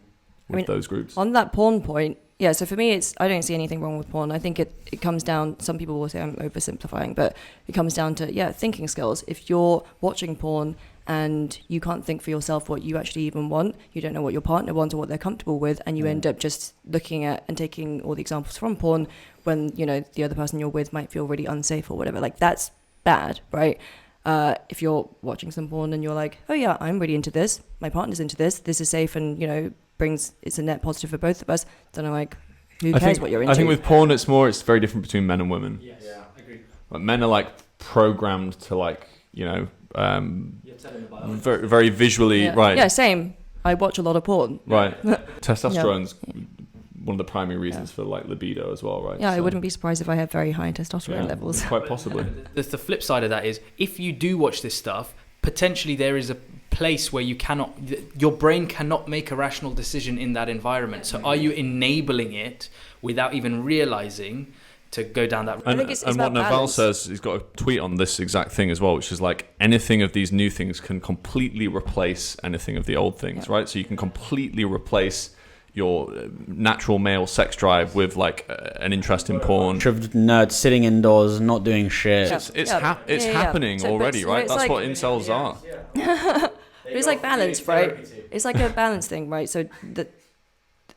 those groups. On that porn point, yeah, so for me, I don't see anything wrong with porn. I think it comes down, some people will say I'm oversimplifying, but it comes down to, thinking skills. If you're watching porn and you can't think for yourself what you actually even want, you don't know what your partner wants or what they're comfortable with, and you end up just looking at and taking all the examples from porn when, the other person you're with might feel really unsafe or whatever. Like, that's bad, right? If you're watching some porn and you're like, oh yeah, I'm really into this, my partner's into this is safe, and, it's a net positive for both of us, then I'm like, who cares what you're into? I think with porn, it's very different between men and women. Yes. Yeah, I agree. Like, men are like programmed to like, very, very visually, right? Yeah, same. I watch a lot of porn. Right. Testosterone's one of the primary reasons for like libido as well, right? Yeah, I wouldn't be surprised if I had very high testosterone levels. Quite possibly. The flip side of that is, if you do watch this stuff, potentially there is a place where your brain cannot make a rational decision in that environment. So are you enabling it without even realizing to go down that road? And what Naval says, he's got a tweet on this exact thing as well, which is like, anything of these new things can completely replace anything of the old things, right? So you can completely replace your natural male sex drive with like an interest in porn. Bunch of nerds sitting indoors, not doing shit. It's happening already, right? it's That's like- what incels are. It's like balance, right? It's like a balance thing, right? So the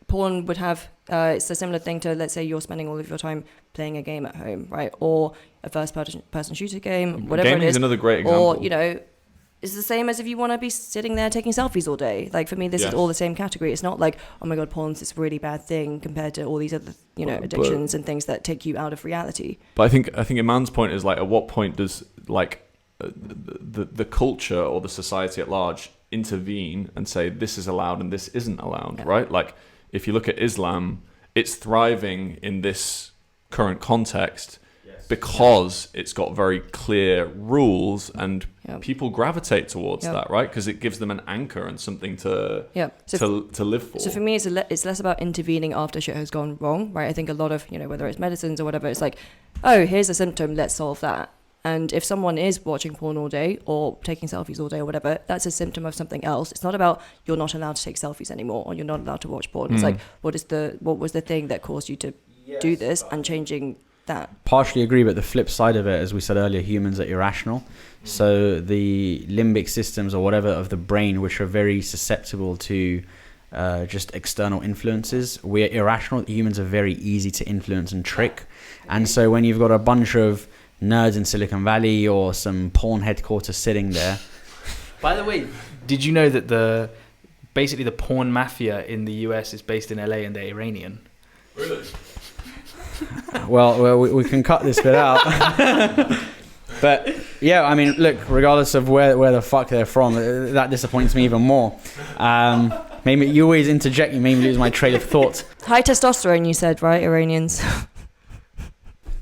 porn would have it's a similar thing to, let's say you're spending all of your time playing a game at home, right? Or a first person shooter game, whatever Gaming it is is. another great example. Or, you know, it's the same as if you want to be sitting there taking selfies all day. Like for me, this is all the same category. It's not like, oh my God, porn's this really bad thing compared to all these other, you know, addictions and things that take you out of reality. But I think Iman's point is like, at what point does like the culture or the society at large intervene and say this is allowed and this isn't allowed, right? Like if you look at Islam, it's thriving in this current context because it's got very clear rules and people gravitate towards that, right? Because it gives them an anchor and something to live for. So for me, it's less about intervening after shit has gone wrong, right? I think a lot of, you know, whether it's medicines or whatever, it's like, oh, here's a symptom, let's solve that. And if someone is watching porn all day or taking selfies all day or whatever, that's a symptom of something else. It's not about you're not allowed to take selfies anymore or you're not allowed to watch porn. It's like, what was the thing that caused you to do this, and changing that. Partially agree, but the flip side of it, as we said earlier, humans are irrational. So the limbic systems or whatever of the brain, which are very susceptible to just external influences, we're irrational. Humans are very easy to influence and trick. And so when you've got a bunch of nerds in Silicon Valley or some porn headquarters sitting there. By the way, did you know that basically the porn mafia in the US is based in LA and they're Iranian? Really? Well, we can cut this bit out. But yeah, I mean, look, regardless of where the fuck they're from, that disappoints me even more. Maybe you always interject, you made me lose my train of thought. High testosterone, you said, right? Iranians.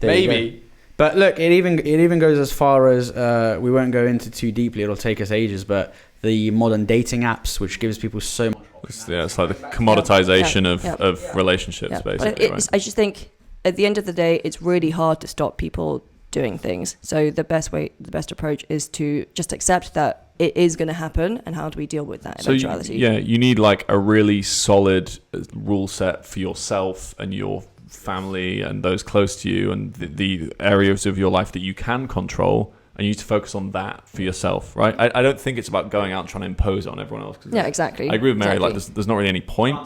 Maybe. But look, it even goes as far as we won't go into too deeply. It'll take us ages. But the modern dating apps, which gives people so much. It's like the commoditization of relationships, basically. But I just think at the end of the day, it's really hard to stop people doing things. So the best approach is to just accept that it is going to happen, and how do we deal with that eventuality? You need like a really solid rule set for yourself and your family and those close to you, and the areas of your life that you can control, and you need to focus on that for yourself, right? I don't think it's about going out and trying to impose it on everyone else. Yeah, exactly. I agree with Mary. Exactly. Like, there's not really any point.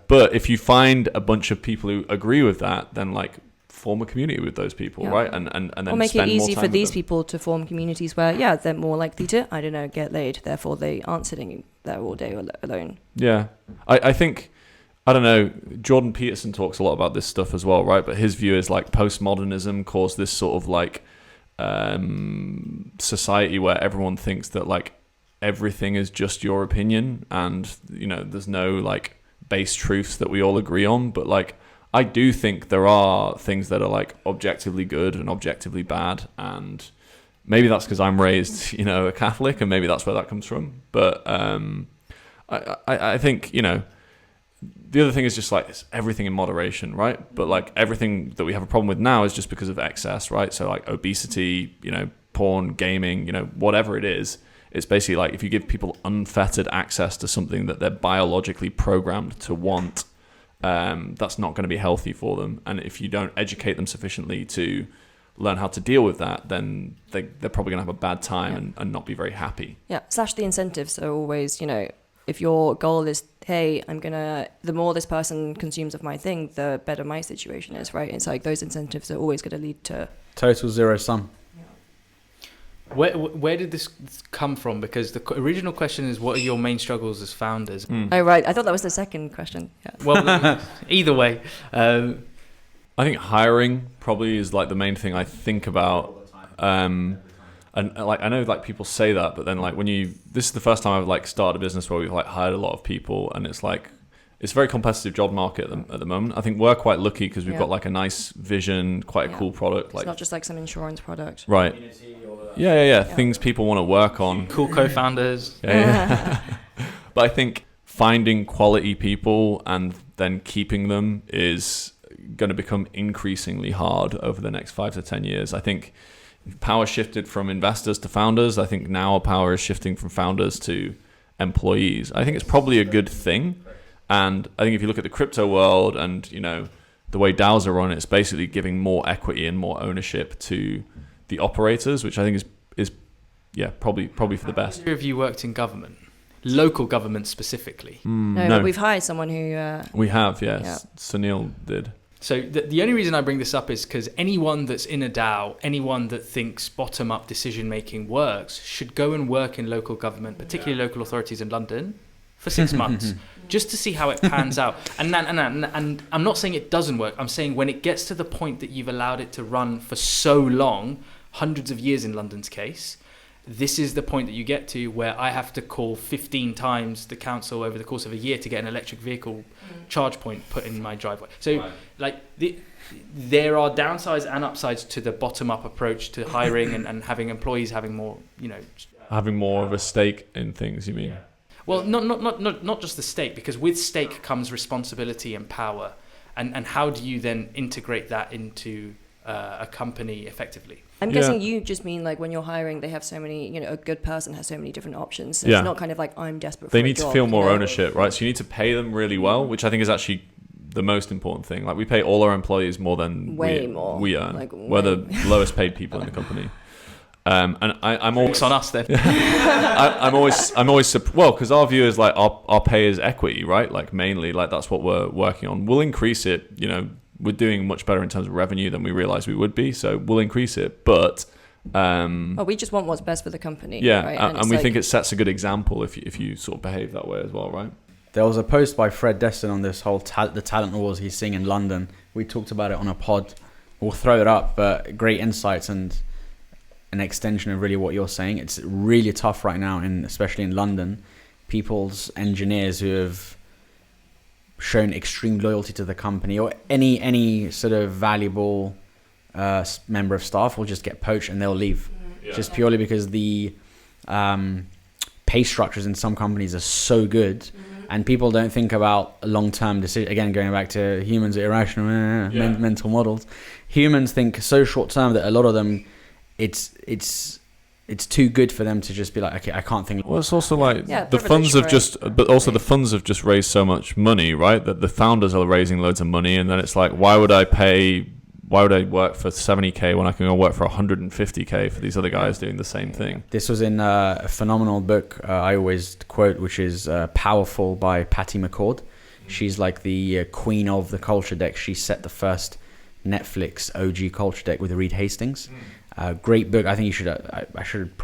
But if you find a bunch of people who agree with that, then like form a community with those people, right? And then or make it easy for these them. people to form communities where, they're more likely to, I don't know, get laid. Therefore, they aren't sitting there all day alone. Yeah, I think. I don't know, Jordan Peterson talks a lot about this stuff as well, right? But his view is like postmodernism caused this sort of like society where everyone thinks that like everything is just your opinion, and you know there's no like base truths that we all agree on. But like I do think there are things that are like objectively good and objectively bad, and maybe that's because I'm raised, you know, a Catholic, and maybe that's where that comes from. But I think, you know, the other thing is just like it's everything in moderation, right? But like everything that we have a problem with now is just because of excess, right? So like obesity, you know, porn, gaming, you know, whatever it is, it's basically like if you give people unfettered access to something that they're biologically programmed to want, that's not going to be healthy for them. And if you don't educate them sufficiently to learn how to deal with that, then they're probably going to have a bad time and not be very happy. Yeah, slash the incentives are always, you know, if your goal is, hey, the more this person consumes of my thing, the better my situation is, right? It's like those incentives are always going to lead to... Total zero sum. Where did this come from? Because the original question is, what are your main struggles as founders? Oh, right. I thought that was the second question. Yeah. Well, either way. I think hiring probably is like the main thing I think about. And like I know like people say that, but then like this is the first time I've like started a business where we've like hired a lot of people, and it's like it's a very competitive job market at the moment. I think we're quite lucky because we've got like a nice vision, quite a cool product. Like it's not just like some insurance product, right? Yeah. Things people want to work on. Cool co-founders. Yeah. But I think finding quality people and then keeping them is going to become increasingly hard over the next 5 to 10 years. I think power shifted from investors to founders. I think now power is shifting from founders to employees. I think it's probably a good thing. And I think if you look at the crypto world and, you know, the way DAOs are run, it's basically giving more equity and more ownership to the operators, which I think is probably for the best. Have you worked in government? Local government specifically? No, but we've hired someone who... we have, yes. Sunil did. So the only reason I bring this up is because anyone that's in a DAO, anyone that thinks bottom-up decision-making works, should go and work in local government, particularly local authorities in London, for 6 months, just to see how it pans out. And I'm not saying it doesn't work. I'm saying when it gets to the point that you've allowed it to run for so long, hundreds of years in London's case, this is the point that you get to where I have to call 15 times the council over the course of a year to get an electric vehicle charge point put in my driveway. So there are downsides and upsides to the bottom-up approach to hiring and having employees having more, you know... Having more of a stake in things, you mean? Yeah. Well, not just the stake, because with stake comes responsibility and power. And how do you then integrate that into a company effectively? I'm guessing you just mean like when you're hiring, they have so many, you know, a good person has so many different options. So it's not kind of like I'm desperate for They a need job, to feel more you know? ownership, right? So you need to pay them really well, which I think is actually the most important thing. Like we pay all our employees more than we earn. Like, we're the lowest paid people in the company. And I'm always on us then. I'm always because our view is like our pay is equity, right? Like mainly, like that's what we're working on. We'll increase it. You know, we're doing much better in terms of revenue than we realized we would be, so we'll increase it. But we just want what's best for the company. Yeah, right? and we think it sets a good example if you sort of behave that way as well, right? There was a post by Fred Destin on this whole the talent wars he's seeing in London. We talked about it on a pod. We'll throw it up, but great insights and an extension of really what you're saying. It's really tough right now, especially in London. People's engineers who have shown extreme loyalty to the company or any sort of valuable member of staff will just get poached and they'll leave. Just purely because the pay structures in some companies are so good and people don't think about a long-term decision. Again, going back to humans are irrational mental models. Humans think so short-term that a lot of them it's too good for them to just be like, okay, I can't think. Well, it's also like the funds have the funds have just raised so much money, right? That the founders are raising loads of money, and then it's like, why would I work for 70k when I can go work for 150k for these other guys doing the same thing? This was in a phenomenal book I always quote, which is Powerful by Patty McCord. She's like the queen of the culture deck. She set the first Netflix OG culture deck with Reed Hastings. Great book. I think you should. I should have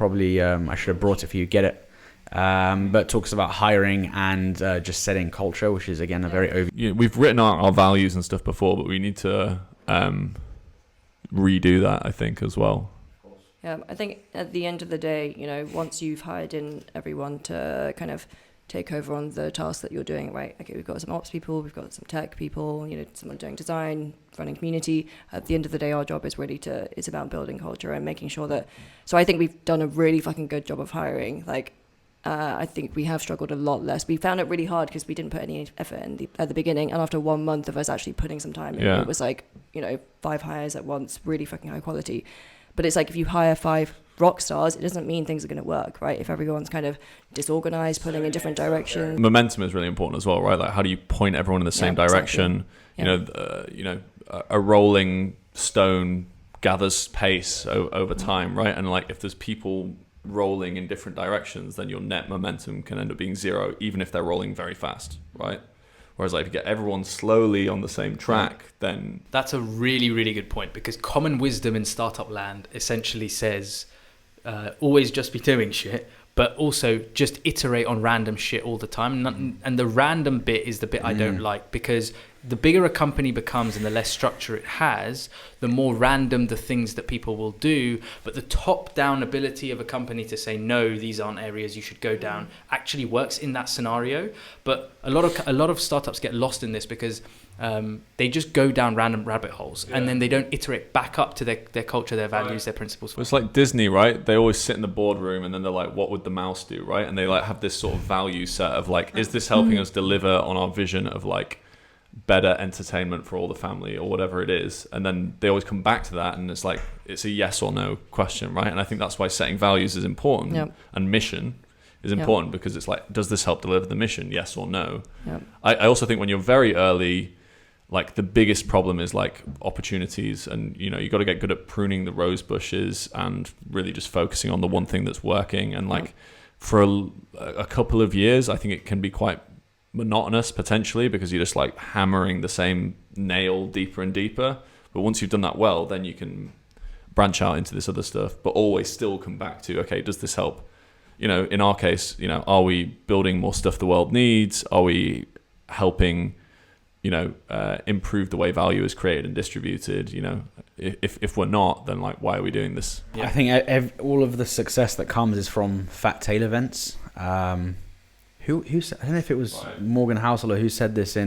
brought it for you. Get it. But talks about hiring and just setting culture, which is again a very we've written our values and stuff before, but we need to redo that, I think, as well. Yeah, I think at the end of the day, you know, once you've hired in everyone to kind of take over on the tasks that you're doing, right? Okay, we've got some ops people, we've got some tech people, you know, someone doing design, running community. At the end of the day, our job is really it's about building culture and making sure that, so I think we've done a really fucking good job of hiring. Like, I think we have struggled a lot less. We found it really hard because we didn't put any effort in at the beginning. And after 1 month of us actually putting some time in, it was like, you know, 5 hires at once, really fucking high quality. But it's like if you hire 5 rock stars, it doesn't mean things are going to work, right? If everyone's kind of disorganized, pulling in different directions. Momentum is really important as well, right? Like, how do you point everyone in the same direction? Exactly. A rolling stone gathers pace over time, right? And like, if there's people rolling in different directions, then your net momentum can end up being 0, even if they're rolling very fast, right? Whereas like if you get everyone slowly on the same track, then... That's a really, really good point, because common wisdom in startup land essentially says always just be doing shit, but also just iterate on random shit all the time. And the random bit is the bit I don't like, because the bigger a company becomes and the less structure it has, the more random the things that people will do. But the top-down ability of a company to say, no, these aren't areas you should go down, actually works in that scenario. But a lot of startups get lost in this because they just go down random rabbit holes, and then they don't iterate back up to their culture, their values, their principles. It's like Disney, right? They always sit in the boardroom and then they're like, what would the mouse do, right? And they like have this sort of value set of like, is this helping us deliver on our vision of like better entertainment for all the family or whatever it is? And then they always come back to that, and it's like, it's a yes or no question, right? And I think that's why setting values is important. And mission is important because it's like, does this help deliver the mission? Yes or no? Yep. I also think when you're very early, like the biggest problem is like opportunities, and you got to get good at pruning the rose bushes and really just focusing on the one thing that's working. And like for a couple of years, I think it can be quite monotonous potentially because you're just like hammering the same nail deeper and deeper. But once you've done that well, then you can branch out into this other stuff, but always still come back to, okay, does this help? In our case, are we building more stuff the world needs? Are we helping, improve the way value is created and distributed? If we're not, then like, why are we doing this? Yeah. I think all of the success that comes is from fat tail events. Who said, I don't know if it was Morgan Housel who said this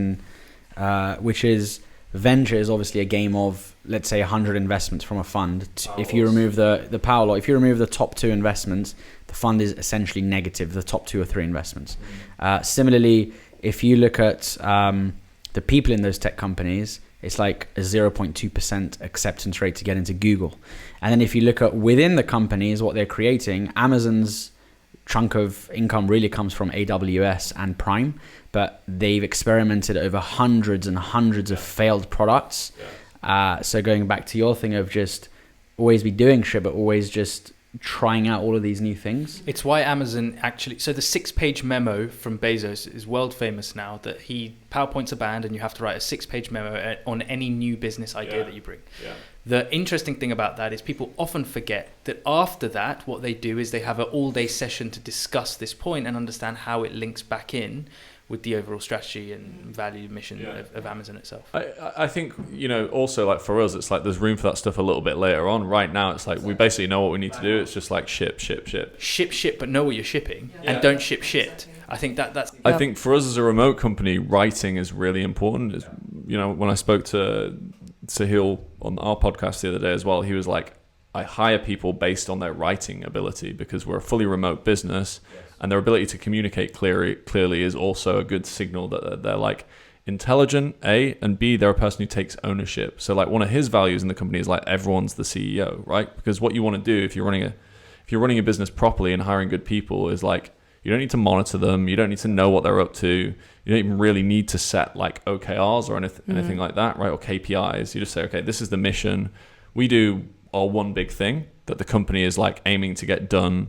which is venture is obviously a game of, let's say, 100 investments from a fund. If you remove the power law, if you remove the top 2 investments, the fund is essentially negative, the top 2 or 3 investments. Similarly, if you look at the people in those tech companies, it's like a 0.2% acceptance rate to get into Google. And then if you look at within the companies, what they're creating, Amazon's chunk of income really comes from AWS and Prime, but they've experimented over hundreds and hundreds of failed products. So going back to your thing of just always be doing shit, but always just trying out all of these new things. It's why Amazon actually, so the 6-page memo from Bezos is world famous now, that PowerPoint's are banned and you have to write a 6-page memo on any new business idea that you bring. The interesting thing about that is people often forget that after that, what they do is they have an all-day session to discuss this point and understand how it links back in with the overall strategy and value mission of Amazon itself. I think, also like for us, it's like there's room for that stuff a little bit later on. Right now, it's like we basically know what we need to do. It's just like ship, but know what you're shipping and don't ship shit. I think that's... I think for us as a remote company, writing is really important. When I spoke to Sahil on our podcast the other day as well, he was like, I hire people based on their writing ability because we're a fully remote business. And their ability to communicate clearly is also a good signal that they're like intelligent, A, and B, they're a person who takes ownership. So like one of his values in the company is like everyone's the CEO, right? Because what you want to do if you're running a business properly and hiring good people is like, you don't need to monitor them, you don't need to know what they're up to, you don't even really need to set like OKRs or anything like that, right? Or KPIs. You just say, okay, this is the mission. We do our one big thing that the company is like aiming to get done.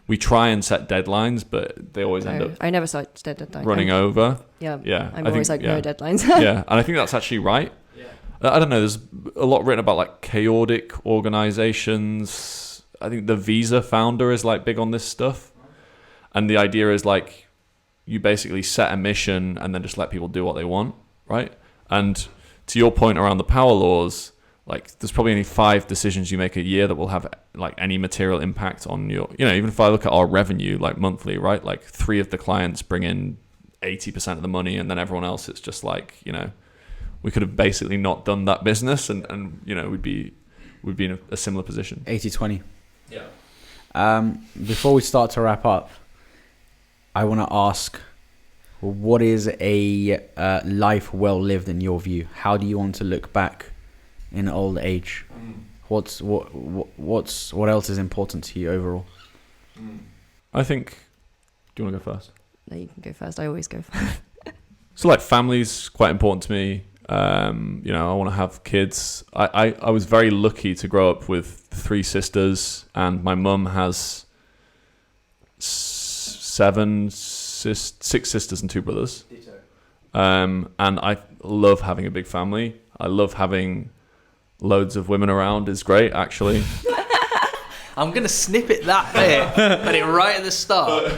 We try and set deadlines, but they always end up... I never set deadlines. Running over. Yeah. I'm always like, no deadlines. Yeah, and I think that's actually right. I don't know, there's a lot written about like chaotic organizations. I think the Visa founder is like big on this stuff. And the idea is like, you basically set a mission and then just let people do what they want, right? And to your point around the power laws, like there's probably only 5 decisions you make a year that will have like any material impact on your, even if I look at our revenue, like monthly, right? Like 3 of the clients bring in 80% of the money, and then everyone else, it's just like, we could have basically not done that business and we'd be in a similar position. 80-20. Yeah. Before we start to wrap up, I want to ask, what is a life well lived in your view? How do you want to look back in old age? What else is important to you overall? I think, do you want to go first? No, you can go first. I always go first. So like family's quite important to me. I want to have kids. I was very lucky to grow up with 3 sisters, and my mum has 6 sisters and 2 brothers. And I love having a big family. I love having loads of women around. Is great, actually. I'm gonna snippet that bit, but it right at the start.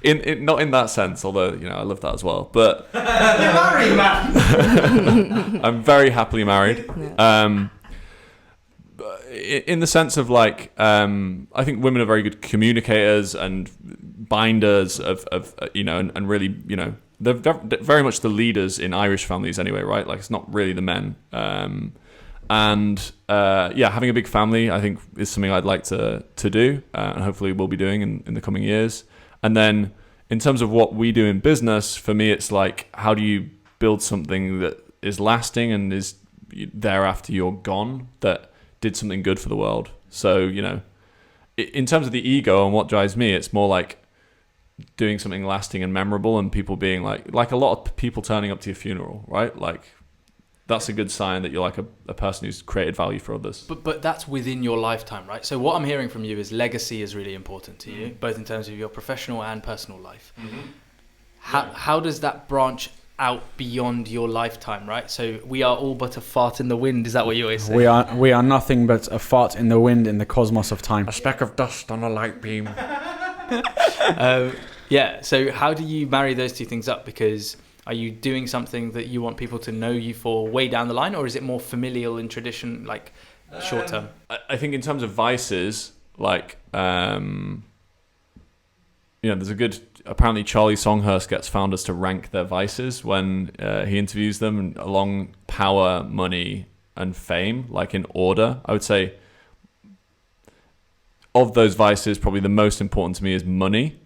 In not in that sense, although I love that as well. But you're married, man. I'm very happily married. In the sense of like, I think women are very good communicators and binders of and really they're very much the leaders in Irish families anyway, right? Like it's not really the men. Having a big family, I think, is something I'd like to do, and hopefully we'll be doing in the coming years. And then in terms of what we do in business, for me, it's like, how do you build something that is lasting and is there after you're gone, that did something good for the world? So, in terms of the ego and what drives me, it's more like, doing something lasting and memorable, and people being like a lot of people turning up to your funeral, right? Like that's a good sign that you're like a person who's created value for others. But that's within your lifetime, right? So what I'm hearing from you is legacy is really important to you, both in terms of your professional and personal life. How does that branch out beyond your lifetime, right? So we are all but a fart in the wind. Is that what you always say? We are nothing but a fart in the wind in the cosmos of time. A speck of dust on a light beam. Yeah. So how do you marry those two things up? Because are you doing something that you want people to know you for way down the line, or is it more familial in tradition, like short term? I think in terms of vices, like there's a good. Apparently, Charlie Songhurst gets founders to rank their vices when he interviews them along power, money, and fame, like in order. I would say of those vices, probably the most important to me is money,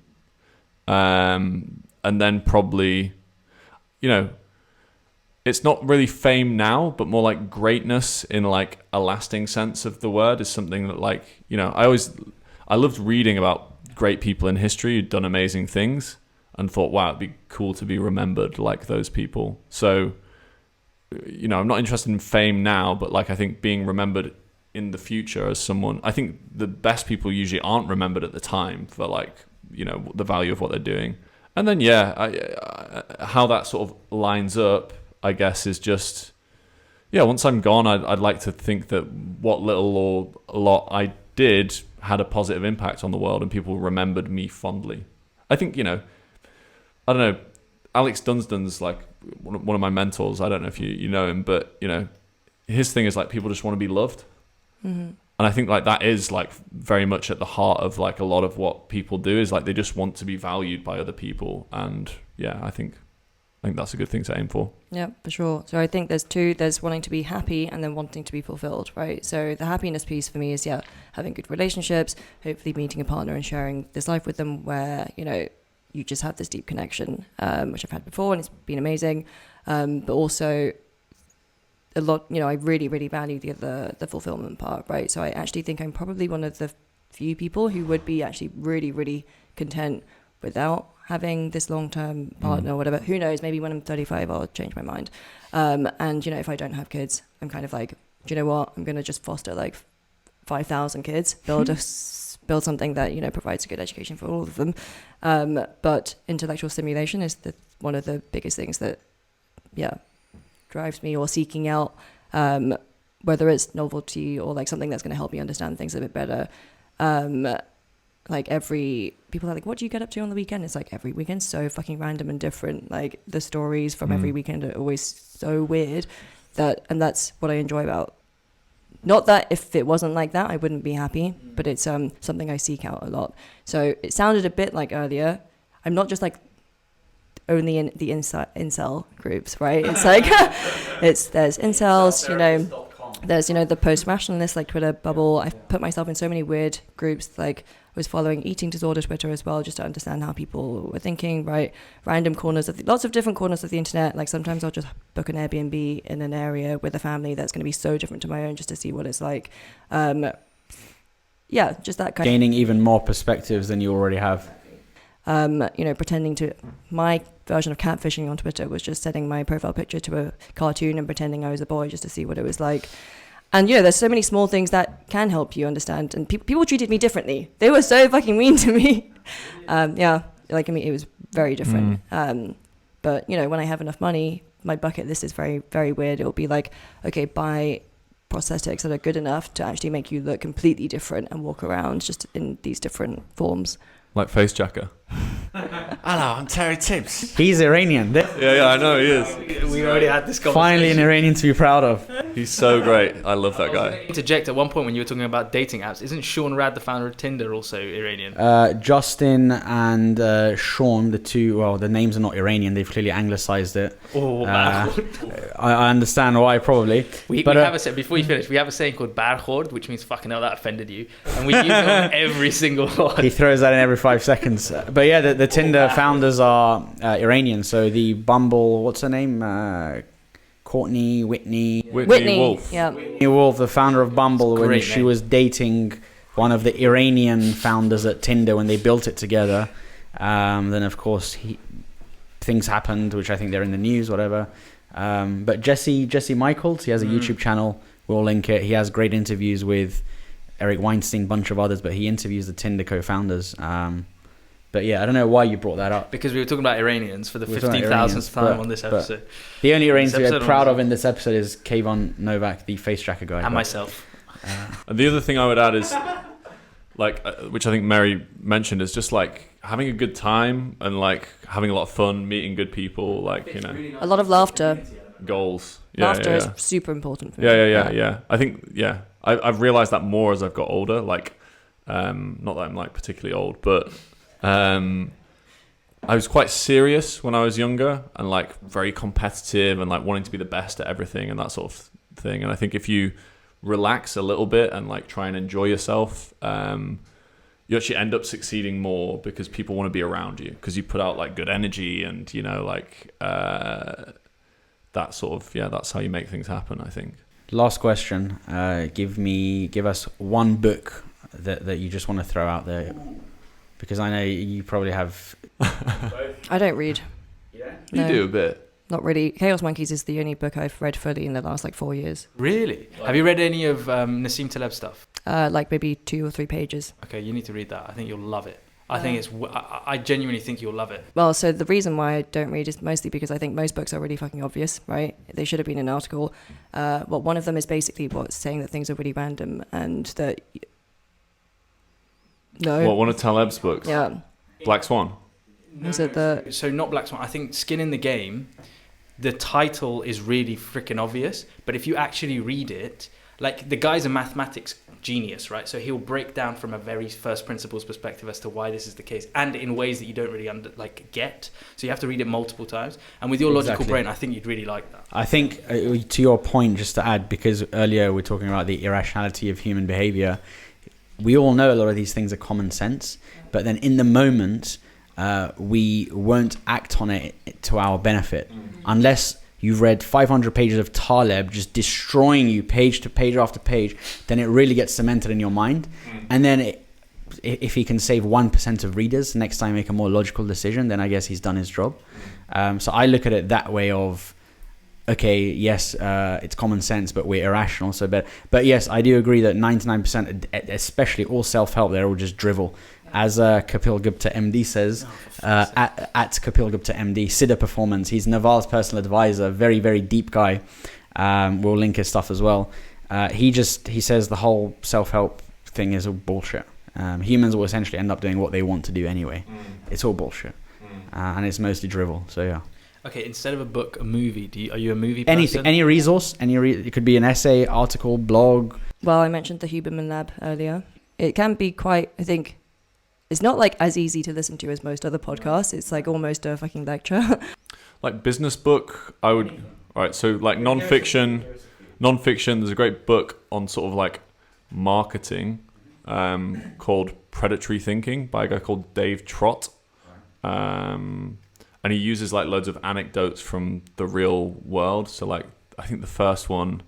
and then probably, it's not really fame now, but more like greatness in like a lasting sense of the word is something that I loved reading about great people in history who'd done amazing things and thought, wow, it'd be cool to be remembered like those people. So, I'm not interested in fame now, but like I think being remembered in the future as someone, I think the best people usually aren't remembered at the time for like, the value of what they're doing. And then, how that sort of lines up, I guess, is just, once I'm gone, I'd like to think that what little or a lot I did had a positive impact on the world and people remembered me fondly. I think, I don't know, Alex Dunsdan's like one of my mentors. I don't know if you know him, but, his thing is like people just want to be loved. Mm-hmm. And I think like that is like very much at the heart of like a lot of what people do is like they just want to be valued by other people. And I think that's a good thing to aim for. Yeah, for sure. So I think there's wanting to be happy and then wanting to be fulfilled, right? So the happiness piece for me is, having good relationships, hopefully meeting a partner and sharing this life with them where, you just have this deep connection, which I've had before and it's been amazing. But also a lot, I really, really value the fulfillment part, right? So I actually think I'm probably one of the few people who would be actually really, really content without having this long-term partner or whatever. Who knows, maybe when I'm 35 I'll change my mind. And if I don't have kids, I'm kind of like, do you know what, I'm going to just foster like 5,000 kids, build something that provides a good education for all of them. But intellectual stimulation is one of the biggest things that drives me, or seeking out whether it's novelty or like something that's going to help me understand things a bit better. Like people are like, what do you get up to on the weekend? It's like every weekend's so fucking random and different. Like the stories from every weekend are always so weird and that's what I enjoy about. Not that if it wasn't like that, I wouldn't be happy, but it's something I seek out a lot. So it sounded a bit like earlier, I'm not just like only in the incel groups, right? It's like, there's incels, there's, the post-rationalist, like Twitter bubble. I've put myself in so many weird groups. Like I was following eating disorder Twitter as well, just to understand how people were thinking, right? Random corners lots of different corners of the internet. Like sometimes I'll just book an Airbnb in an area with a family that's going to be so different to my own, just to see what it's like. Just that kind gaining even more perspectives than you already have. Pretending to, my version of catfishing on Twitter was just setting my profile picture to a cartoon and pretending I was a boy just to see what it was like. And there's so many small things that can help you understand. And people treated me differently. They were so fucking mean to me. It was very different. But when I have enough money, my bucket list is very, very weird. It'll be like, okay, buy prosthetics that are good enough to actually make you look completely different and walk around just in these different forms. Like Face Jacker. Hello, I'm Terry Tibbs. He's Iranian. Yeah, I know he is. We already had this conversation. Finally an Iranian to be proud of. He's so great. I love that guy. Interject at one point when you were talking about dating apps. Isn't Sean Rad, the founder of Tinder, also Iranian? Justin and Sean, the two, well, the names are not Iranian. They've clearly anglicized it. I understand why, probably. We have a before you finish, we have a saying called barkhord, which means fucking hell, that offended you. And we use it on every single one. He throws that in every 5 seconds. But yeah, the Tinder founders are Iranian. So the Bumble, what's her name? Whitney Wolf. Yeah. Whitney Wolf, the founder of Bumble, when she was dating one of the Iranian founders at Tinder when they built it together. Then of course things happened, which I think they're in the news, whatever. But Jesse Michaels, he has a YouTube channel. We'll link it. He has great interviews with Eric Weinstein, bunch of others, but he interviews the Tinder co-founders. But yeah, I don't know why you brought that up. Because we were talking about Iranians for the We were talking 15,000th about time on this episode. The only Iranians This we are episode proud was- of in this episode is Kayvon Novak, the face tracker guy. And myself. And the other thing I would add is, like, which I think Mary mentioned, is just like having a good time and like having a lot of fun, meeting good people, like, you know, A lot of laughter. goals. Laughter yeah. is super important for me. Yeah. I think, I've realized that more as I've got older. Like, not that I'm like particularly old, but I was quite serious when I was younger and like very competitive and like wanting to be the best at everything and that sort of thing. And I think if you relax a little bit and like try and enjoy yourself, you actually end up succeeding more because people want to be around you because you put out like good energy and, you know, like that sort of, that's how you make things happen, I think. Last question. Give us one book that you just want to throw out there, because I know you probably have. I don't read. You No. do a bit. Not really. Chaos Monkeys is the only book I've read fully in the last like 4 years. Really? Have you read any of Nassim Taleb stuff? Like maybe 2 or 3 pages. Okay, you need to read that. I think you'll love it. I genuinely think you'll love it. Well, so the reason why I don't read is mostly because I think most books are really fucking obvious, right? They should have been an article. Well, one of them is basically saying that things are really random and that. No. What, one of Taleb's books? Yeah. Black Swan? Was it the? So not Black Swan. I think Skin in the Game, the title is really freaking obvious. But if you actually read it, like the guy's a mathematics genius, right? So he'll break down from a very first principles perspective as to why this is the case, and in ways that you don't really get. So you have to read it multiple times. And with your logical brain, I think you'd really like that. I think to your point, just to add, because earlier we're talking about the irrationality of human behavior. We all know a lot of these things are common sense, but then in the moment, we won't act on it to our benefit unless you've read 500 pages of Taleb just destroying you page to page after page. Then it really gets cemented in your mind. And then if he can save 1% of readers next time make a more logical decision, then I guess he's done his job. So I look at it that way of, okay, yes, it's common sense, but we're irrational. But yes, I do agree that 99%, especially all self-help, they're all just drivel. As Kapil Gupta MD says, at Kapil Gupta MD, Siddha Performance, he's Naval's personal advisor, very, very deep guy. We'll link his stuff as well. He says the whole self-help thing is all bullshit. Humans will essentially end up doing what they want to do anyway. It's all bullshit. And it's mostly drivel, so yeah. Okay, instead of a book, a movie. Are you a movie person? Anything, any resource, it could be an essay, article, blog. Well, I mentioned the Huberman Lab earlier. It can be quite, I think, it's not like as easy to listen to as most other podcasts. It's like almost a fucking lecture. Like business book, I would. All right, so like non-fiction. There's a great book on sort of like marketing called Predatory Thinking by a guy called Dave Trott. And he uses like loads of anecdotes from the real world. So like, I think the first one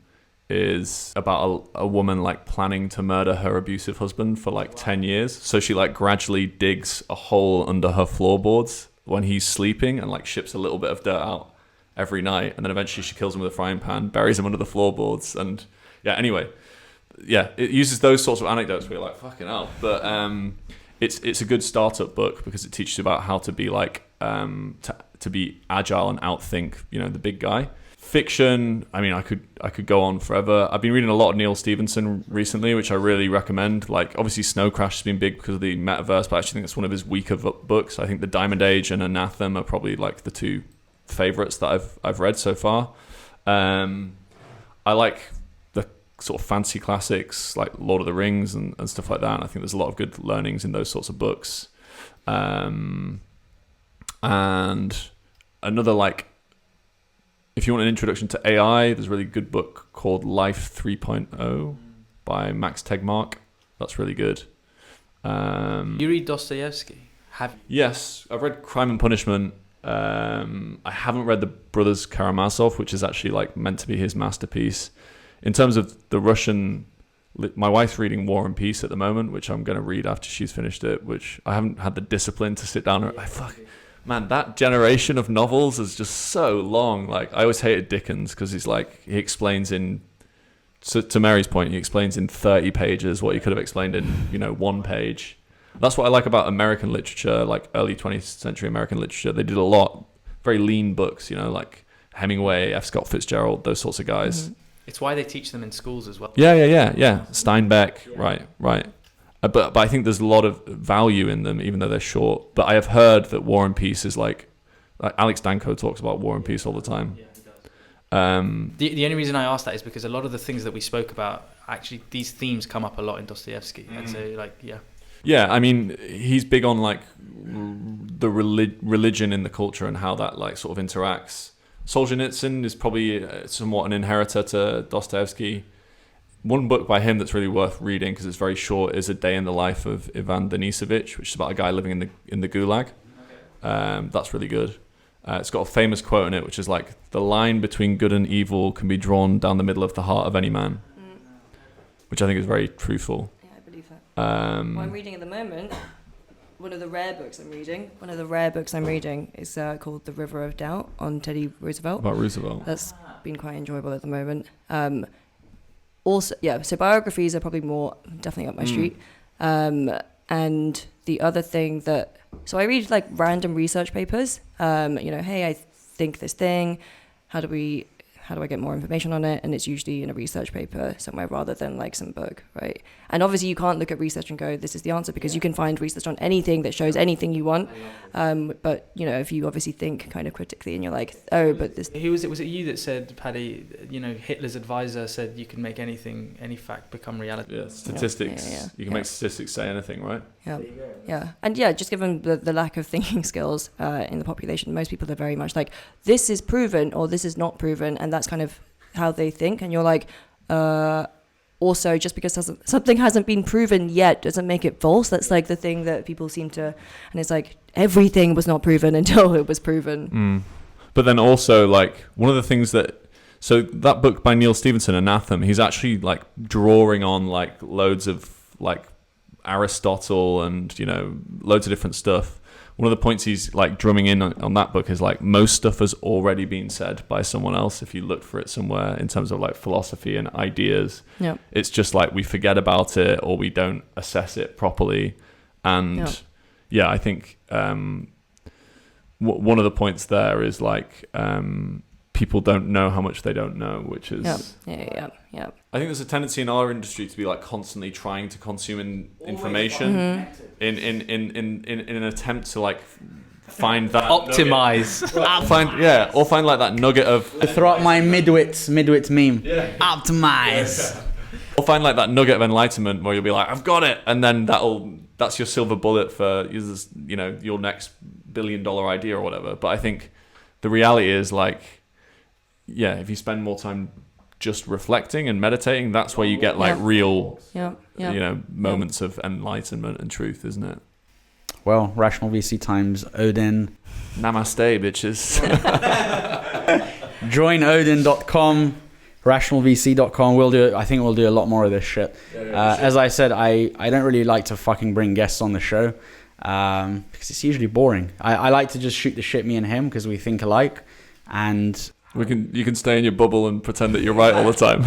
is about a woman like planning to murder her abusive husband for like 10 years. So she like gradually digs a hole under her floorboards when he's sleeping and like ships a little bit of dirt out every night. And then eventually she kills him with a frying pan, buries him under the floorboards. And anyway, it uses those sorts of anecdotes where you're like, fucking hell. But it's a good startup book because it teaches you about how to be like, to be agile and outthink, the big guy. Fiction, I mean, I could go on forever. I've been reading a lot of Neil Stephenson recently, which I really recommend. Like, obviously, Snow Crash has been big because of the metaverse, but I actually think it's one of his weaker books. I think The Diamond Age and Anathema are probably like the two favorites that I've read so far. I like the sort of fancy classics like Lord of the Rings and stuff like that. And I think there's a lot of good learnings in those sorts of books. And another, like, if you want an introduction to AI, there's a really good book called Life 3.0 by Max Tegmark. That's really good. You read Dostoevsky? Yes, I've read Crime and Punishment. I haven't read The Brothers Karamazov, which is actually like meant to be his masterpiece. In terms of the Russian my wife's reading War and Peace at the moment, which I'm going to read after she's finished it, which I haven't had the discipline to sit down and man, that generation of novels is just so long. Like, I always hated Dickens because he explains to Mary's point, he explains in 30 pages what he could have explained in, 1 page. That's what I like about American literature, like early 20th century American literature. They did a lot, very lean books, like Hemingway, F. Scott Fitzgerald, those sorts of guys. Mm-hmm. It's why they teach them in schools as well. Yeah. Steinbeck, right. But I think there's a lot of value in them, even though they're short. But I have heard that War and Peace is like Alex Danko talks about War and Peace all the time. Yeah, he does. The only reason I asked that is because a lot of the things that we spoke about, actually, these themes come up a lot in Dostoevsky. And so, Yeah, I mean, he's big on like the religion in the culture and how that like sort of interacts. Solzhenitsyn is probably somewhat an inheritor to Dostoevsky. One book by him that's really worth reading because it's very short is A Day in the Life of Ivan Denisovich, which is about a guy living in the Gulag. That's really good. It's got a famous quote in it, which is like, the line between good and evil can be drawn down the middle of the heart of any man, which I think is very truthful. Yeah, I believe that. What I'm reading at the moment, one of the rare books I'm reading is called The River of Doubt on Teddy Roosevelt. About Roosevelt. That's been quite enjoyable at the moment. Also, yeah, so biographies are probably definitely up my street. And the other thing so I read like random research papers, hey, I think this thing, how do I get more information on it? And it's usually in a research paper somewhere rather than like some book, right? And obviously you can't look at research and go, this is the answer, because you can find research on anything that shows anything you want. But, if you obviously think kind of critically and you're like, oh, but this... Who was it? Was it you that said, Paddy, Hitler's advisor said you can make any fact become reality? Yeah, statistics. Yeah. You can make statistics say anything, right? Yeah. And just given the lack of thinking skills in the population, most people are very much like, this is proven or this is not proven, and that's kind of how they think. And you're like, also, just because something hasn't been proven yet doesn't make it false. That's like the thing that people seem to, and it's like everything was not proven until it was proven. But then also, like, one of the things so that book by Neil Stephenson, Anathema, he's actually like drawing on like loads of like Aristotle and loads of different stuff. One of the points he's like drumming in on that book is like, most stuff has already been said by someone else if you look for it somewhere in terms of like philosophy and ideas. It's just like we forget about it or we don't assess it properly. And I think one of the points there is like people don't know how much they don't know, which is I think there's a tendency in our industry to be like constantly trying to consume information in an attempt to like find that optimize or find like that nugget of throw out my midwits meme. Optimize. Or find like that nugget of enlightenment where you'll be like, I've got it, and then that's your silver bullet for your next $1 billion idea or whatever. But I think the reality is like, if you spend more time just reflecting and meditating, that's where you get like real moments of enlightenment and truth, isn't it? Well, Rational VC times Odin. Namaste, bitches. Join Odin.com, rationalvc.com. I think we'll do a lot more of this shit. As I said, I don't really like to fucking bring guests on the show because it's usually boring. I like to just shoot the shit, me and him, because we think alike, and you can stay in your bubble and pretend that you're right all the time.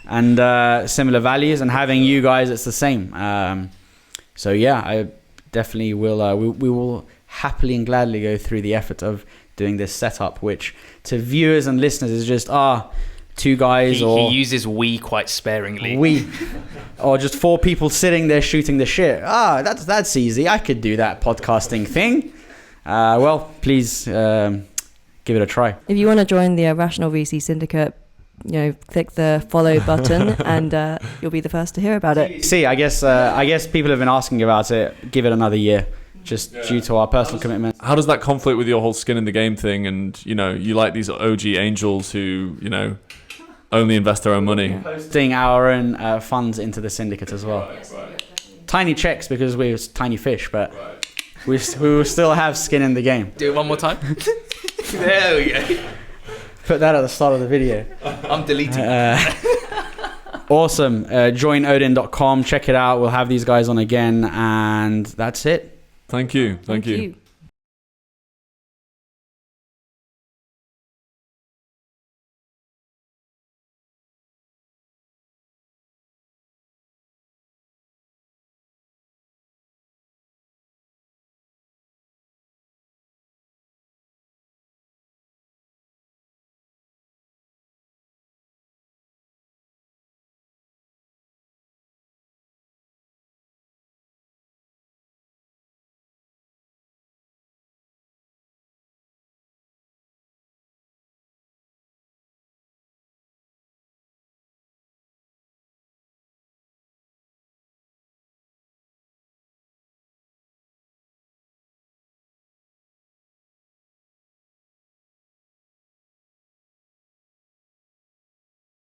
And similar values, and having you guys, it's the same. So yeah, I definitely will. We will happily and gladly go through the effort of doing this setup, which to viewers and listeners is just two guys he uses we quite sparingly. Or just 4 people sitting there shooting the shit. That's easy. I could do that podcasting thing. Well, please give it a try. If you want to join the Rational VC Syndicate, click the follow button and you'll be the first to hear about it. See, I guess people have been asking about it. Give it another year, just due to our personal commitment. How does that conflict with your whole skin in the game thing? And you like these OG angels who only invest their own money. Posting our own funds into the syndicate as well. Right. Tiny checks because we're tiny fish, but we will still have skin in the game. Do it one more time. There we go. Put that at the start of the video. I'm deleting. Awesome. Joinodin.com. Check it out. We'll have these guys on again. And that's it. Thank you. Thank you.